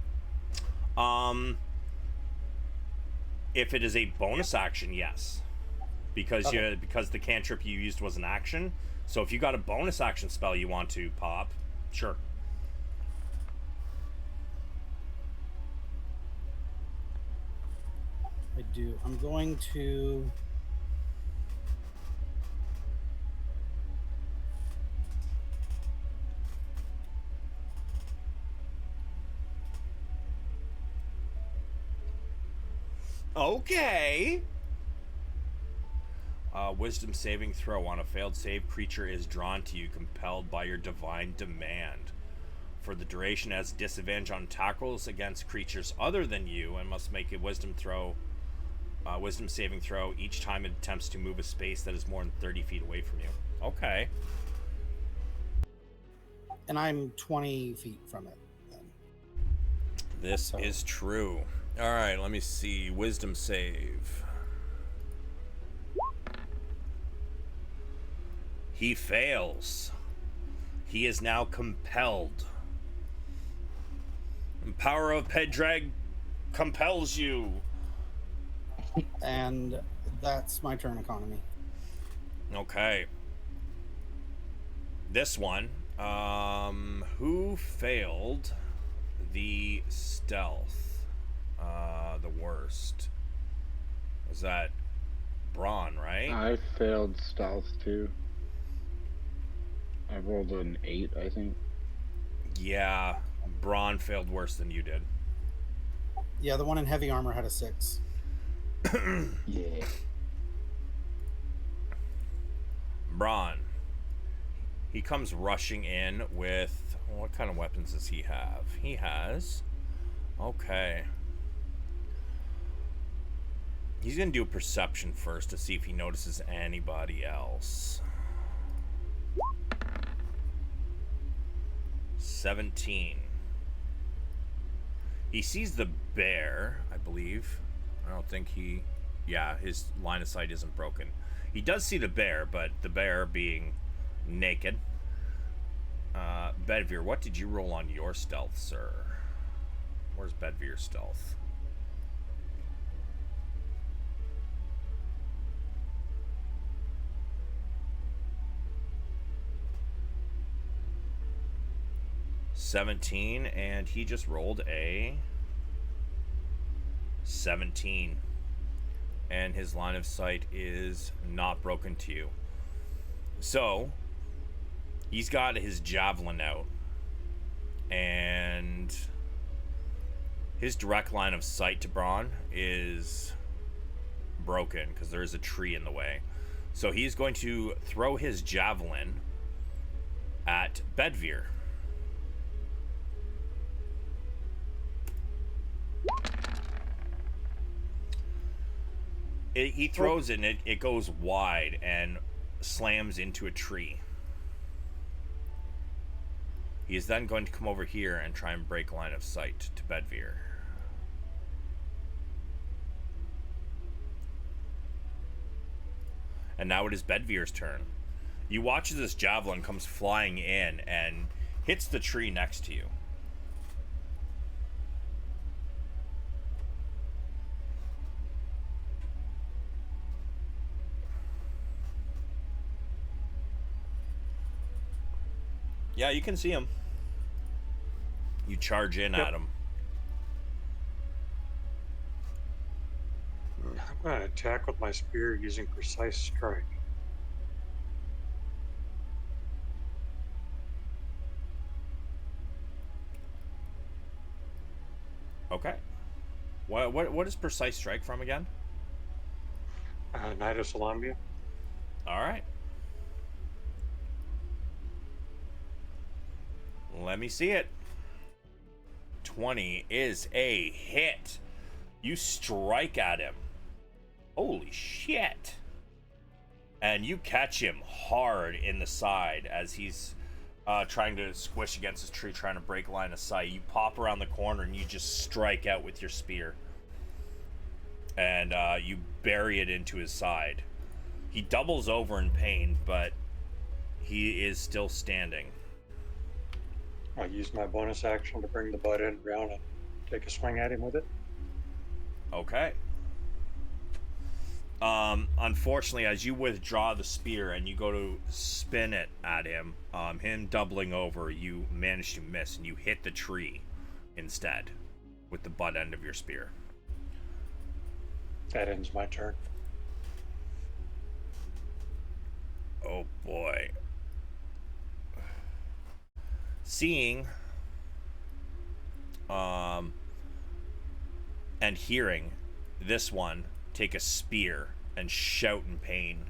If it is a bonus action, yes. Because Okay. because the cantrip you used was an action. So if you got a bonus action spell you want to pop, sure. I do. I'm going to... Okay. Wisdom saving throw. On a failed save, creature is drawn to you, compelled by your divine demand. For the duration, has disadvantage on tackles against creatures other than you, and must make a wisdom saving throw each time it attempts to move a space that is more than 30 feet away from you. Okay. And I'm 20 feet from it. Then. This is true. All right, let me see. Wisdom save. He fails. He is now compelled. The power of Pedrag compels you. And that's my turn economy. Okay. This one. Who failed the stealth? The worst. Was that Braun, right? I failed stealth too. I rolled an 8, I think. Yeah, Braun failed worse than you did. Yeah, the one in heavy armor had a 6. Yeah. Braun. He comes rushing in with... What kind of weapons does he have? He has... Okay. He's going to do a perception first to see if he notices anybody else. 17. He sees the bear, I believe. I don't think he... Yeah, his line of sight isn't broken. He does see the bear, but the bear being naked. Bedivere, what did you roll on your stealth, sir? Where's Bedvire's stealth? $17, and he just rolled a 17. And his line of sight is not broken to you. So, he's got his javelin out. And his direct line of sight to Braun is broken because there is a tree in the way. So he's going to throw his javelin at Bedivere. He throws it and it goes wide and slams into a tree. He is then going to come over here and try and break line of sight to Bedvere. And now it is Bedvere's turn. You watch as this javelin comes flying in and hits the tree next to you. Yeah, you can see him. You charge in at him. I'm going to attack with my spear using precise strike. Okay. What is precise strike from again? Knight of Salambia. All right. Let me see it. 20 is a hit. You strike at him. Holy shit. And you catch him hard in the side as he's trying to squish against this tree, trying to break line of sight. You pop around the corner and you just strike out with your spear. And you bury it into his side. He doubles over in pain, but he is still standing. I use my bonus action to bring the butt end around and take a swing at him with it. Okay. Unfortunately, as you withdraw the spear and you go to spin it at him, him doubling over, you manage to miss and you hit the tree instead with the butt end of your spear. That ends my turn. Oh boy. Seeing and hearing this one take a spear and shout in pain.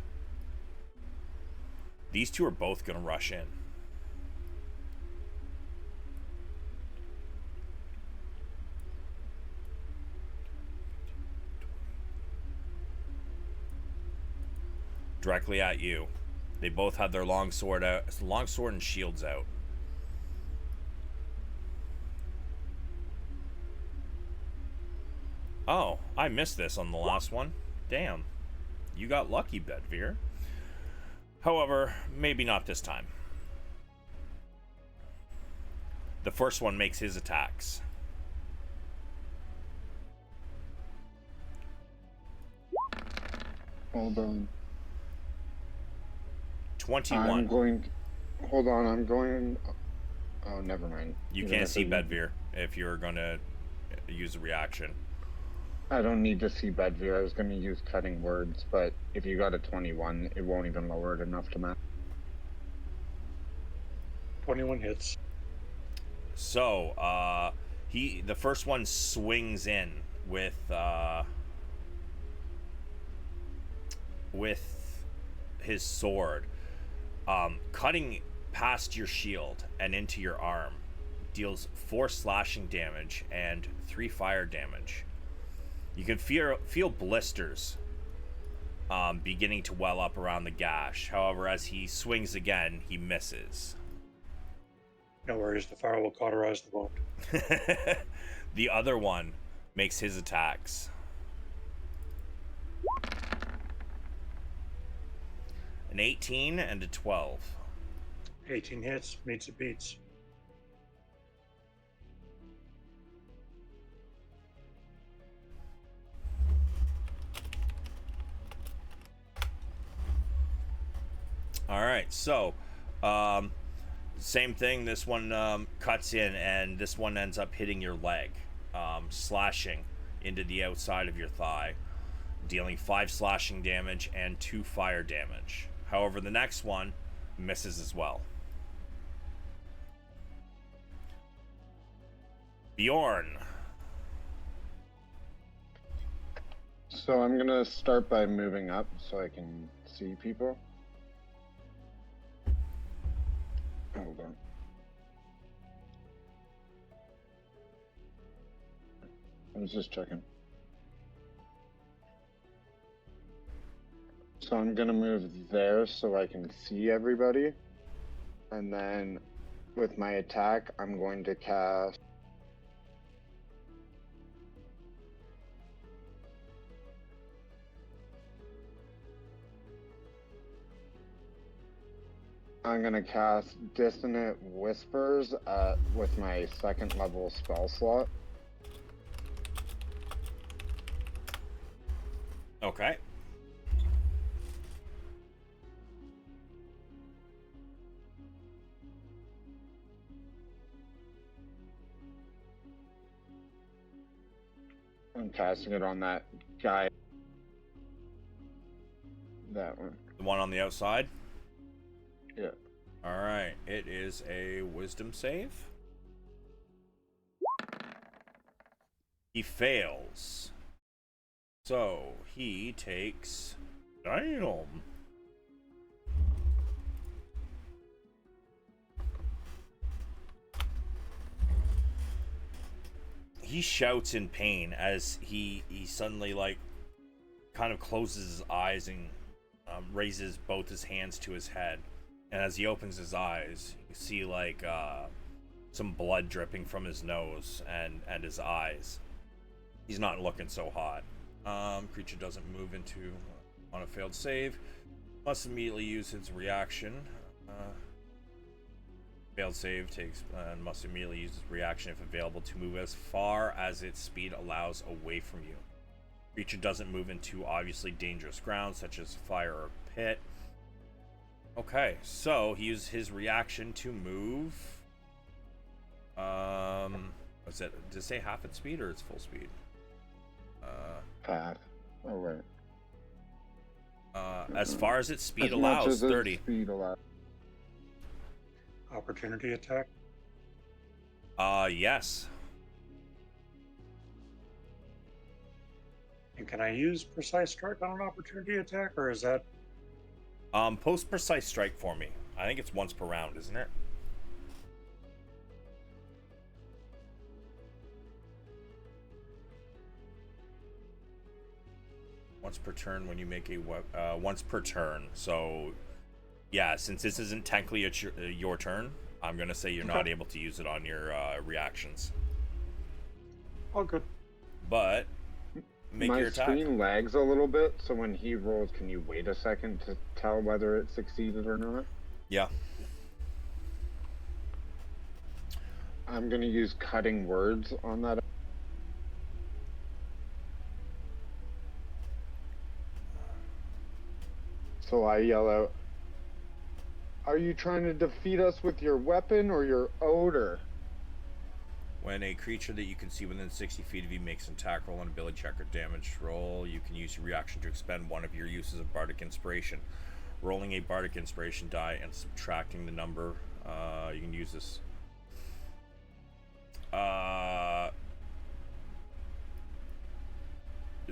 These two are both going to rush in. Directly at you. They both have their long sword and shields out. Oh, I missed this on the last one. Damn. You got lucky, Bedvere. However, maybe not this time. The first one makes his attacks. Hold on. 21. I'm going. Hold on. I'm going. Oh, never mind. You can't see Bedvere if you're going to use a reaction. I don't need to see Bedvere. I was going to use cutting words, but if you got a 21, it won't even lower it enough to match. 21 hits. So, the first one swings in with his sword, cutting past your shield and into your arm, deals 4 slashing damage and 3 fire damage. You can feel blisters beginning to well up around the gash. However, as he swings again, he misses. No worries, the fire will cauterize the wound. The other one makes his attacks. An 18 and a 12. 18 hits, meets it beats. All right, so same thing. This one cuts in, and this one ends up hitting your leg, slashing into the outside of your thigh, dealing 5 slashing damage and 2 fire damage. However, the next one misses as well. Bjorn. So I'm going to start by moving up so I can see people. Hold on. I was just checking. So I'm gonna move there so I can see everybody. And then with my attack, I'm going to cast. I'm gonna cast Dissonant Whispers with my 2nd level spell slot. Okay. I'm casting it on that guy. That one. The one on the outside? Yeah. Alright, it is a wisdom save. He fails. So, he takes... Damn! He shouts in pain as he suddenly, like, kind of closes his eyes and raises both his hands to his head. And as he opens his eyes, you see, like, some blood dripping from his nose and his eyes. He's not looking so hot. Creature doesn't move into on a failed save. Must immediately use his reaction. Failed save takes and must immediately use his reaction if available to move as far as its speed allows away from you. Creature doesn't move into obviously dangerous ground such as fire or pit. Okay, so he uses his reaction to move. What's it? Did it say half its speed or its full speed? Half. Oh wait. As far as its speed As much allows, as its 30. Speed allows. Opportunity attack. Yes. And can I use precise strike on an opportunity attack, or is that? Post precise strike for me. I think it's once per round, isn't it? Once per turn when you make a once per turn. So, yeah, since this isn't technically your turn, I'm gonna say you're not able to use it on your reactions. Oh, good. But make My your attack. screen lags a little bit, so when he rolls, can you wait a second to tell whether it succeeded or not? Yeah. I'm gonna use cutting words on that. So I yell out, "Are you trying to defeat us with your weapon or your odor?" When a creature that you can see within 60 feet of you makes an attack roll, an ability check, or damage roll, you can use your reaction to expend one of your uses of Bardic Inspiration. Rolling a Bardic Inspiration die and subtracting the number. You can use this.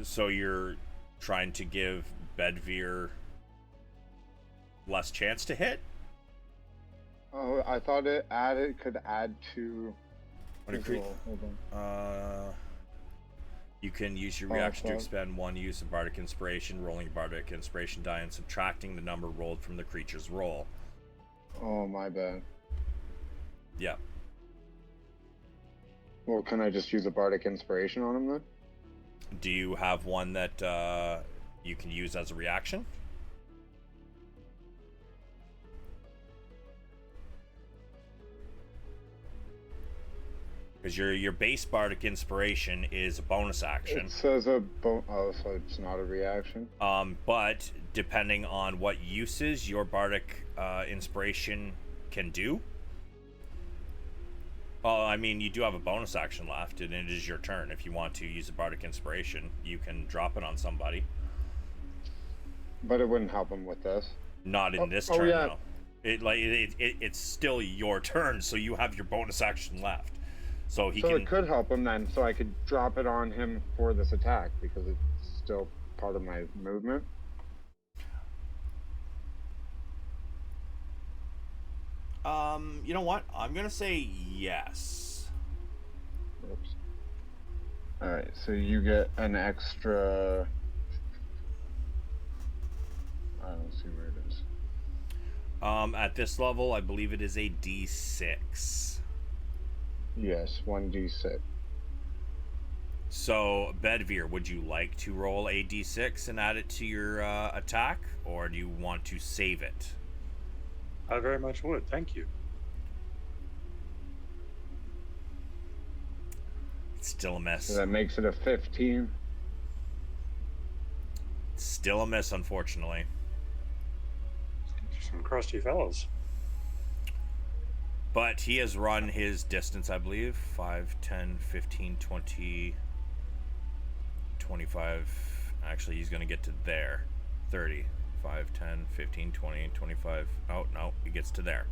So you're trying to give Bedivere less chance to hit? Oh, I thought it could add to. When a Hold on. You can use your Oh, reaction to sorry. expend one use of Bardic Inspiration, rolling a Bardic Inspiration die and subtracting the number rolled from the creature's roll. Oh, my bad. Yeah. Well, can I just use a Bardic Inspiration on him then? Do you have one that you can use as a reaction? Because your base Bardic Inspiration is a bonus action. It says oh, so it's not a reaction? But depending on what uses your Bardic Inspiration can do. Well, I mean, you do have a bonus action left, and it is your turn. If you want to use a Bardic Inspiration, you can drop it on somebody. But it wouldn't help him with this. Not in this oh, turn, yeah. though. It's still your turn, so you have your bonus action left. So he So can. it could help him then, so I could drop it on him for this attack, because it's still part of my movement. You know what? I'm gonna say yes. Oops. Alright, so you get an extra... I don't see where it is. At this level, I believe it is a D6. Yes, 1d6. So, Bedvere, would you like to roll a D6 and add it to your attack, or do you want to save it? I very much would. Thank you. It's still a miss. So that makes it a 15. Still a miss, unfortunately. Some crusty fellows. But he has run his distance, I believe. 5, 10, 15, 20, 25. Actually, he's going to get to there. 30. 5, 10, 15, 20, 25. Oh, no, he gets to there.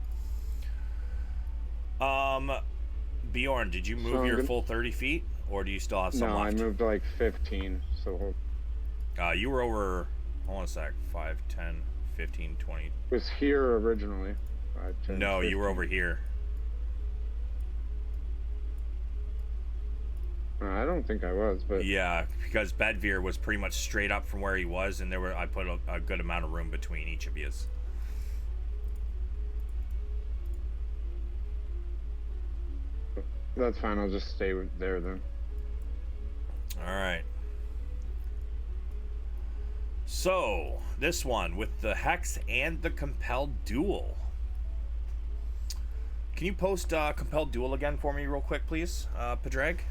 Bjorn, did you move your full 30 feet? Or do you still have some No, left? I moved like 15, so... You were over... Hold on a sec. 5, 10, 15, 20. It was here originally. 5, 10, No, 15. you were over here. I don't think I was, but... Yeah, because Bedvere was pretty much straight up from where he was, and I put a good amount of room between each of yous. That's fine, I'll just stay there then. Alright. So, this one with the Hex and the Compelled Duel. Can you post Compelled Duel again for me real quick, please, Padraig?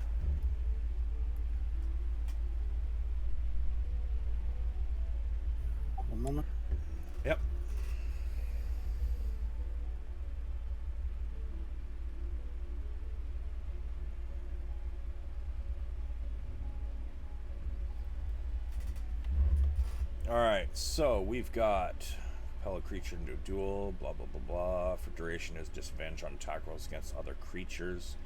One moment. Yep. Alright, so we've got compel a creature into a duel, blah blah blah blah. For duration is disadvantage on attack rolls against other creatures.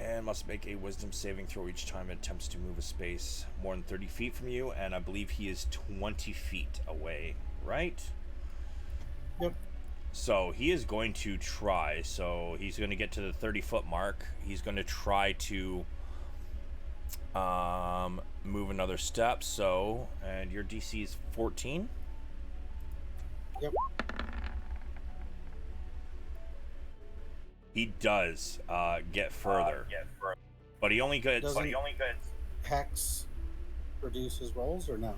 And must make a wisdom saving throw each time it attempts to move a space more than 30 feet from you, and I believe he is 20 feet away, right? Yep. So he is going to try, so he's going to get to the 30-foot mark. He's going to try to move another step, so, and your DC is 14? Yep. He does get further, but he only gets. Hex reduces rolls or no?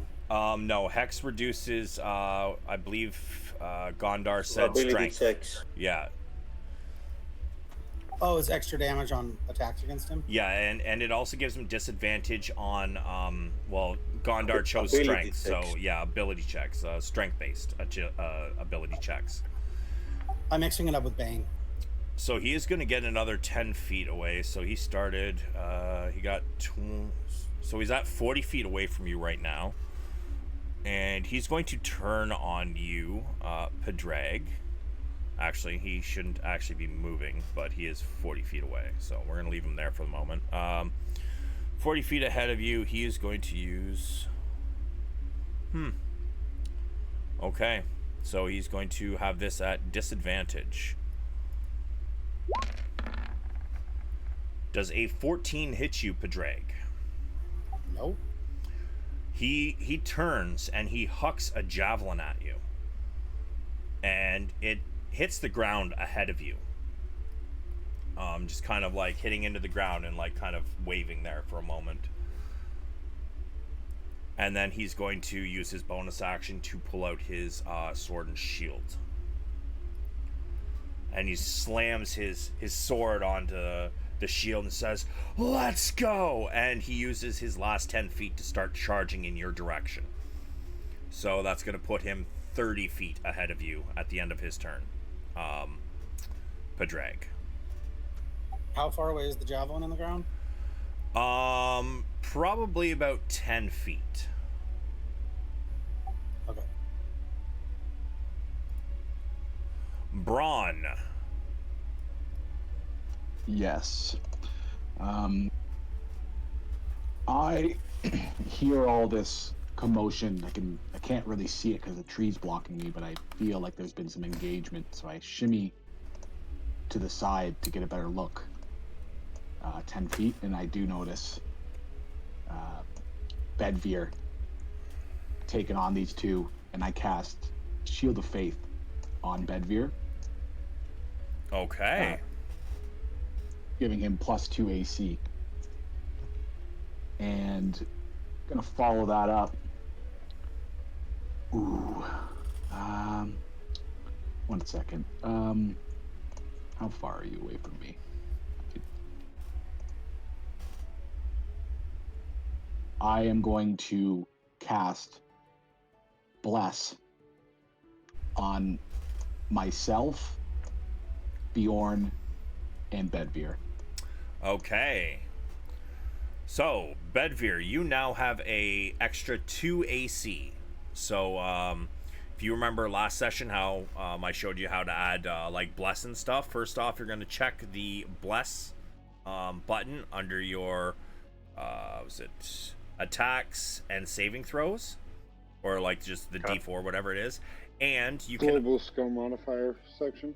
No, Hex reduces. I believe Gondar said Ability strength. checks. Yeah, Oh, it's extra damage on attacks against him? yeah, and it also gives him disadvantage on. Well, Gondar chose Ability strength, so checks. yeah, ability checks, strength-based ability checks. I'm mixing it up with Bane. So he is going to get another 10 feet away. So he started, he got, so he's at 40 feet away from you right now. And he's going to turn on you, Padraig. Actually, he shouldn't actually be moving, but he is 40 feet away. So we're going to leave him there for the moment. 40 feet ahead of you, he is going to use, okay. So he's going to have this at disadvantage. Does a 14 hit you, Padraig? Nope. He turns and he hucks a javelin at you. And it hits the ground ahead of you. Just kind of like hitting into the ground and like kind of waving there for a moment. And then he's going to use his bonus action to pull out his sword and shield. And he slams his sword onto the shield and says, "Let's go!" And he uses his last 10 feet to start charging in your direction. So that's going to put him 30 feet ahead of you at the end of his turn. Padraig. How far away is the javelin on the ground? Probably about 10 feet. Okay. Braun. Yes. I hear all this commotion. I can't really see it because the tree's blocking me, but I feel like there's been some engagement. So I shimmy to the side to get a better look. 10 feet, and I do notice Bedvere taking on these two, and I cast Shield of Faith on Bedvere, Okay. giving him +2 AC. And gonna follow that up. Ooh. 1 second. How far are you away from me? I am going to cast Bless on myself, Bjorn, and Bedvere. Okay. So, Bedvere, you now have a extra 2 AC. So, if you remember last session how I showed you how to add like bless and stuff, first off, you're going to check the bless button under your was it attacks and saving throws, or like just the D4, whatever it is, and you can Global skill modifier section.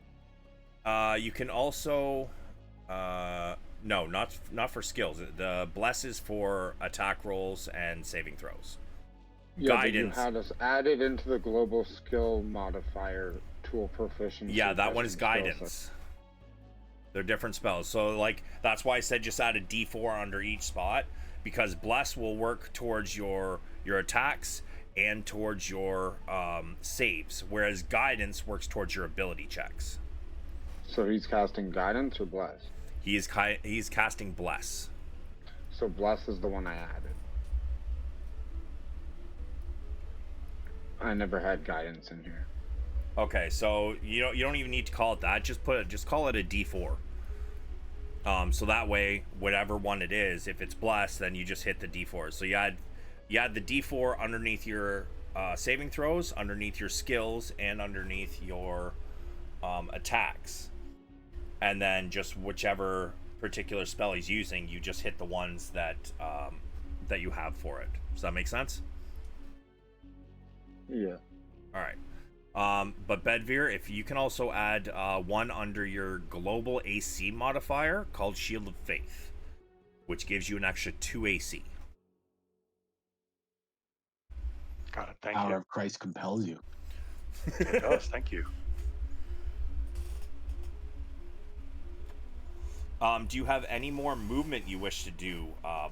you can also no, not for skills. The bless is for attack rolls and saving throws. Yeah, Guidance. but you had us added into the global skill modifier tool proficiency. Yeah, that one is skill set. guidance. They're different spells. So like that's why I said just add a D4 under each spot, because bless will work towards your attacks and towards your saves, whereas guidance works towards your ability checks. So he's casting guidance or bless? He's casting bless. So bless is the one I added. I never had guidance in here. Okay, so you don't even need to call it that. Just call it a D4. So that way, whatever one it is, if it's blessed, then you just hit the D4. So you add the D4 underneath your saving throws, underneath your skills, and underneath your attacks, and then just whichever particular spell he's using, you just hit the ones that you have for it. Does that make sense? Yeah. All right. But Bedvere, if you can also add one under your global AC modifier called Shield of Faith, which gives you an extra 2 AC. Got it. Thank Power you. of Christ compels you. It does. Thank you. Do you have any more movement you wish to do,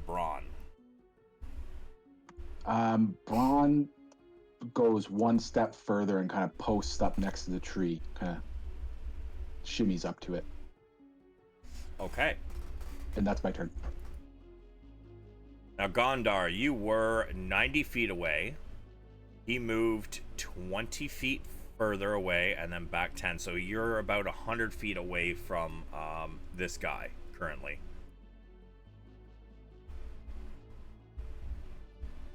Braun? Braun goes one step further and kind of posts up next to the tree, kind of shimmies up to it, Okay. and that's my turn. Now, Gondar, you were 90 feet away. He moved 20 feet further away and then back 10. So you're about 100 feet away from this guy currently.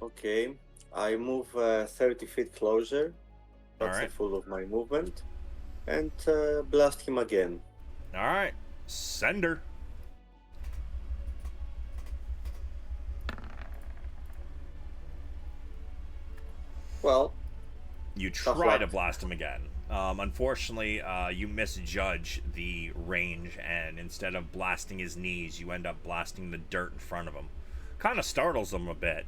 Okay, I move 30 feet closer. That's Alright. the full of my movement. And blast him again. All right. Sender. Well, You Tough try luck. to blast him again. Unfortunately, you misjudge the range, and instead of blasting his knees, you end up blasting the dirt in front of him. Kind of startles him a bit,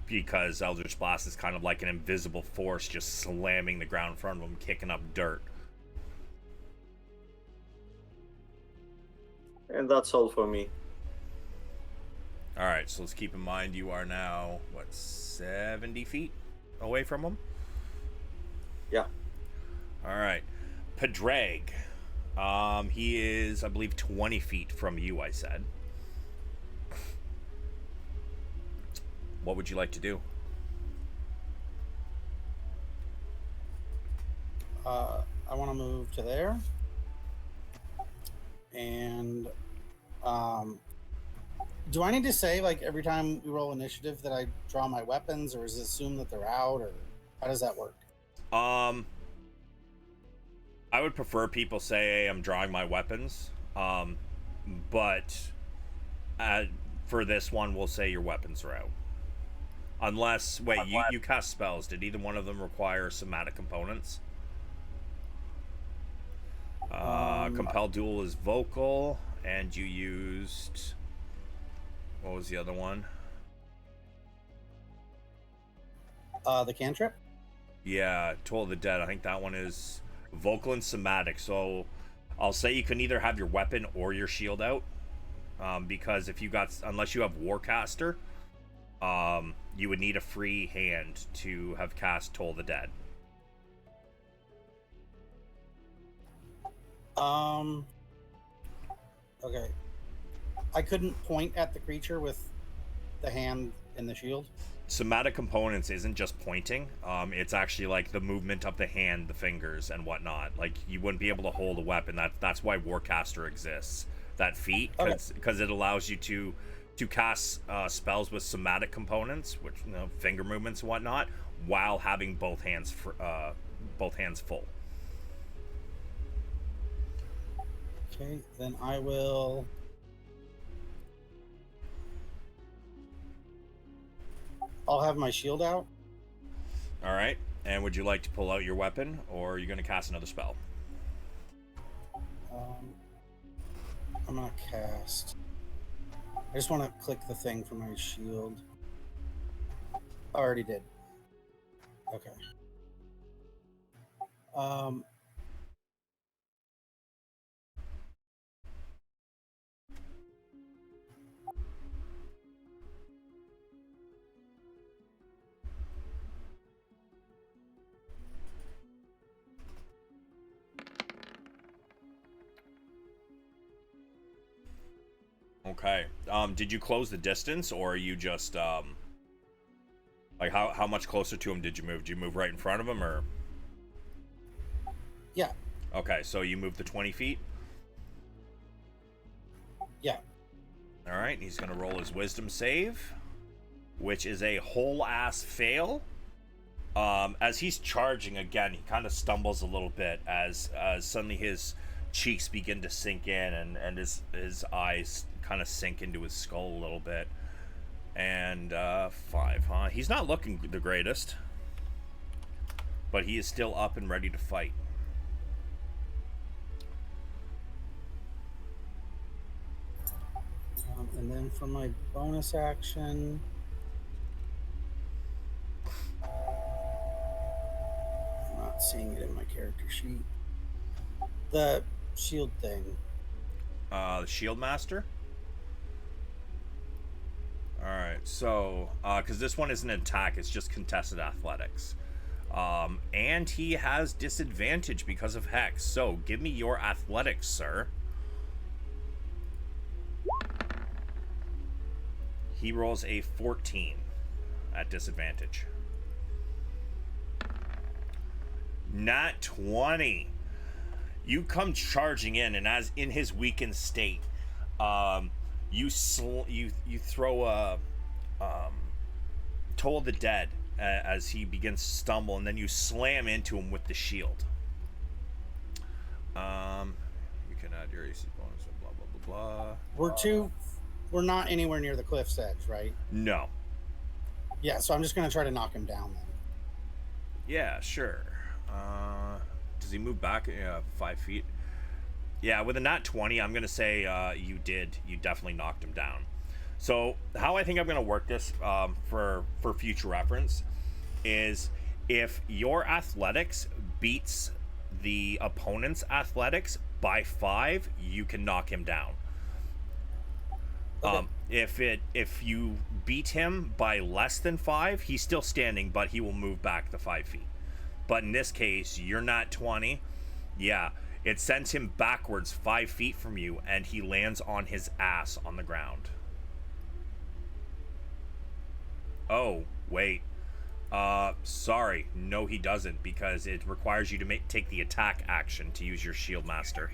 because Eldritch Blast is kind of like an invisible force just slamming the ground in front of him, kicking up dirt. and that's all for me. All right, so let's keep in mind you are now, 70 feet away from him? Yeah. All right. Padraig. He is, I believe, 20 feet from you, I said. What would you like to do? I want to move to there. And do I need to say, like, every time we roll initiative that I draw my weapons, or is it assumed that they're out, or how does that work? I would prefer people say, hey, I'm drawing my weapons. But for this one, we'll say your weapons are out. Unless, wait, you cast spells. Did either one of them require somatic components? Compel Duel is vocal, and you used... What was the other one? The cantrip? Yeah, Toll of the Dead. I think that one is vocal and somatic. So I'll say you can either have your weapon or your shield out. Because if you got, unless you have Warcaster, you would need a free hand to have cast Toll of the Dead. Okay. I couldn't point at the creature with the hand and the shield. Somatic components isn't just pointing. It's actually like the movement of the hand, the fingers, and whatnot. Like you wouldn't be able to hold a weapon. That's why Warcaster exists. That feat, because it allows you to cast spells with somatic components, which finger movements and whatnot, while having both hands full. Okay, then I will. I'll have my shield out. All right. And would you like to pull out your weapon, or are you going to cast another spell? I'm gonna cast. I just want to click the thing for my shield. I already did. Okay. Okay. Did you close the distance, or are you just like how much closer to him did you move? Did you move right in front of him, or? Yeah. Okay, so you moved the 20 feet. Yeah. All right, he's gonna roll his wisdom save, which is a whole ass fail. As he's charging again, he kind of stumbles a little bit as suddenly his cheeks begin to sink in, and his eyes kind of sink into his skull a little bit. And 5, huh? He's not looking the greatest, but he is still up and ready to fight. And then for my bonus action, I'm not seeing it in my character sheet. The shield thing. The Shield Master. Alright, so, because this one isn't an attack, it's just contested athletics. And he has disadvantage because of Hex, so give me your athletics, sir. He rolls a 14 at disadvantage. Nat 20. You come charging in, and as in his weakened state, you throw a Toll of the Dead as he begins to stumble, and then you slam into him with the shield. You can add your AC bonus and blah blah blah blah. We're not anywhere near the cliff's edge, right? No. Yeah, so I'm just gonna try to knock him down then. Yeah, sure. Does he move back 5 feet? Yeah, with a nat 20, I'm gonna say you definitely knocked him down. So how I think I'm gonna work this for future reference is if your athletics beats the opponent's athletics by 5, you can knock him down. Okay. If you beat him by less than 5, he's still standing, but he will move back the 5 feet. But in this case, you're not 20. Yeah, it sends him backwards 5 feet from you, and he lands on his ass on the ground. Oh, wait. Sorry. No, he doesn't, because it requires you to take the attack action to use your Shield Master.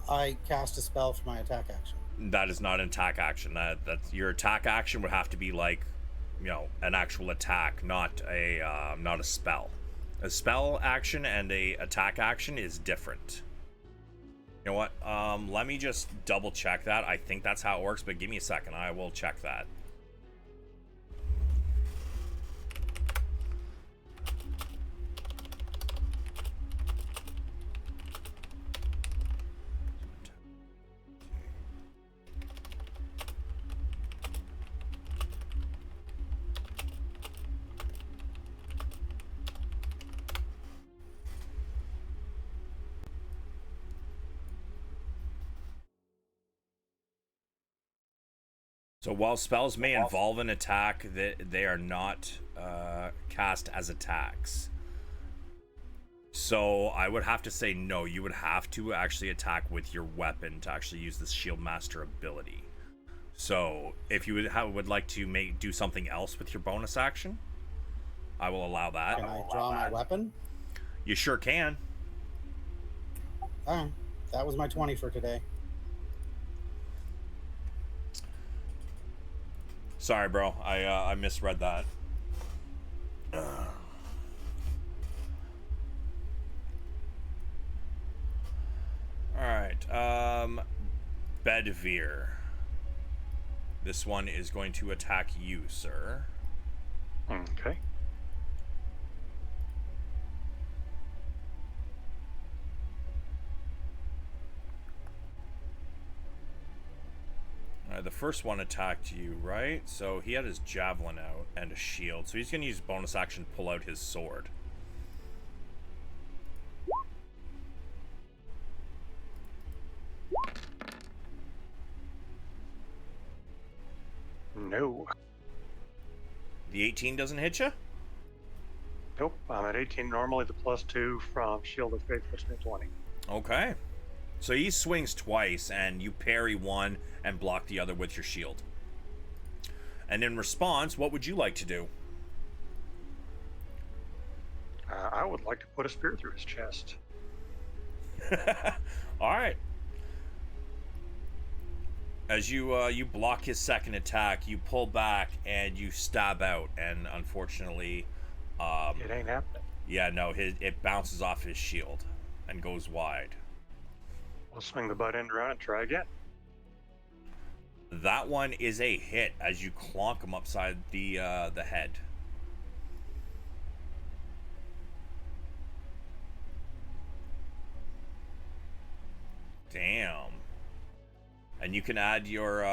I cast a spell for my attack action. That is not an attack action. That's your attack action would have to be like, an actual attack, not a spell. A spell action and a attack action is different. You know what? Let me just double check that. I think that's how it works, but give me a second. I will check that. So while spells may involve an attack, they are not cast as attacks. So I would have to say no. You would have to actually attack with your weapon to actually use the Shield Master ability. So if you would like to do something else with your bonus action, I will allow that. Can I draw my weapon? You sure can. Oh, that was my 20 for today. Sorry, bro. I misread that. Alright, Bedivere. This one is going to attack you, sir. Okay. The first one attacked you, right? So he had his javelin out and a shield. So he's going to use bonus action to pull out his sword. No. The 18 doesn't hit you? Nope. I'm at 18. Normally the +2 from Shield of Faith puts me at 20. Okay. So he swings twice, and you parry one and block the other with your shield. And in response, what would you like to do? I would like to put a spear through his chest. All right. As you block his second attack, you pull back and you stab out, and unfortunately, It ain't happening. yeah, no, it bounces off his shield and goes wide. We'll swing the butt end around and try again. That one is a hit as you clonk him upside the head. Damn. And you can add your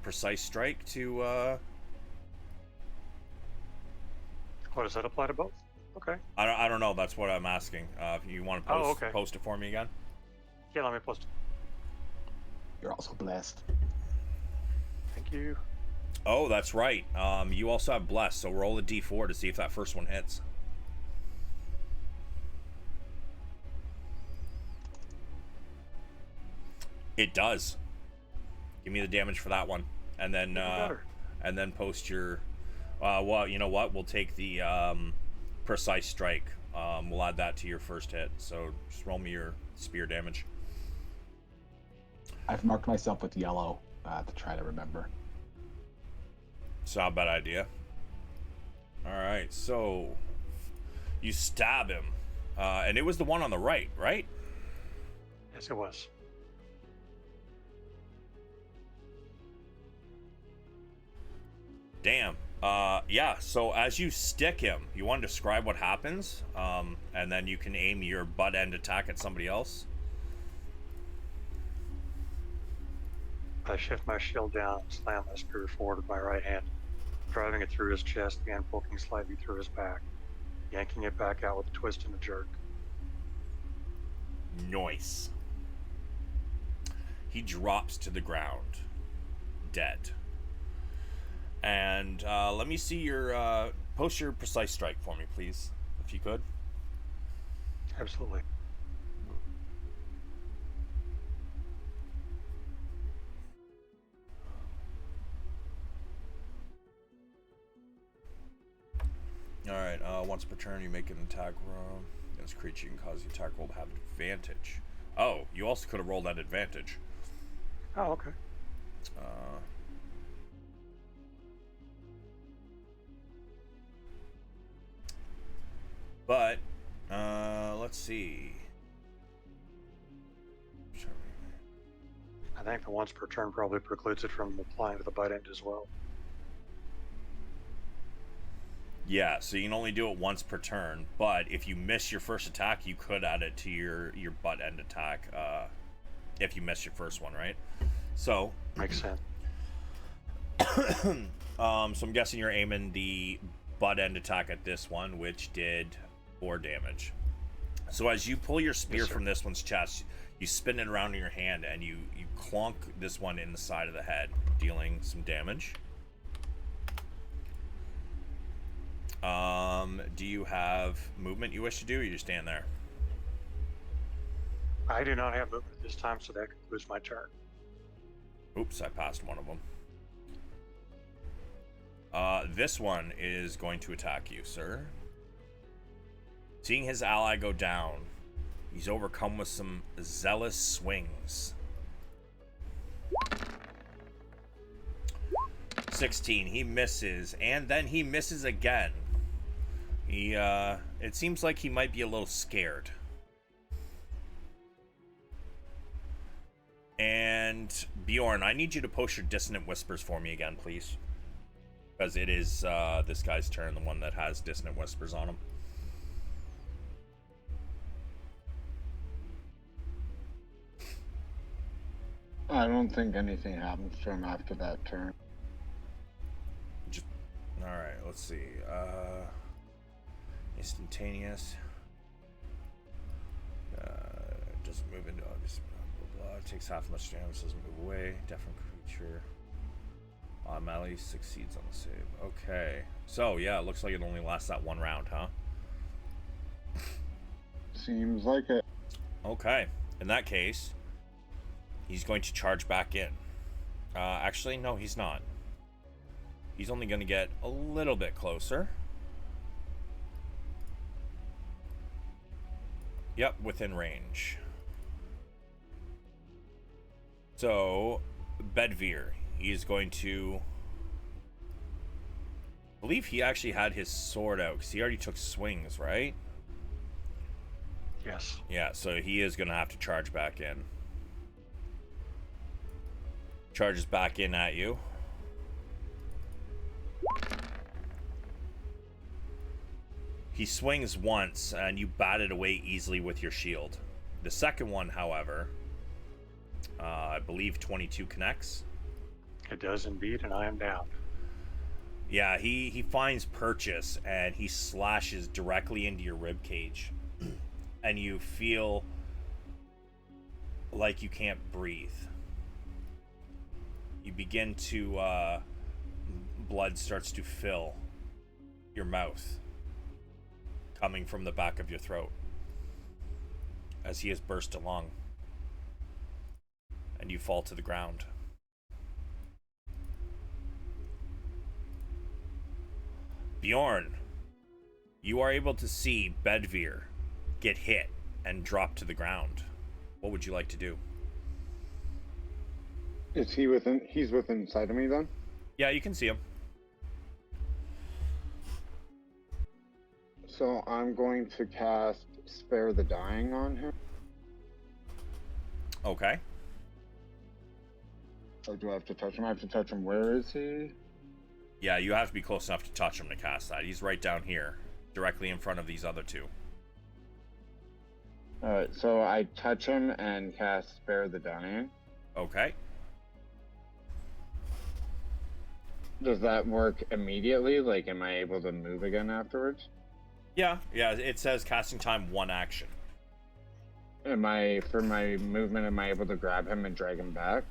precise strike to. What, does that apply to both? Okay. I don't know. That's what I'm asking. If you want to post it for me again. Yeah, let me post it. You're also blessed. Thank you. Oh, that's right. You also have blessed, so roll a d4 to see if that first one hits. It does. Give me the damage for that one, and then post your. Well, you know what? We'll take the precise strike. We'll add that to your first hit. So just roll me your spear damage. I've marked myself with yellow to try to remember. It's not a bad idea. Alright, so you stab him. And it was the one on the right, right? Yes, it was. Damn. Yeah, so as you stick him, you want to describe what happens? And then you can aim your butt end attack at somebody else. I shift my shield down and slam my spear forward with my right hand, driving it through his chest and poking slightly through his back, yanking it back out with a twist and a jerk. Nice. He drops to the ground, dead. And let me see your post your precise strike for me, please, if you could. Absolutely. Alright, once per turn you make an attack roll against a creature, you can cause the attack roll to have advantage. Oh, you also could have rolled that advantage. Oh, okay. But, let's see. I think the once per turn probably precludes it from applying to the butt end as well. Yeah, so you can only do it once per turn, but if you miss your first attack, you could add it to your butt end attack, if you miss your first one, right? So... Makes sense. So I'm guessing you're aiming the butt end attack at this one, which did 4 damage. So as you pull your spear Yes, sir. from this one's chest, you spin it around in your hand and you clonk this one in the side of the head, dealing some damage. Do you have movement you wish to do, or you just stand there? I do not have movement this time, so that concludes my turn. Oops, I passed one of them. This one is going to attack you, sir. Seeing his ally go down, he's overcome with some zealous swings. 16, he misses, and then he misses again. It seems like he might be a little scared. And Bjorn, I need you to post your Dissonant Whispers for me again, please. Because it is this guy's turn, the one that has Dissonant Whispers on him. I don't think anything happens to him after that turn. Alright, let's see. Instantaneous. Doesn't move into obvious. Blah, blah, blah. Takes half as much damage, doesn't move away. Different creature. Automatically succeeds on the save. Okay. So, yeah, it looks like it only lasts that one round, huh? Seems like it. Okay. In that case, he's going to charge back in. Actually, no, he's not. He's only going to get a little bit closer. Yep, within range. So, Bedvere, he's going to... I believe he actually had his sword out, because he already took swings, right? Yes. Yeah, so he is going to have to charge back in. Charges back in at you. He swings once, and you bat it away easily with your shield. The second one, however, I believe 22 connects. It does indeed, and I am down. Yeah, he finds purchase, and he slashes directly into your rib cage. And you feel like you can't breathe. You begin to, blood starts to fill your mouth, coming from the back of your throat, as he has burst along. And you fall to the ground. Bjorn, you are able to see Bedvere get hit and drop to the ground. What would you like to do? Is he within? He's within sight of me then? Yeah, you can see him. So I'm going to cast Spare the Dying on him. Okay. Or do I have to touch him? I have to touch him. Where is he? Yeah, you have to be close enough to touch him to cast that. He's right down here, directly in front of these other two. Alright, so I touch him and cast Spare the Dying. Okay. Does that work immediately? Like, am I able to move again afterwards? Yeah, it says casting time 1 action. Am I, for my movement, am I able to grab him and drag him back?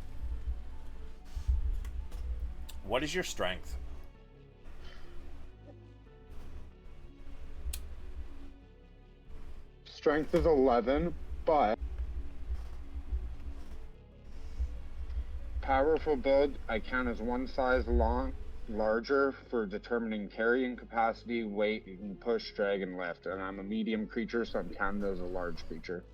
What is your strength? Strength is 11, but powerful build, I count as one size larger for determining carrying capacity, weight, and push, drag, and lift. And I'm a medium creature, so I'm counted as a large creature.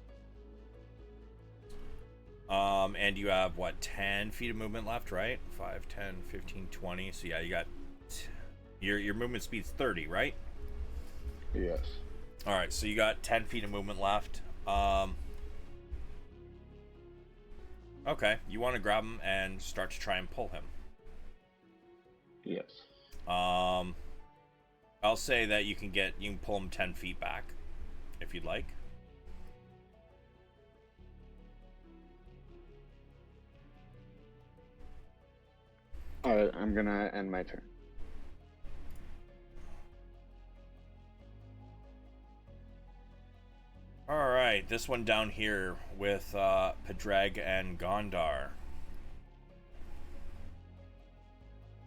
And you have, what, 10 feet of movement left, right? 5, 10, 15, 20. So yeah, you got... Your movement speed's 30, right? Yes. Alright, so you got 10 feet of movement left. Okay, you want to grab him and start to try and pull him. Yes. I'll say that you can pull him 10 feet back, if you'd like. Alright, I'm gonna end my turn. All right, this one down here with Padraig and Gondar.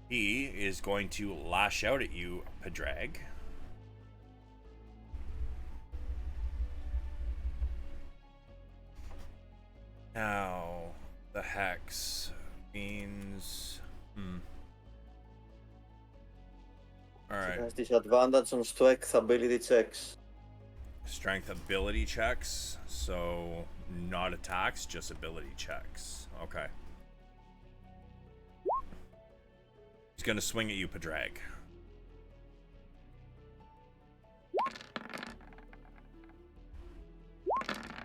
He is going to lash out at you, Padraig. Now, the hex means... Alright. Has disadvantage on strength ability checks. Strength ability checks, so not attacks, just ability checks. Okay. He's gonna swing at you, Padraig.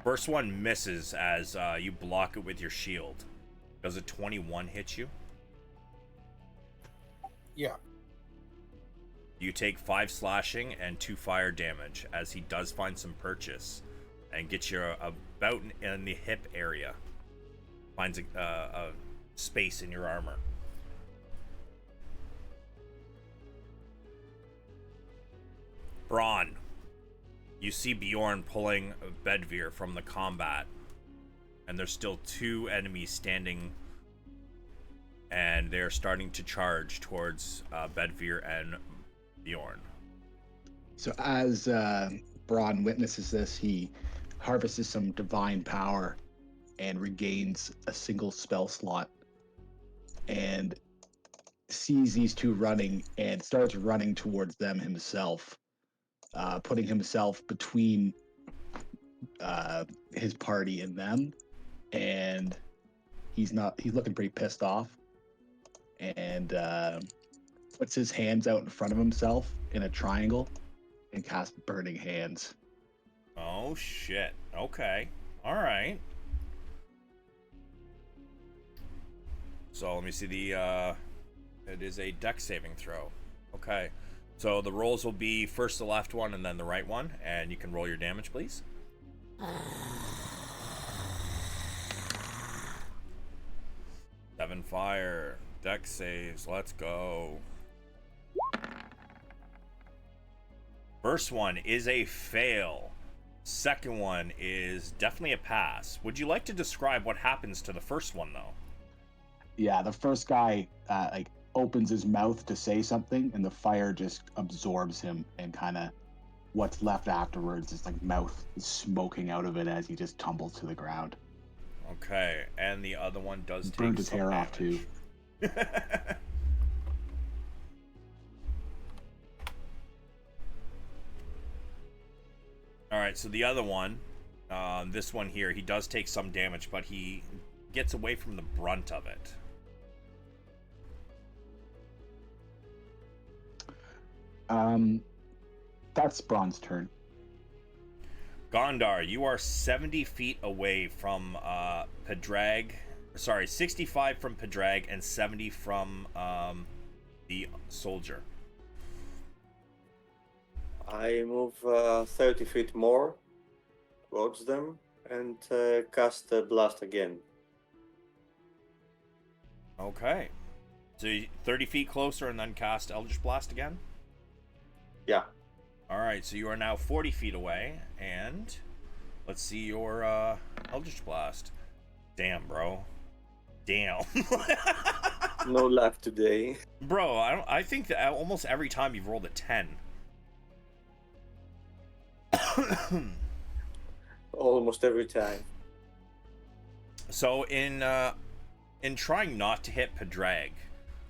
First one misses as you block it with your shield. Does a 21 hit you? Yeah. You take 5 slashing and 2 fire damage as he does find some purchase and gets you about in the hip area. Finds a space in your armor. Braun, you see Bjorn pulling Bedvir from the combat, and there's still 2 enemies standing, and they're starting to charge towards Bedvir and Bjorn. So as Braun witnesses this, he harvests some divine power and regains a single spell slot, and sees these 2 running and starts running towards them himself, putting himself between his party and them, and he's looking pretty pissed off, and puts his hands out in front of himself in a triangle and casts Burning Hands. Oh shit. Okay. Alright. So let me see the it is a dex saving throw. Okay. So the rolls will be first the left one and then the right one, and you can roll your damage, please. 7 fire. Dex saves. Let's go. First one is a fail. Second one is definitely a pass. Would you like to describe what happens to the first one, though? Yeah, the first guy opens his mouth to say something, and the fire just absorbs him, and kind of what's left afterwards is mouth is smoking out of it as he just tumbles to the ground. Okay, and the other one does Burned take his some hair damage. off too. All right, so the other one, this one here, he does take some damage, but he gets away from the brunt of it. That's Braun's turn. Gondar, you are 70 feet away from Padraig. Sorry, 65 from Padraig and 70 from the soldier. I move 30 feet more towards them and cast Blast again. Okay. So 30 feet closer and then cast Eldritch Blast again? Yeah. Alright, so you are now 40 feet away, and let's see your Eldritch Blast. Damn, bro. Damn. No luck today. Bro, I think that almost every time you've rolled a 10. Almost every time. So in trying not to hit Padraig,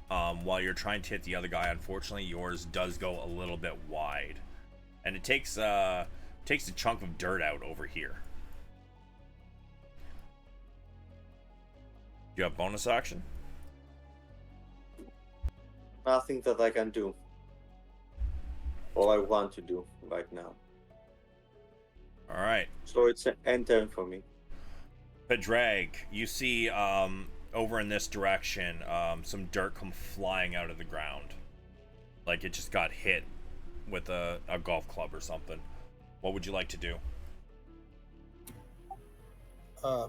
while you're trying to hit the other guy, unfortunately yours does go a little bit wide, and it takes a chunk of dirt out over here. Do you have bonus action? Nothing that I can do. All I want to do right now. All right. So it's an end turn for me. Padraig, you see over in this direction some dirt come flying out of the ground, like it just got hit with a golf club or something. What would you like to do?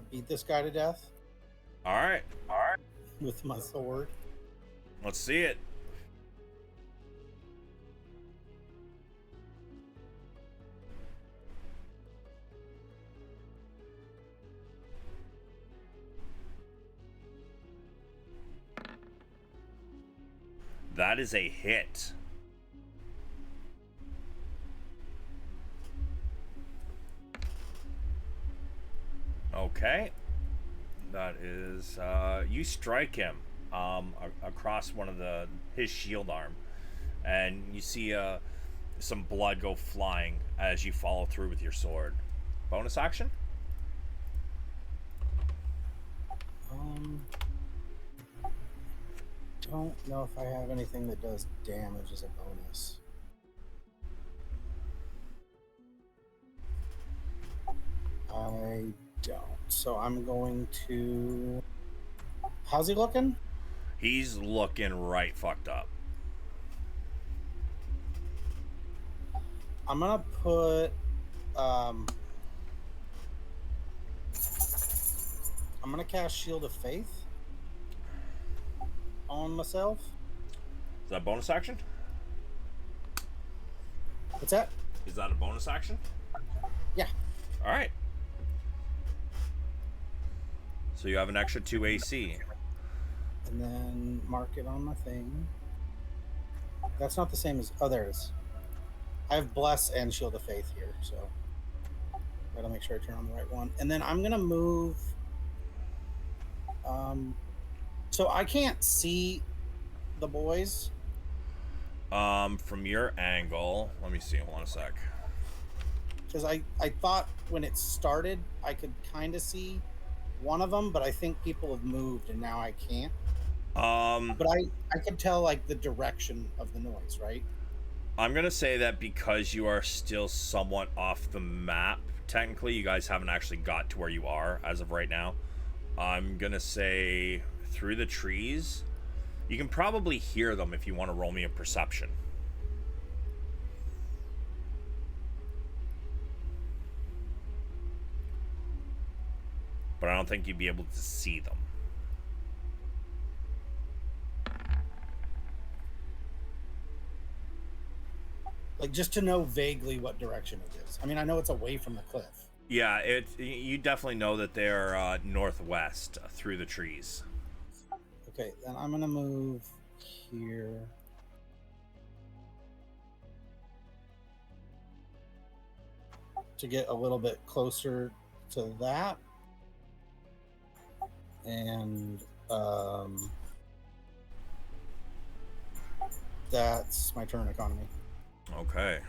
Beat this guy to death All right, with my sword. let's see it. That is a hit. Okay. That is, you strike him across one of his shield arm, and you see some blood go flying as you follow through with your sword. Bonus action? Don't know if I have anything that does damage as a bonus. I don't. So I'm going to. How's he looking? He's looking right fucked up. I'm gonna put. I'm gonna cast Shield of Faith on myself. Is that a bonus action? What's that? Is that a bonus action? Yeah. All right. So you have an extra 2 AC. And then mark it on my thing. That's not the same as. Oh, there it is. I have Bless and Shield of Faith here, so gotta make sure I turn on the right one. And then I'm gonna move. So I can't see the boys. From your angle, let me see. Hold on a sec. Because I thought when it started I could kind of see one of them, but I think people have moved and now I can't. But I could tell like the direction of the noise, right? I'm gonna say that because you are still somewhat off the map, technically you guys haven't actually got to where you are as of right now. I'm gonna say through the trees, you can probably hear them if you want to roll me a perception. But I don't think you'd be able to see them. Like just to know vaguely what direction it is. I mean, I know it's away from the cliff. Yeah, you definitely know that they're northwest through the trees. Okay, then I'm gonna move here. To get a little bit closer to that. And that's my turn economy. Okay.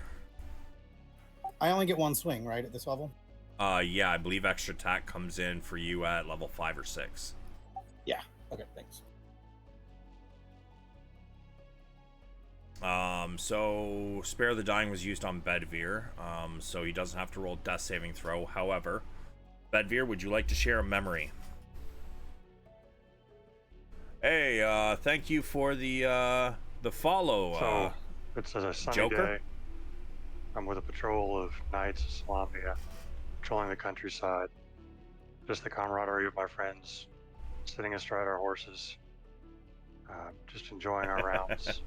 I only get one swing, right, at this level? Yeah, I believe extra attack comes in for you at level 5 or 6. Yeah. Okay, thanks. So Spare the Dying was used on Bedivere, so he doesn't have to roll death saving throw. However, Bedivere, would you like to share a memory? Hey, thank you for the follow. So it's a sunny Joker? day. I'm with a patrol of knights of Salamia, patrolling the countryside. Just the camaraderie of my friends, sitting astride our horses, just enjoying our rounds.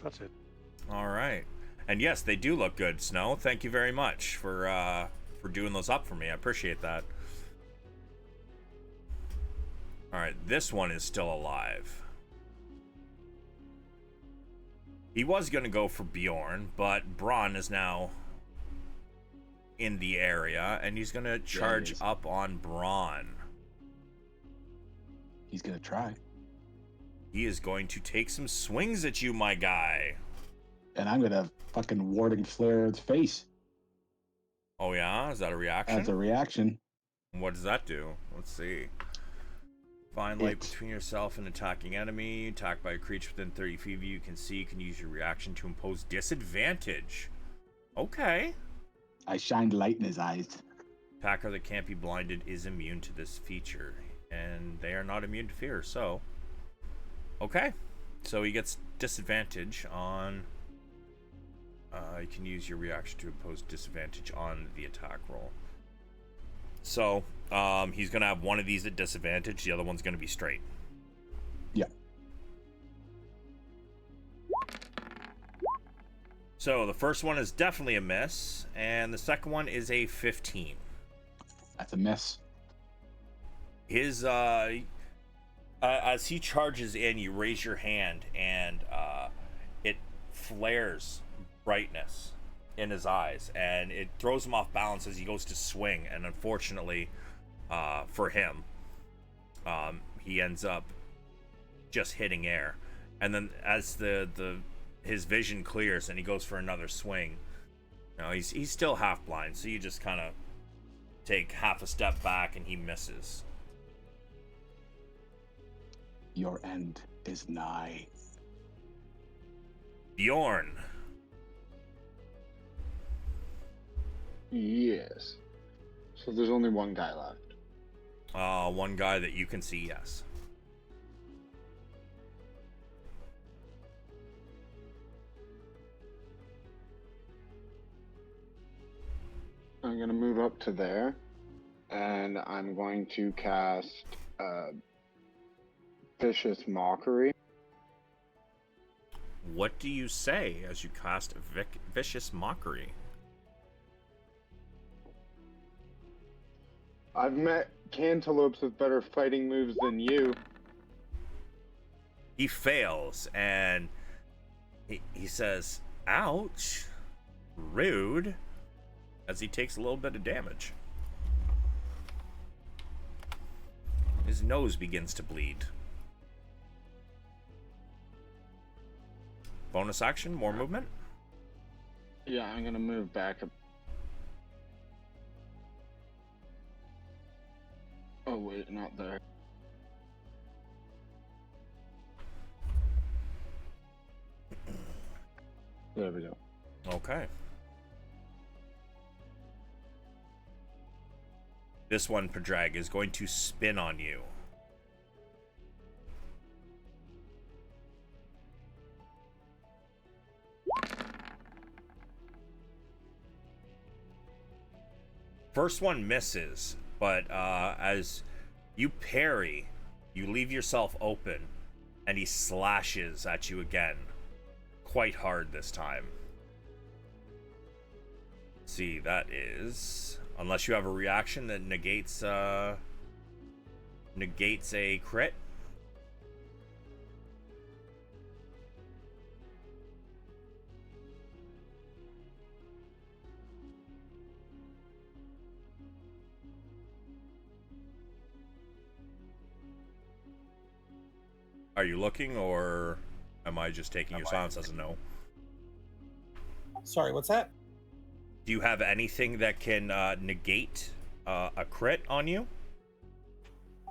That's it. All right. And yes, they do look good, Snow. Thank you very much for doing those up for me. I appreciate that. All right, this one is still alive. He was going to go for Bjorn, but Braun is now in the area, and he's going to charge up on Braun. He's gonna try. He is going to take some swings at you, my guy. And I'm gonna fucking warding flare its face Oh, yeah? Is that a reaction? as a reaction. What does that do? Let's see. Find light It's- between yourself and attacking enemy. Attacked by a creature within 30 feet of you. You can see. You can use your reaction to impose disadvantage. Okay. I shined light in his eyes. Attacker that can't be blinded is immune to this feature. And they are not immune to fear, so... Okay. So he gets disadvantage on... you can use your reaction to impose disadvantage on the attack roll. So, he's going to have one of these at disadvantage. The other one's going to be straight. Yeah. So, the first one is definitely a miss. And the second one is a 15. That's a miss. His as he charges in, you raise your hand, and it flares brightness in his eyes, and it throws him off balance as he goes to swing. And unfortunately, for him, he ends up just hitting air. And then as his vision clears and he goes for another swing, he's still half blind, so you just kind of take half a step back and he misses. Your end is nigh. Bjorn. Yes. So there's only one guy left. One guy that you can see, yes. I'm going to move up to there, and I'm going to cast Vicious Mockery. What do you say as you cast Vicious Mockery? I've met cantaloupes with better fighting moves than you. He fails, and he says, "Ouch, rude," as he takes a little bit of damage. His nose begins to bleed. Bonus action, more movement. Yeah, I'm going to move back. Oh, wait, not there. There we go. Okay. This one, Padrag, is going to spin on you. First one misses, but as you parry, you leave yourself open, and he slashes at you again. Quite hard this time. Let's see, that is... Unless you have a reaction that negates a crit. Are you looking, or am I just taking your silence as a no? Sorry, what's that? Do you have anything that can negate a crit on you?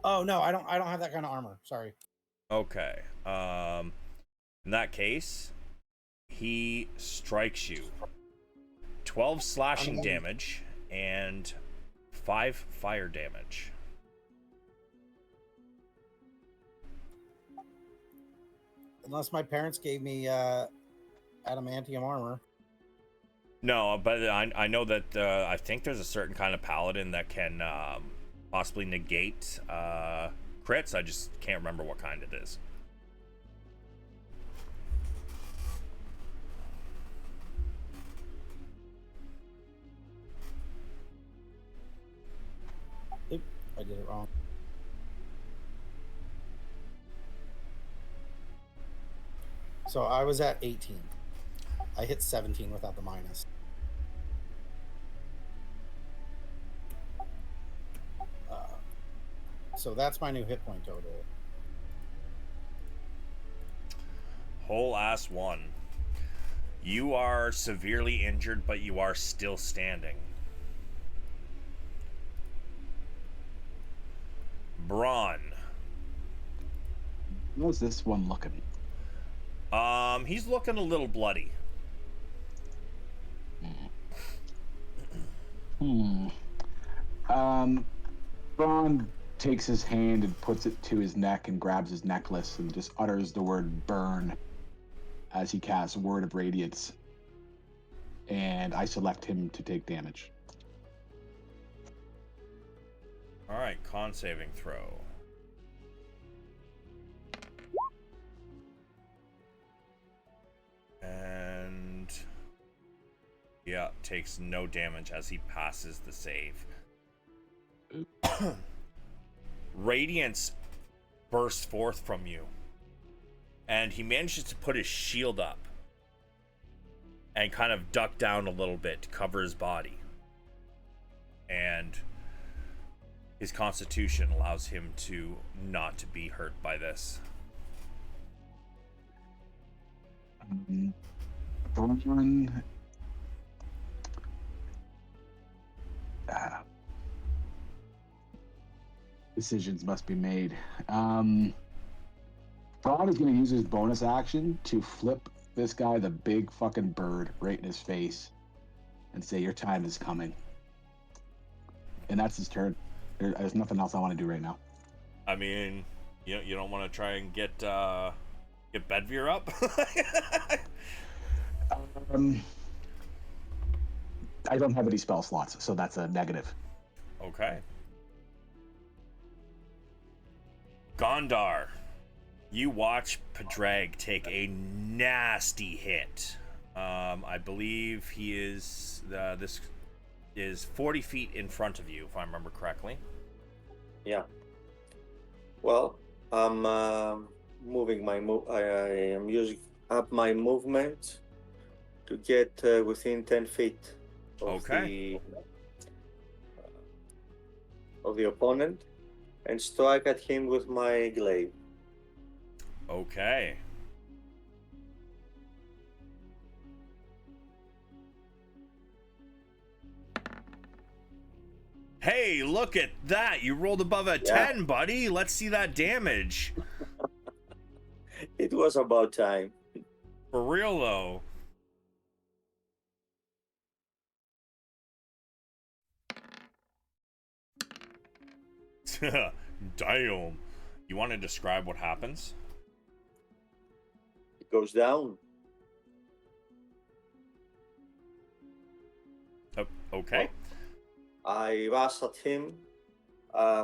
Oh no, I don't have that kind of armor. Sorry. Okay. In that case, he strikes you. 12 slashing damage and 5 fire damage. Unless my parents gave me adamantium armor. No, but I know that I think there's a certain kind of paladin that can possibly negate crits. I just can't remember what kind it is. Oop, I did it wrong. So I was at 18. I hit 17 without the minus. So that's my new hit point total. Whole ass one. You are severely injured, but you are still standing. Braun. How's this one looking? He's looking a little bloody. Braun takes his hand and puts it to his neck and grabs his necklace and just utters the word burn as he casts Word of Radiance. And I select him to take damage. Alright, con saving throw. And yeah, takes no damage as he passes the save. radiance bursts forth from you, and he manages to put his shield up and kind of duck down a little bit to cover his body, and his constitution allows him to not to be hurt by this. Thorn. Decisions must be made. Thrawn is going to use his bonus action to flip this guy the big fucking bird right in his face and say, "Your time is coming." And that's his turn. There's nothing else I want to do right now. I mean, you don't want to try and get Bedivere up? I don't have any spell slots, so that's a negative. Okay. Gondar, you watch Padraig take a nasty hit. I believe he is this is 40 feet in front of you, if I remember correctly. Yeah. Well, I'm moving my I am using up my movement to get within 10 feet of the opponent and strike at him with my glaive. Okay. Hey, look at that. You rolled above a 10, buddy. Let's see that damage. It was about time. For real, though. Damn. You want to describe what happens? It goes down. Okay. I rush at him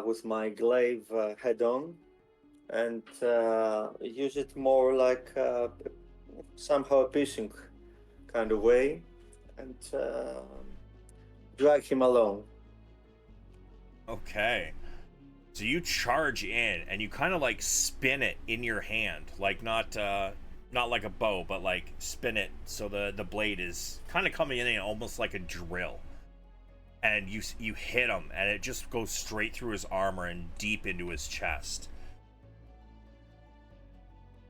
with my glaive head on and use it more like somehow a piercing kind of way and drag him along. Okay. So you charge in and you kind of like spin it in your hand, like not like a bow, but like spin it so the blade is kind of coming in almost like a drill. And you hit him and it just goes straight through his armor and deep into his chest.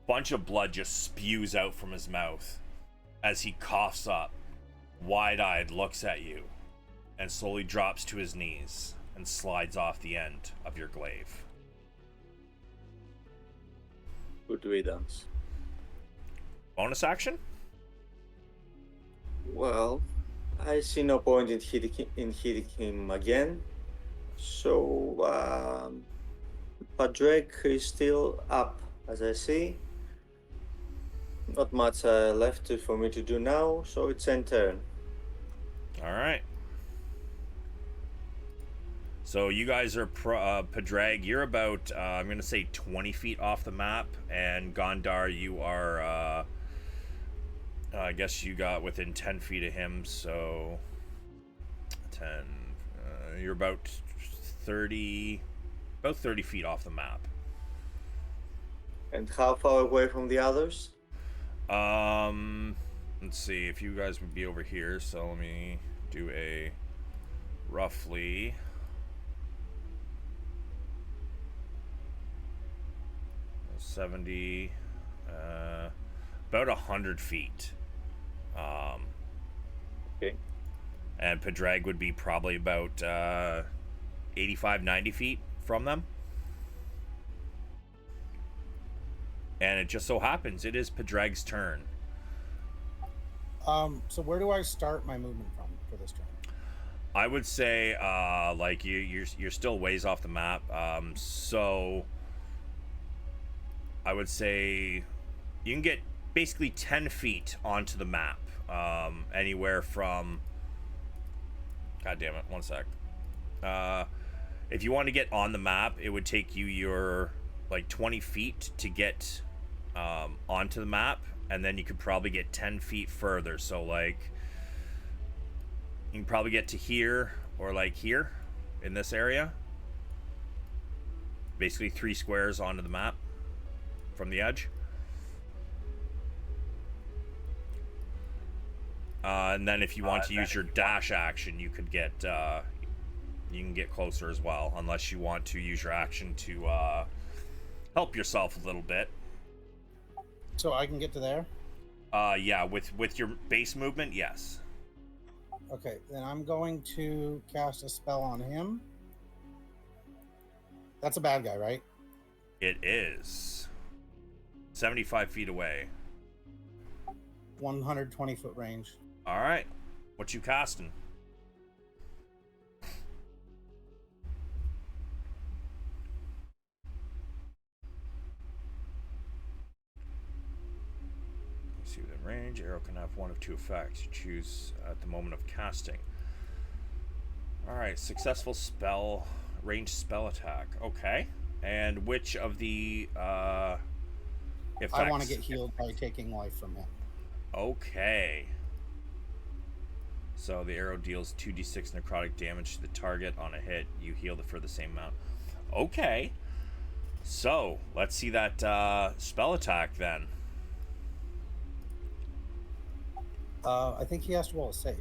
Bunch of blood just spews out from his mouth as he coughs up, wide-eyed looks at you, and slowly drops to his knees and slides off the end of your glaive. Good riddance. Bonus action? Well, I see no point in hitting him again. So, Padraig is still up, as I see. Not much left for me to do now, so it's end turn. All right. So you guys are Padraig, you're about I'm gonna say 20 feet off the map, and Gondar, you are I guess you got within 10 feet of him, so 10 you're about 30 feet off the map. And how far away from the others? Let's see if you guys would be over here, so let me do a roughly $70 about 100 feet. Okay. And Padraig would be probably about 85-90 feet from them. And it just so happens it is Padraig's turn. So where do I start my movement from for this turn? I would say like you're still ways off the map. So I would say you can get basically 10 feet onto the map. Anywhere from, god damn it, one sec. If you want to get on the map, it would take you your like 20 feet to get onto the map, and then you could probably get 10 feet further. So like you can probably get to here or like here in this area. basically 3 squares onto the map from the edge. And then if you want to use your dash action, you could get you can get closer as well, unless you want to use your action to help yourself a little bit. So I can get to there? Yeah, with your base movement, yes. Okay, then I'm going to cast a spell on him. That's a bad guy, right? It is 75 feet away. 120-foot range. All right, what you casting? See within range. Arrow can have one of 2 effects. You choose at the moment of casting. All right, successful spell, ranged spell attack. Okay, and which of the effects? I want to get healed by taking life from him. Okay. So the arrow deals 2d6 necrotic damage to the target on a hit. You heal for the same amount. Okay. So let's see that spell attack then. I think he has to roll a save.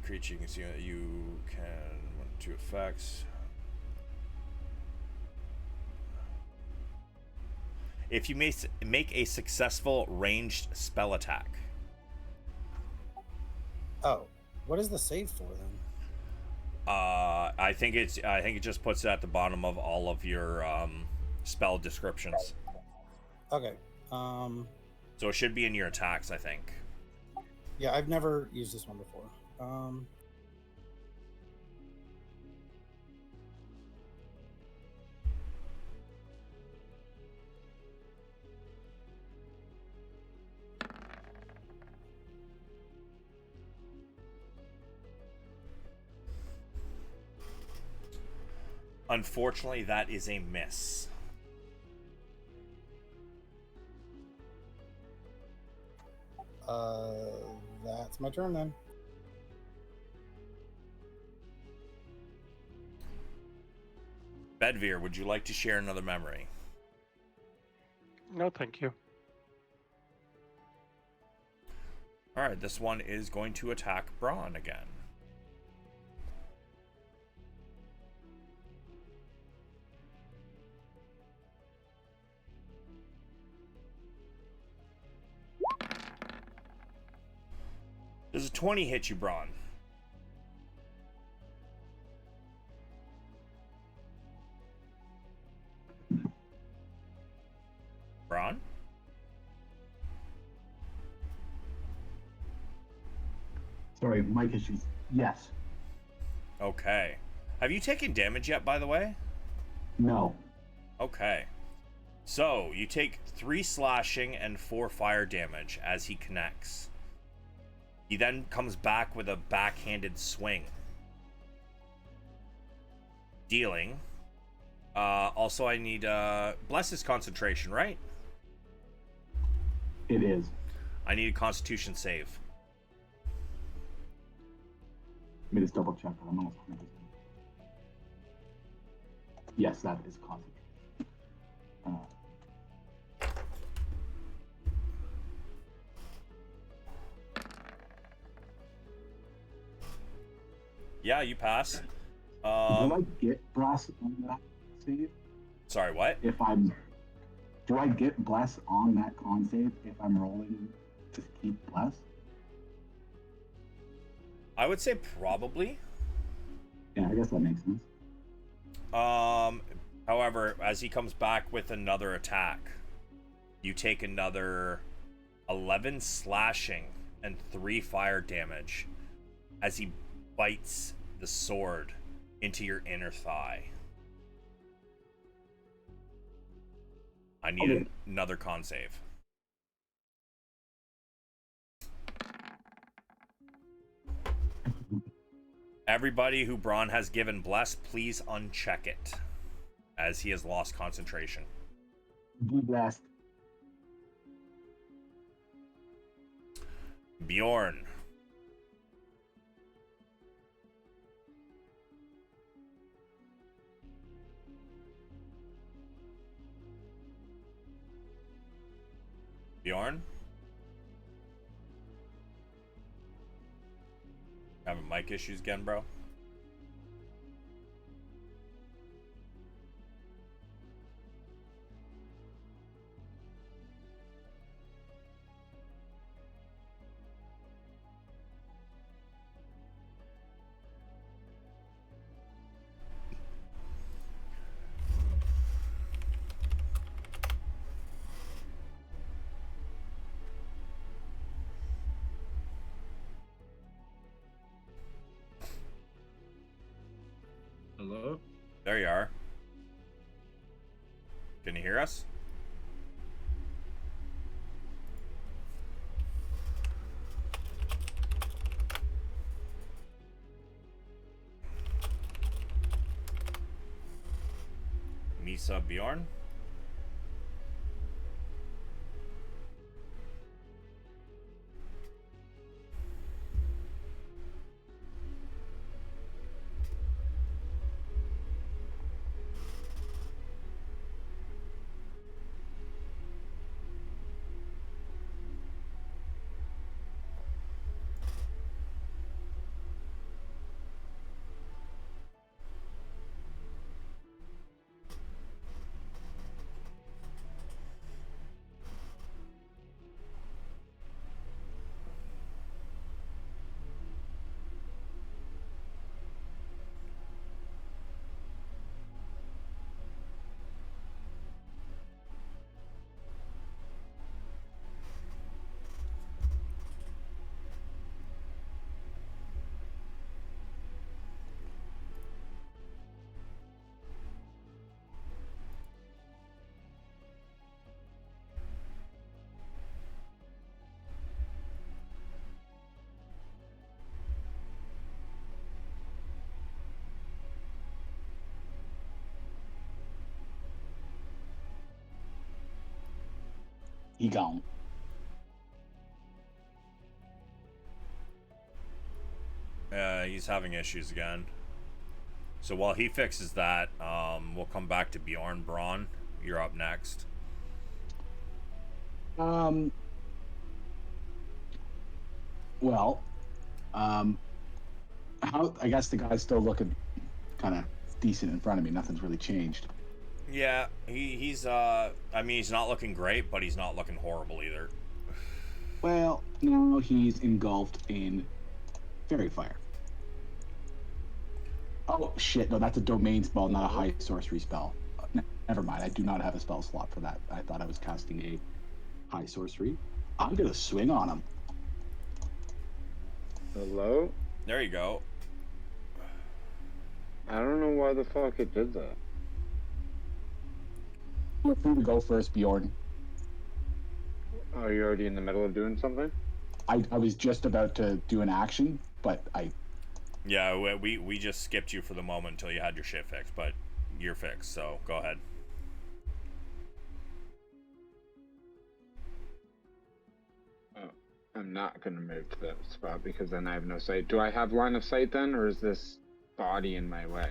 Creature, you can see that you can 2 effects. If you make a successful ranged spell attack. Oh, what is the save for then? I think it just puts it at the bottom of all of your spell descriptions. Okay. So it should be in your attacks, I think. Yeah, I've never used this one before. Unfortunately, that is a miss. That's my turn then. Bedvere, would you like to share another memory? No, thank you. Alright, this one is going to attack Braun again. Does a 20 hit you, Braun? Braun? Sorry, mic issues. Yes. Okay. Have you taken damage yet, by the way? No. Okay. So, you take 3 slashing and 4 fire damage as he connects. He then comes back with a backhanded swing. Dealing. Also, I need bless his concentration, right? It is. I need a constitution save. Let me just double check. I'm almost 100%. Yes, that is concentration. Yeah, you pass. Do I get bless on that save? Sorry, what? Do I get bless on that con save if I'm rolling to keep bless? I would say probably. Yeah, I guess that makes sense. However, as he comes back with another attack, you take another 11 slashing and 3 fire damage as he bites the sword into your inner thigh. I need another con save. Everybody who Braun has given bless, please uncheck it, as he has lost concentration. Be blessed. Bjorn. Bjorn? Having mic issues again, bro? Hello? There you are. Can you hear us? Misa Bjorn? He gone. He's having issues again. So while he fixes that, we'll come back to Bjorn Braun. You're up next. Well, how? I guess the guy's still looking kind of decent in front of me. Nothing's really changed. Yeah, he's I mean, he's not looking great, but he's not looking horrible either. Well, no, he's engulfed in fairy fire. Oh shit! No, that's a domain spell, not a high sorcery spell. Never mind. I do not have a spell slot for that. I thought I was casting a high sorcery. I'm gonna swing on him. Hello? There you go. I don't know why the fuck it did that. Feel free to go first, Bjorn. Are you already in the middle of doing something? I was just about to do an action, but I Yeah, we just skipped you for the moment until you had your shit fixed, but you're fixed, so go ahead. Oh, I'm not gonna move to that spot because then I have no sight. Do I have line of sight then, or is this body in my way?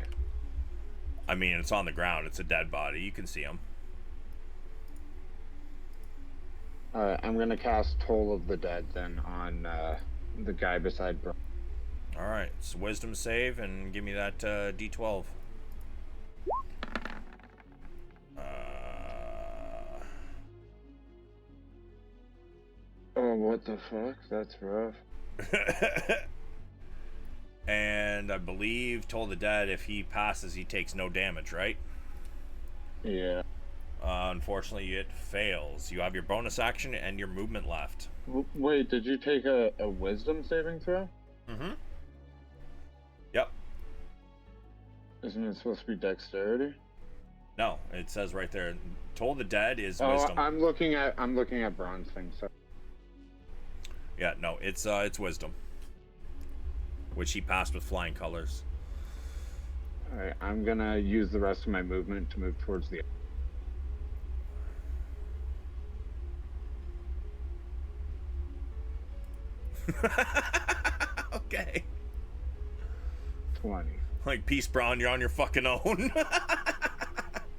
I mean, it's on the ground. It's a dead body. You can see him. Alright, I'm gonna cast Toll of the Dead then on the guy beside Bro. All right, it's wisdom save and give me that D12. Oh, what the fuck? That's rough. And I believe Toll the Dead, if he passes, he takes no damage, right? Yeah. Unfortunately, it fails. You have your bonus action and your movement left. Wait, did you take a wisdom saving throw? Mm-hmm. Yep. Isn't it supposed to be dexterity? No, it says right there. Toll the Dead is Oh, wisdom. I'm looking at bronze thing. So Yeah, no, it's wisdom, which he passed with flying colors. all right, I'm gonna use the rest of my movement to move towards the. Okay. 20. Like, peace, Braun, you're on your fucking own.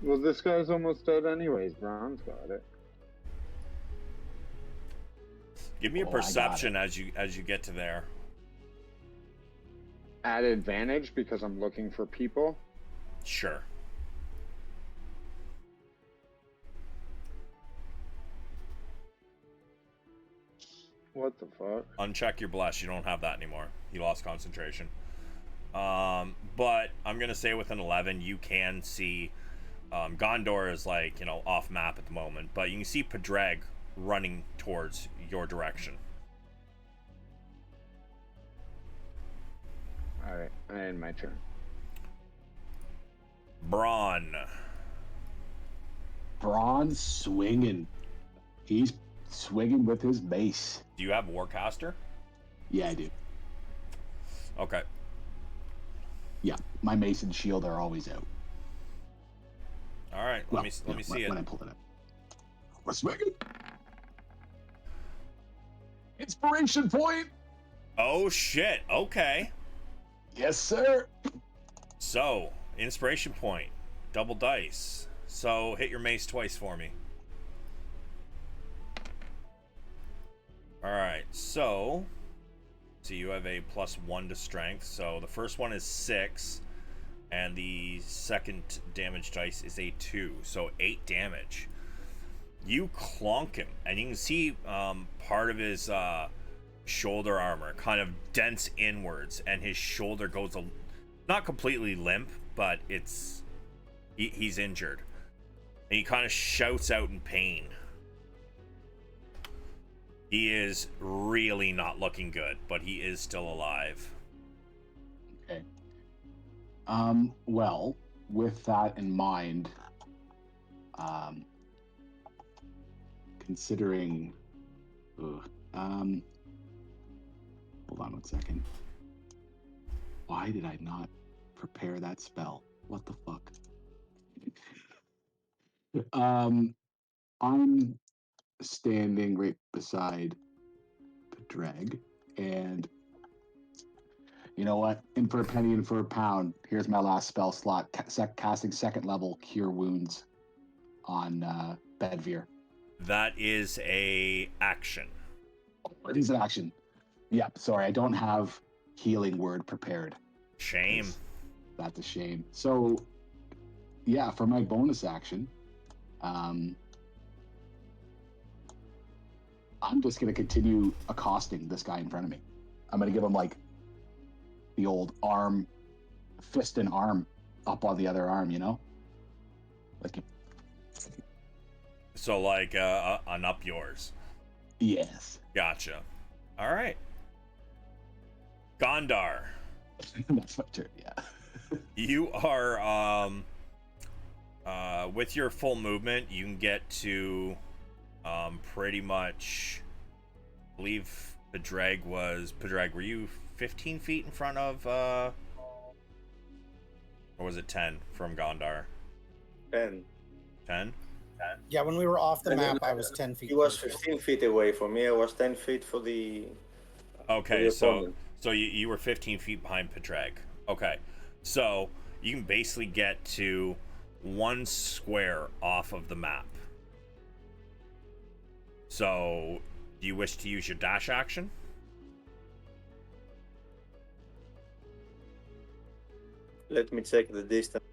Well, this guy's almost dead anyways. Bronze got it. Give me a Oh, I got perception as you get to there. At advantage because I'm looking for people. Sure. What the fuck? Uncheck your bless. You don't have that anymore. You lost concentration. But I'm gonna say with an 11, you can see. Gondor is like, you know, off map at the moment, but you can see Padraig running towards your direction. All right, and my turn. Braun. Braun's swinging. He's swinging with his mace. Do you have Warcaster? Yeah, I do. Okay. Yeah, my mace and shield are always out. All right. Let me see it. When I pull it up. We're swinging. Inspiration point. Oh shit. Okay. Yes, sir. So, inspiration point. Double dice. So, hit your mace twice for me. Alright, so you have a +1 to strength. So the first one is 6, and the second damage dice is a 2. So 8 damage. You clonk him, and you can see part of his shoulder armor kind of dents inwards, and his shoulder goes not completely limp, but he's injured. And he kind of shouts out in pain. He is really not looking good, but he is still alive. Okay. Well, with that in mind, considering, hold on 1 second. Why did I not prepare that spell? What the fuck? I'm standing right beside Padraig, and you know what? In for a penny, in for a pound. Here's my last spell slot: casting second level Cure Wounds on Bedvere. That is a action. It is an action. Yep. Sorry, I don't have healing word prepared. Shame. That's a shame. So, yeah, for my bonus action, I'm just going to continue accosting this guy in front of me. I'm going to give him like the old arm, fist and arm up on the other arm, you know? Like, So like an up yours. yes. Gotcha. All right. Gondar. That's my turn, yeah. You are with your full movement, you can get to pretty much, I believe Padraig, were you 15 feet in front of or was it 10 from Gondar? 10. 10? Yeah, when we were off the And map, then I was 10 feet. He was from the 15 feet away from me. I was 10 feet for the. Okay, the so opponent. you were 15 feet behind Padraig. Okay, so you can basically get to 1 square off of the map. So, do you wish to use your dash action? Let me check the distance.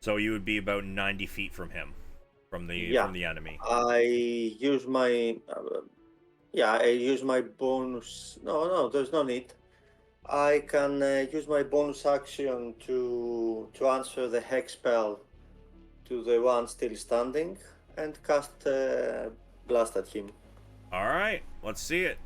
So you would be about 90 feet from him, from the enemy. I use my. I use my bonus. No, there's no need. I can use my bonus action to answer the hex spell to the one still standing and cast blast at him. All right, let's see it.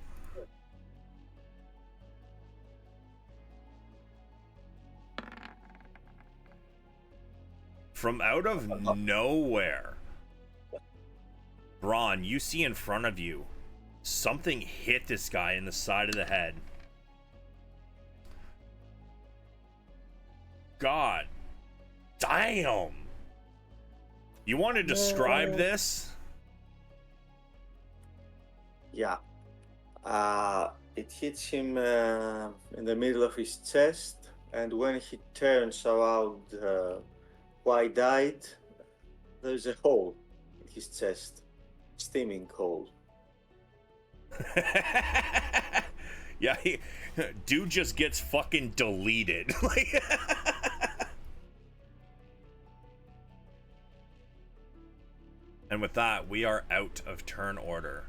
From out of nowhere, Braun, you see in front of you something hit this guy in the side of the head. God damn. You want to describe this? Yeah. It hits him in the middle of his chest, and when he turns around Why died? There's a hole in his chest. Steaming cold. Yeah, dude just gets fucking deleted. Like, and with that, we are out of turn order.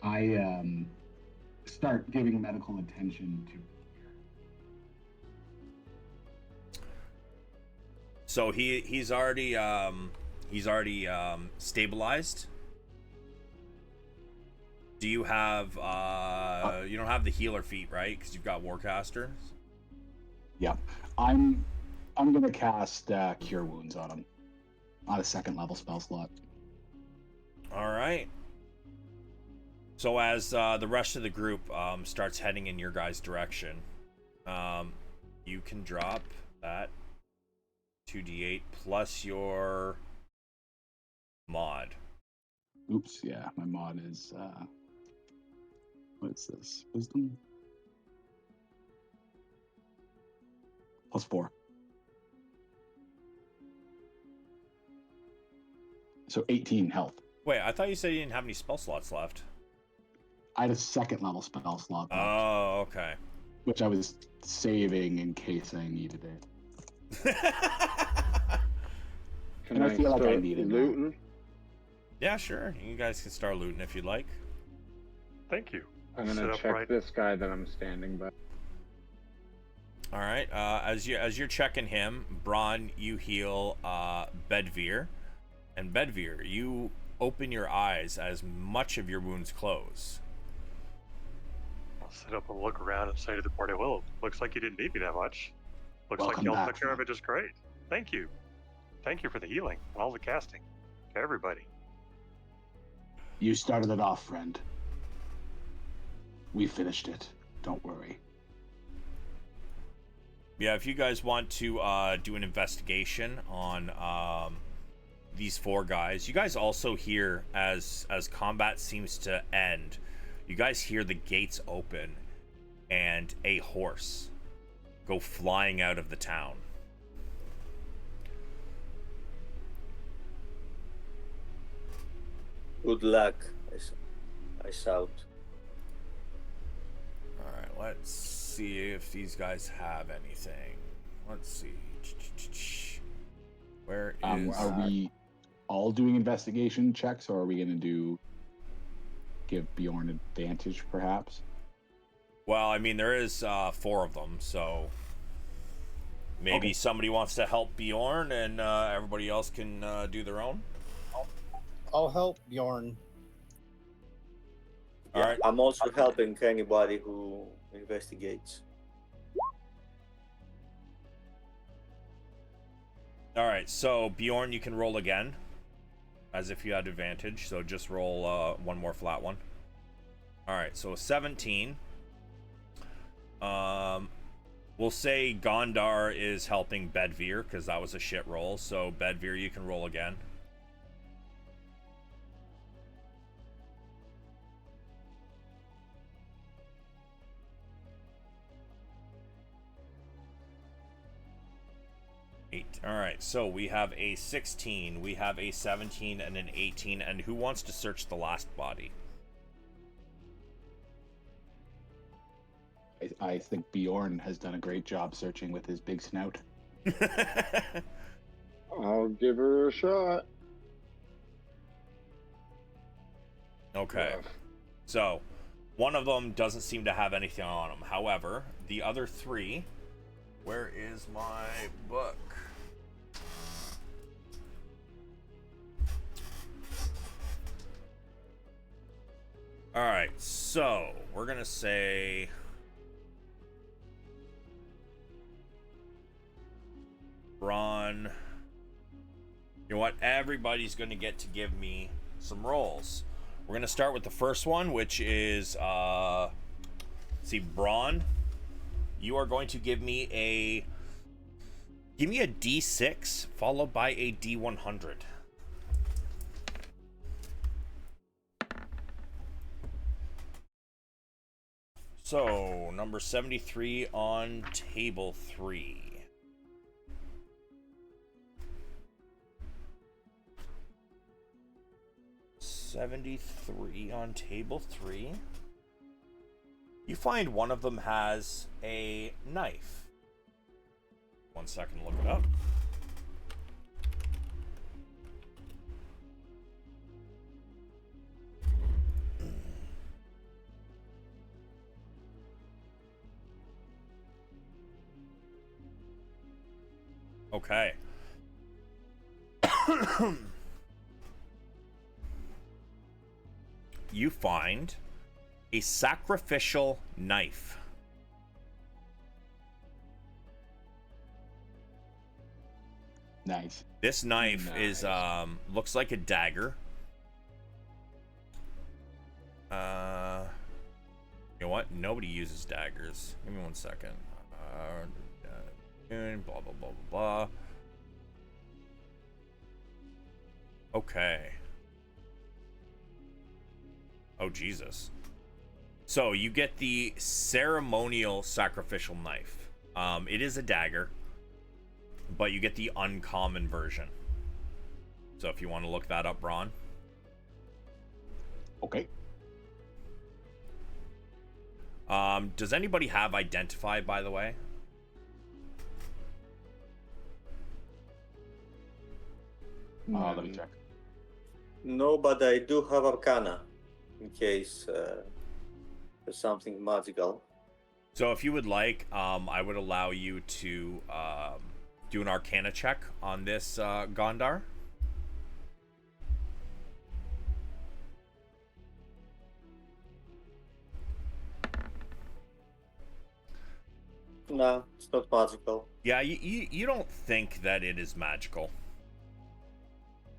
I start giving medical attention to. So he's already stabilized. Do you have you don't have the healer feat, right? Because you've got Warcaster. Yeah, I'm gonna cast Cure Wounds on him on a second level spell slot. All right. So as the rest of the group starts heading in your guys' direction, you can drop that 2d8 plus your mod. Oops, yeah, my mod is what is this? Wisdom? +4. So 18 health. Wait, I thought you said you didn't have any spell slots left. I had a second level spell slot left, Oh, okay. which I was saving in case I needed it. Can And I feel like I start need it now. looting? Yeah, sure. You guys can start looting if you'd like. Thank you. I'm Sit gonna check upright. this guy that I'm standing by. All right. As you're checking him, Braun, you heal Bedvere, and Bedvere, you open your eyes as much of your wounds close. I'll sit up and look around and say to the party, well, looks like you didn't need me that much. Looks like Welcome y'all back, took care of friend. it just great. Thank you. Thank you for the healing and all the casting. To everybody. You started it off, friend. We finished it. Don't worry. Yeah, if you guys want to do an investigation on these four guys, you guys also hear as combat seems to end, you guys hear the gates open and a horse go flying out of the town. Good luck, I shout. All right, let's see if these guys have anything. Let's see. Where is? Are we all doing investigation checks, or are we going to give Bjorn advantage, perhaps? Well, I mean, there is 4 of them, so maybe Okay. somebody wants to help Bjorn, and everybody else can do their own. I'll help Bjorn. All right. I'm also helping anybody who investigates. All right. So Bjorn, you can roll again, as if you had advantage. So just roll one more flat one. All right. So a 17. We'll say Gondar is helping Bedvere because that was a shit roll. So Bedvere, you can roll again. All right, so we have a 16, we have a 17, and an 18. And who wants to search the last body? I think Bjorn has done a great job searching with his big snout. I'll give her a shot. Okay, so one of them doesn't seem to have anything on him. However, the other 3, where is my book? All right, so we're gonna say Ron. You know what? Everybody's gonna get to give me some rolls. We're gonna start with the first one, which is let's see, Braun. You are going to give me a D6 followed by a D100. So, number 73 on table 3. 73 on table 3. You find one of them has a knife. 1 second, look it up. Okay. You find a sacrificial knife. Nice. This knife is looks like a dagger. You know what? Nobody uses daggers. Give me 1 second. Blah blah blah blah blah. Okay. Oh Jesus. So you get the ceremonial sacrificial knife. It is a dagger, but you get the uncommon version. So if you want to look that up, Braun. Okay. Does anybody have identify, by the way? Let me check. No, but I do have Arcana in case there's something magical. So if you would like, I would allow you to do an Arcana check on this Gondar. No, it's not magical. Yeah, you don't think that it is magical.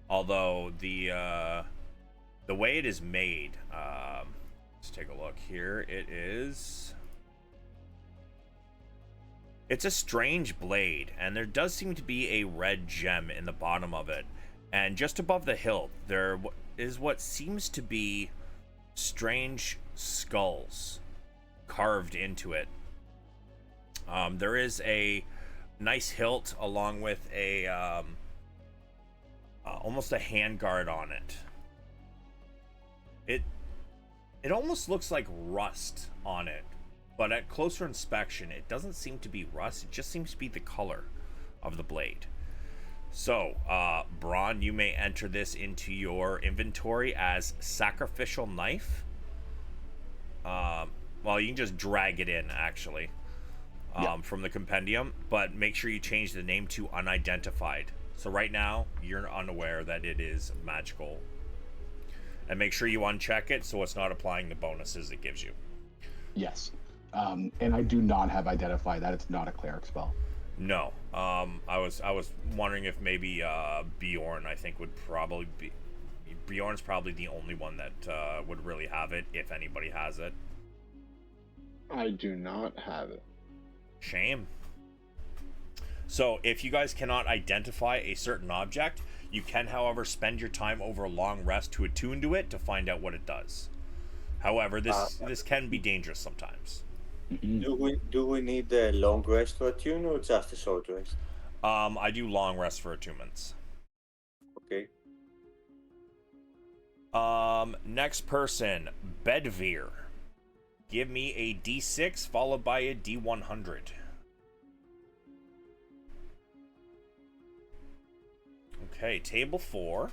Although the way it is made, let's take a look here. It's a strange blade, and there does seem to be a red gem in the bottom of it. And just above the hilt, there is what seems to be strange skulls carved into it. There is a nice hilt along with a almost a handguard on it. It almost looks like rust on it, but at closer inspection, it doesn't seem to be rust. It just seems to be the color of the blade. So, Braun, you may enter this into your inventory as sacrificial knife. Well, you can just drag it in, actually, from the compendium, but make sure you change the name to unidentified. So right now, you're unaware that it is magical. And make sure you uncheck it so it's not applying the bonuses it gives you. Yes. And I do not have identify that it's not a cleric spell. No. I was wondering if maybe Bjorn, I think, would probably be... Bjorn's probably the only one that would really have it, if anybody has it. I do not have it. Shame. So, if you guys cannot identify a certain object, you can, however, spend your time over a long rest to attune to it to find out what it does. However, this can be dangerous sometimes. Do we need a long rest to attune or just a short rest? I do long rest for attunements. Okay. Next person, Bedvere. Give me a D6 followed by a D100. Okay, table 4,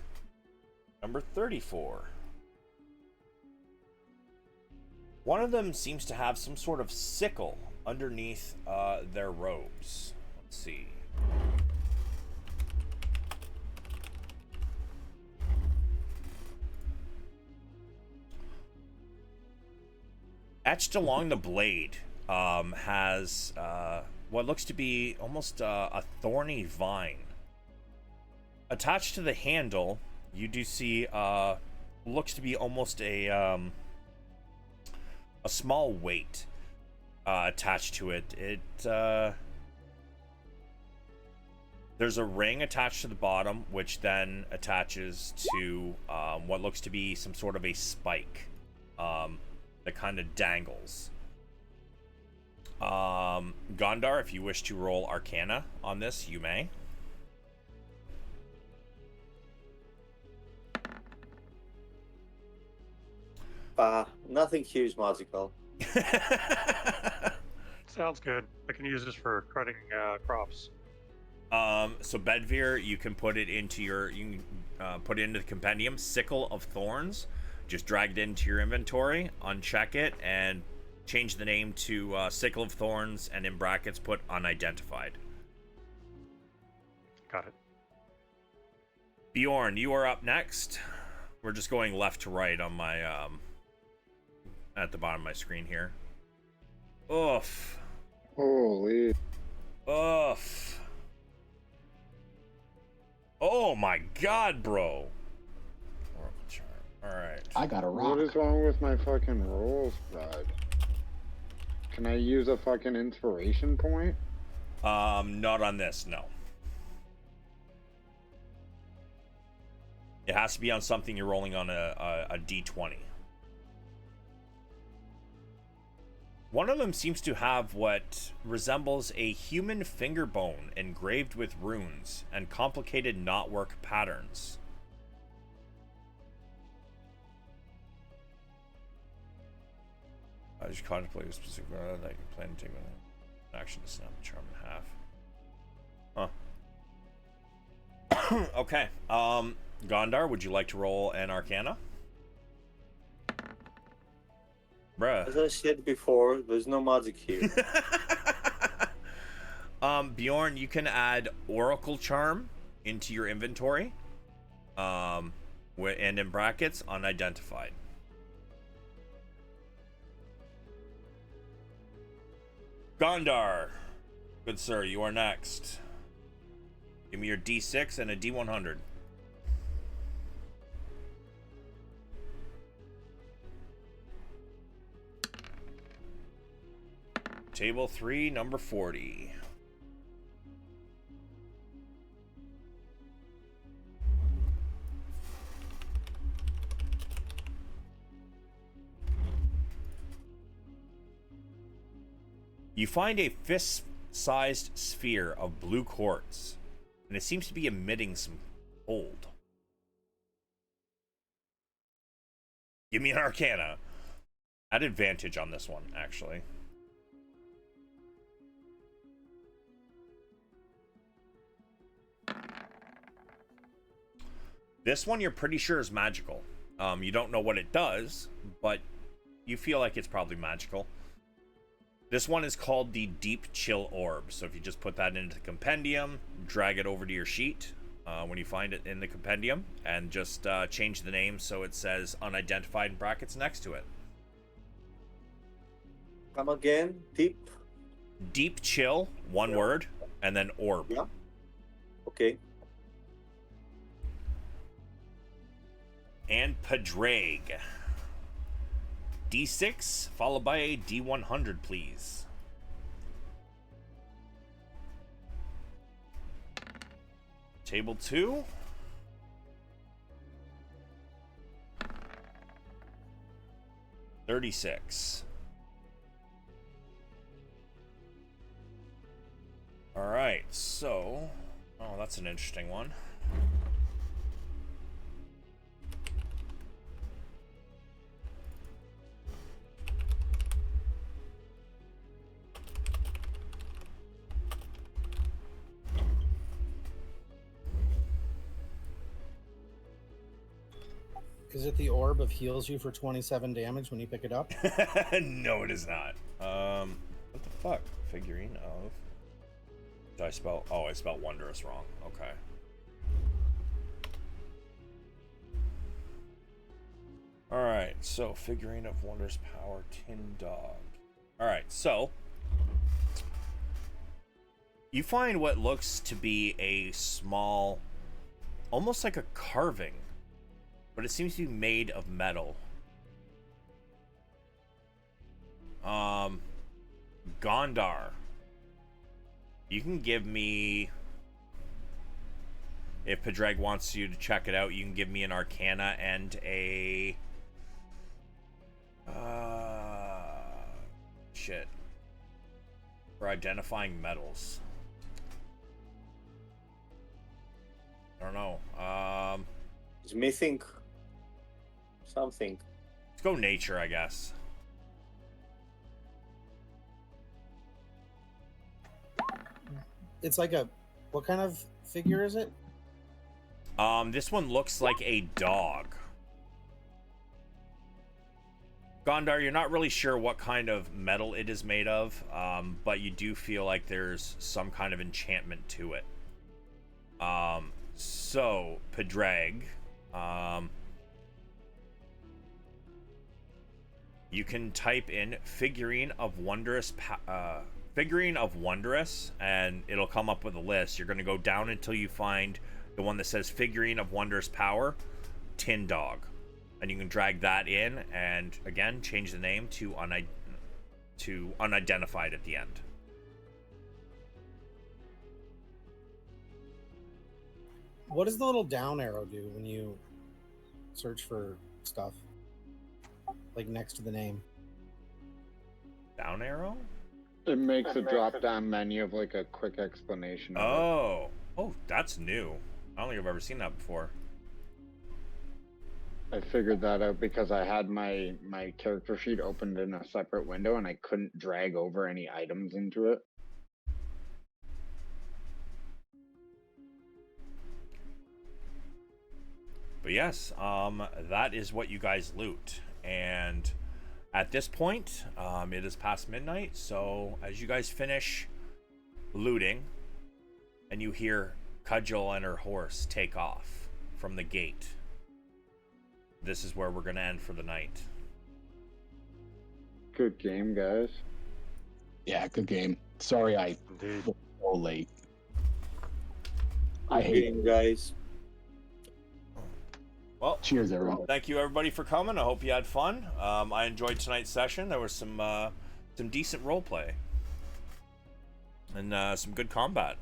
number 34. One of them seems to have some sort of sickle underneath their robes. Let's see. Etched along the blade has what looks to be almost a thorny vine. Attached to the handle, you do see looks to be almost a small weight attached to it. There's a ring attached to the bottom, which then attaches to what looks to be some sort of a spike that kind of dangles. Gondar, if you wish to roll Arcana on this, you may. Nothing here is magical. Sounds good. I can use this for cutting crops. So Bedvere, you can put it into put it into the compendium. Sickle of Thorns. Just drag it into your inventory, uncheck it, and change the name to Sickle of Thorns, and in brackets put unidentified. Got it. Bjorn, you are up next. We're just going left to right on my at the bottom of my screen here. Oof. Holy. Oof. Oh my god, bro. Oracle charm. Alright. I got a rock. What is wrong with my fucking rolls, bud? Can I use a fucking inspiration point? Not on this, no. It has to be on something you're rolling on a D20. One of them seems to have what resembles a human finger bone engraved with runes and complicated knotwork patterns. I just contemplate a specific that you plan to take an action to snap the charm in half. Huh. Okay. Gondar, would you like to roll an Arcana? Bruh. As I said before, there's no magic here. Bjorn, you can add Oracle Charm into your inventory. And in brackets, unidentified. Gondar. Good sir, you are next. Give me your D6 and a D100. Table 3, number 40. You find a fist-sized sphere of blue quartz, and it seems to be emitting some cold. Give me an Arcana. Add advantage on this one, actually. This one you're pretty sure is magical. You don't know what it does, but you feel like it's probably magical. This one is called the Deep Chill Orb. So if you just put that into the compendium, drag it over to your sheet when you find it in the compendium, and just change the name so it says unidentified in brackets next to it. Come again, Deep Chill, one word, and then orb. Yeah. Okay. And Padraig. D6 followed by a D100, please. Table 2. $36. All right, so, oh, that's an interesting one. Is it the orb of heals you for 27 damage when you pick it up? No, it is not. What the fuck? Figurine of... Did I spell... Oh, I spelled wondrous wrong. Okay. Alright, so figurine of wondrous power, tin dog. Alright, so... You find what looks to be a small... Almost like a carving. But it seems to be made of metal. Gondar. You can give me... If Padraig wants you to check it out, you can give me an Arcana and a... Shit. For identifying metals. I don't know. It's missing something. Let's go nature, I guess. It's like a, what kind of figure is it? This one looks like a dog. Gondar, you're not really sure what kind of metal it is made of, but you do feel like there's some kind of enchantment to it. So, Pedrag, you can type in figurine of wondrous, and it'll come up with a list. You're going to go down until you find the one that says figurine of wondrous power, tin dog. And you can drag that in and again change the name to unidentified at the end. What does the little down arrow do when you search for stuff? Like next to the name. Down arrow? It makes a drop-down menu of like a quick explanation. Oh, that's new. I don't think I've ever seen that before. I figured that out because I had my character sheet opened in a separate window and I couldn't drag over any items into it. But yes, that is what you guys loot. And at this point, it is past midnight. So as you guys finish looting and you hear Cudgel and her horse take off from the gate, this is where we're going to end for the night. Good game, guys. Yeah, good game. Sorry I Indeed. was so late. I hate it. Game, guys. Well, Cheers, everyone. thank you everybody for coming. I hope you had fun. I enjoyed tonight's session. There was some decent role play and some good combat.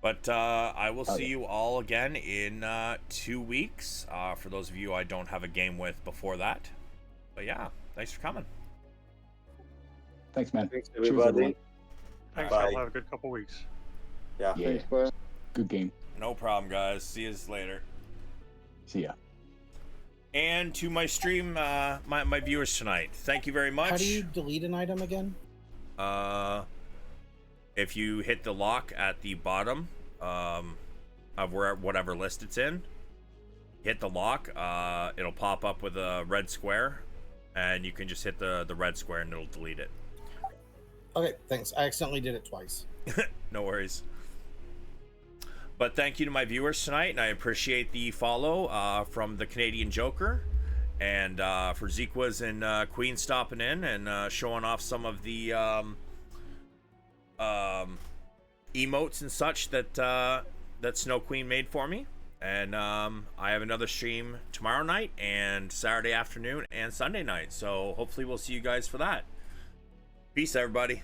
But I will see you all again in 2 weeks. For those of you I don't have a game with before that. But yeah, thanks for coming. Thanks, man. Thanks, Cheers, everybody. everyone. Thanks, Bye. y'all. Have a good couple weeks. Yeah. Yeah, Thanks, bud. good game. No problem, guys. See you later. See ya. And to my stream, my viewers tonight, thank you very much. How do you delete an item again? If you hit the lock at the bottom of whatever list it's in, hit the lock, it'll pop up with a red square, and you can just hit the red square and it'll delete it. Okay, thanks. I accidentally did it twice. No worries. But thank you to my viewers tonight, and I appreciate the follow from the Canadian Joker, and for Zequas and Queen stopping in and showing off some of the emotes and such that Snow Queen made for me. And I have another stream tomorrow night and Saturday afternoon and Sunday night, so hopefully we'll see you guys for that. Peace, everybody.